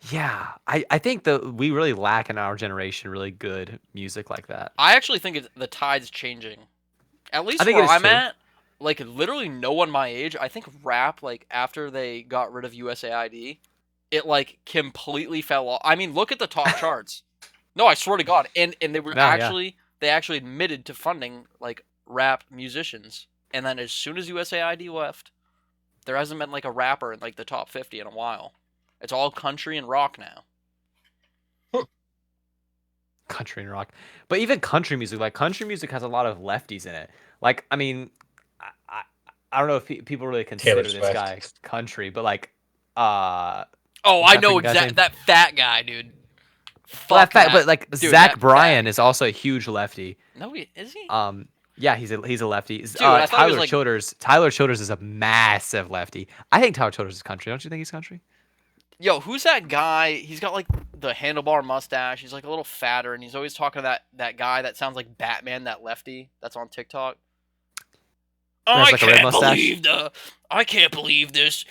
Yeah, I think that we really lack in our generation really good music like that.
I actually think the tide's changing. At least
I think
where
it is
I'm
too.
at, like literally no one my age. I think rap, like after they got rid of USAID, it like completely fell off. I mean, look at the top charts. No, I swear to God, and they were
No, yeah.
they actually admitted to funding like rap musicians, and then as soon as USAID left, there hasn't been like a rapper in like the top 50 in a while. It's all country and rock now.
Country and rock, but even country music, like country music has a lot of lefties in it. Like, I mean, I don't know if people really consider
Taylor
this
Swift.
guy country, but like,
Oh,
what's
I
that
know
freaking guy's
exactly
name?
that fat guy, dude.
Well,
Fuck that.
but like
Dude,
Zach
that
Bryan
fat-
is also a huge lefty.
No, is he?
Yeah, he's a lefty.
Dude, I thought he was, like-
Tyler Childers is a massive lefty. I think Tyler Childers is country. Don't you think he's country?
Yo, who's that guy? He's got like the handlebar mustache. He's like a little fatter, and he's always talking to that guy that sounds like Batman, that lefty that's on TikTok.
Has, like, a red mustache?
I can't believe this.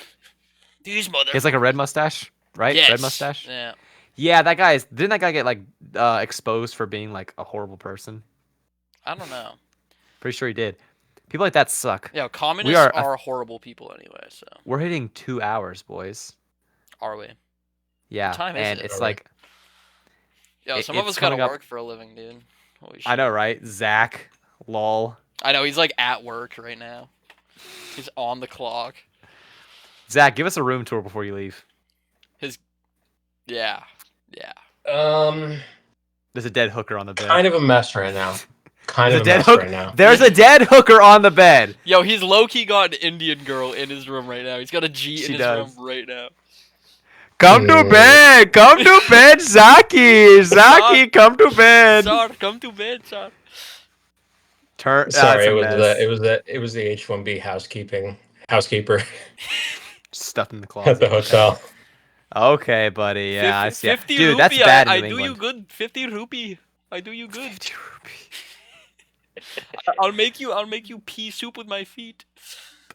These mother.
He has like a red mustache, right?
Yes.
Red mustache.
Yeah.
Yeah, didn't that guy get like exposed for being like a horrible person?
I don't know.
Pretty sure he did. People like that suck.
Yeah, communists
are-
are horrible people anyway. So
We're hitting 2 hours, boys.
are we?
Yeah,
What time is
and
it?
it's
Are we?
like
Yo, some of
it's
us gotta
coming up-
work for a living, dude. Holy shit.
I know, right? Zach, lol.
I know he's like at work right now. He's on the clock.
Zach, give us a room tour before you leave.
Yeah.
There's a dead hooker on the bed.
Kind of a mess right now. Kind
There's
of
a
a
dead
mess
hook.
right now.
There's a dead hooker on the bed.
Yo, he's low-key got an Indian girl in his room right now. He's got a G
She
in his
does.
room right now.
Come to bed. Come to bed, Zaki. Zaki, come to bed.
Sir, come to bed, sir.
Sorry,
that's a mess.
it was the H-1B housekeeper
Stuffed in the
at
closet.
the hotel.
Okay, buddy. Yeah, I see.
50
Dude,
rupee,
that's bad
I
in New
do you
England.
good. 50 rupee. I do you good.
50 rupee.
I'll make you pea soup with my feet.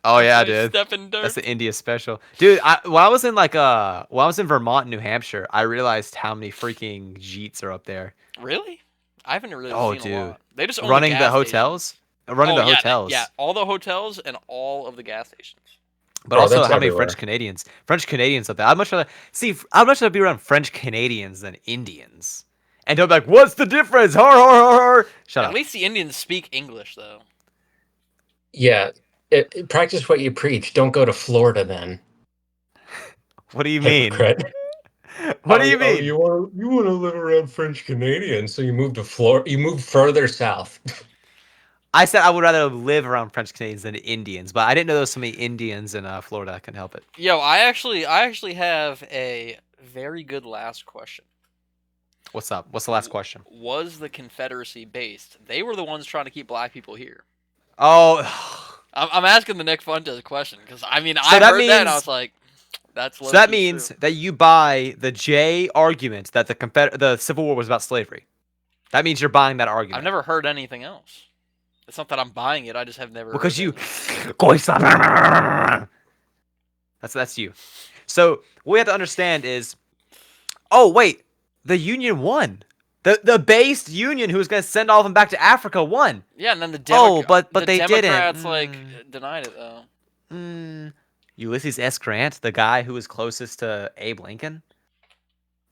Oh yeah,
Nice
dude.
step in dirt.
That's the India special, dude. When I was in when I was in Vermont, and New Hampshire, I realized how many freaking Jeets are up there.
Really? I haven't really
Oh,
seen a
dude,
lot. They just own the
running the
gas
hotels,
stations.
running
Oh
the
yeah, yeah.
hotels.
All the hotels and all of the gas stations.
But
Bro,
also,
that's
how many
everywhere.
French Canadians up there? I'd much rather see. I'd much rather be around French Canadians than Indians. And they'll be like, "What's the difference?" Har har har har. Shut
At
up.
least the Indians speak English, though.
Yeah, practice what you preach. Don't go to Florida then,
What do you mean?
hypocrite.
What do you mean?
You want to live around French Canadians, so you move to Florida. You move further south.
I said I would rather live around French Canadians than Indians, but I didn't know there was so many Indians in Florida. I couldn't help it.
Yo, I actually have a very good last question.
What's up? What's the last question?
Was the Confederacy based? They were the ones trying to keep black people here.
Oh,
I'm asking the Nick Fuentes question because I mean
So
I
that
heard that and I
means-
was like, that's
so that
low-key
means
true.
that you buy the J argument that the Civil War was about slavery. That means you're buying that argument.
I've never heard anything else. It's not that I'm buying it. I just have never.
Because
heard
you,
anything.
that's you. So what we have to understand is, oh wait, the Union won. The based Union who was going to send all of them back to Africa won.
Yeah, and then the
But
the
they didn't.
Democrats like denied it though.
Ulysses S. Grant, the guy who was closest to Abe Lincoln.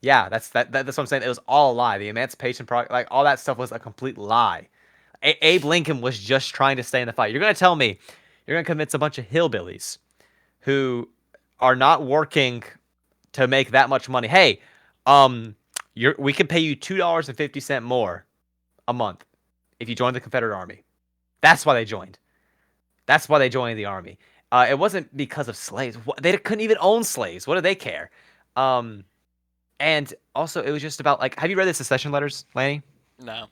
Yeah, that's what I'm saying. It was all a lie. The Emancipation Project, like all that stuff, was a complete lie. Abe Lincoln was just trying to stay in the fight. You're gonna tell me, you're gonna convince a bunch of hillbillies who are not working to make that much money. Hey, we can pay you $2.50 more a month if you join the Confederate Army. That's why they joined. That's why they joined the army. It wasn't because of slaves. They couldn't even own slaves. What do they care? And also, it was just about like, have you read the secession letters, Lanny?
No.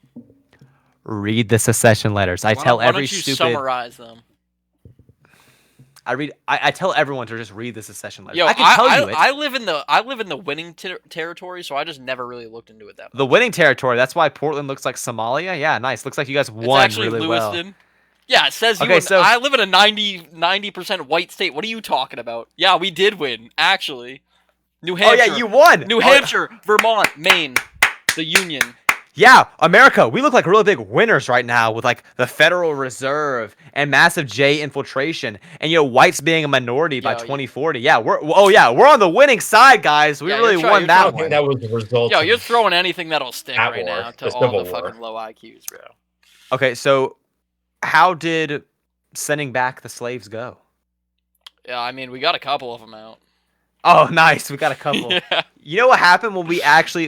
Read the secession letters. I tell
Why
every
don't you
stupid.
summarize them?
I tell everyone to just read the secession letters.
Yo,
I can tell you it.
I live in the winning territory, so I just never really looked into it that much.
The winning territory. That's why Portland looks like Somalia. Yeah, nice. Looks like you guys
It's
won
actually
really well.
Lewiston. Yeah, it says you.
Okay, so-
I live in a 90% white state. What are you talking about? Yeah, we did win, actually. New
Oh
Hampshire.
yeah, you won.
New Hampshire, Vermont, Maine, the Union.
Yeah, America, we look like really big winners right now with like the Federal Reserve and massive J infiltration, and whites being a minority by
Yo,
2040. Yeah, we're on the winning side, guys. We
Yeah,
really
you're
won
you're
that
I don't
one.
think that was the result.
Yo, you're
of
throwing anything that'll stick
that
right
war,
now to
the
all
Civil
the
War.
fucking low IQs, bro.
Okay, so how did sending back the slaves go?
Yeah, I mean, we got a couple of them out.
Oh, nice. We got a couple.
Yeah.
You know what happened when we actually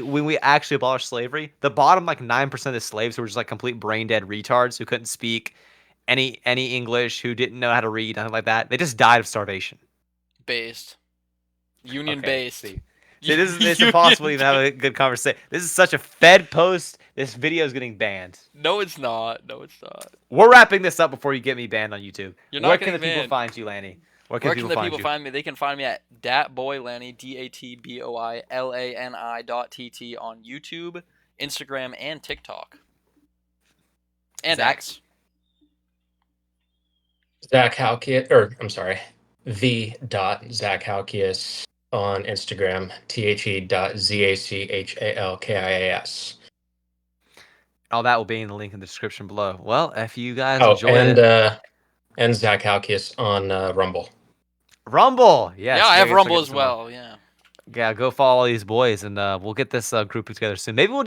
abolished slavery? The bottom like 9% of the slaves who were just like complete brain dead retards who couldn't speak any English, who didn't know how to read, nothing like that. They just died of starvation.
Based. Union
Okay,
based.
see, it's impossible to even have a good conversation. This is such a Fed post. This video is getting banned.
No, it's not. No, it's not.
We're wrapping this up before you get me banned on YouTube.
You're
Where
not
can the
getting
people
banned.
find you, Lanny? Where
Where
can
can
people
the
find
people
you?
find me? They can find me at datboylani, DATBOYLANI.TT on YouTube, Instagram, and TikTok. And
Zach?
X.
Zach Halkias, or I'm sorry, the.Zach Halkias on Instagram, the.ZACHALKIAS.
All that will be in the link in the description below. Well, if you guys
Oh,
enjoyed it.
and Zach Halkias on Rumble.
Rumble. Yes,
Yeah, I have
go
Rumble
check
as
this one out.
well. Yeah.
Yeah, go follow all these boys, and we'll get this group together soon. Maybe we'll do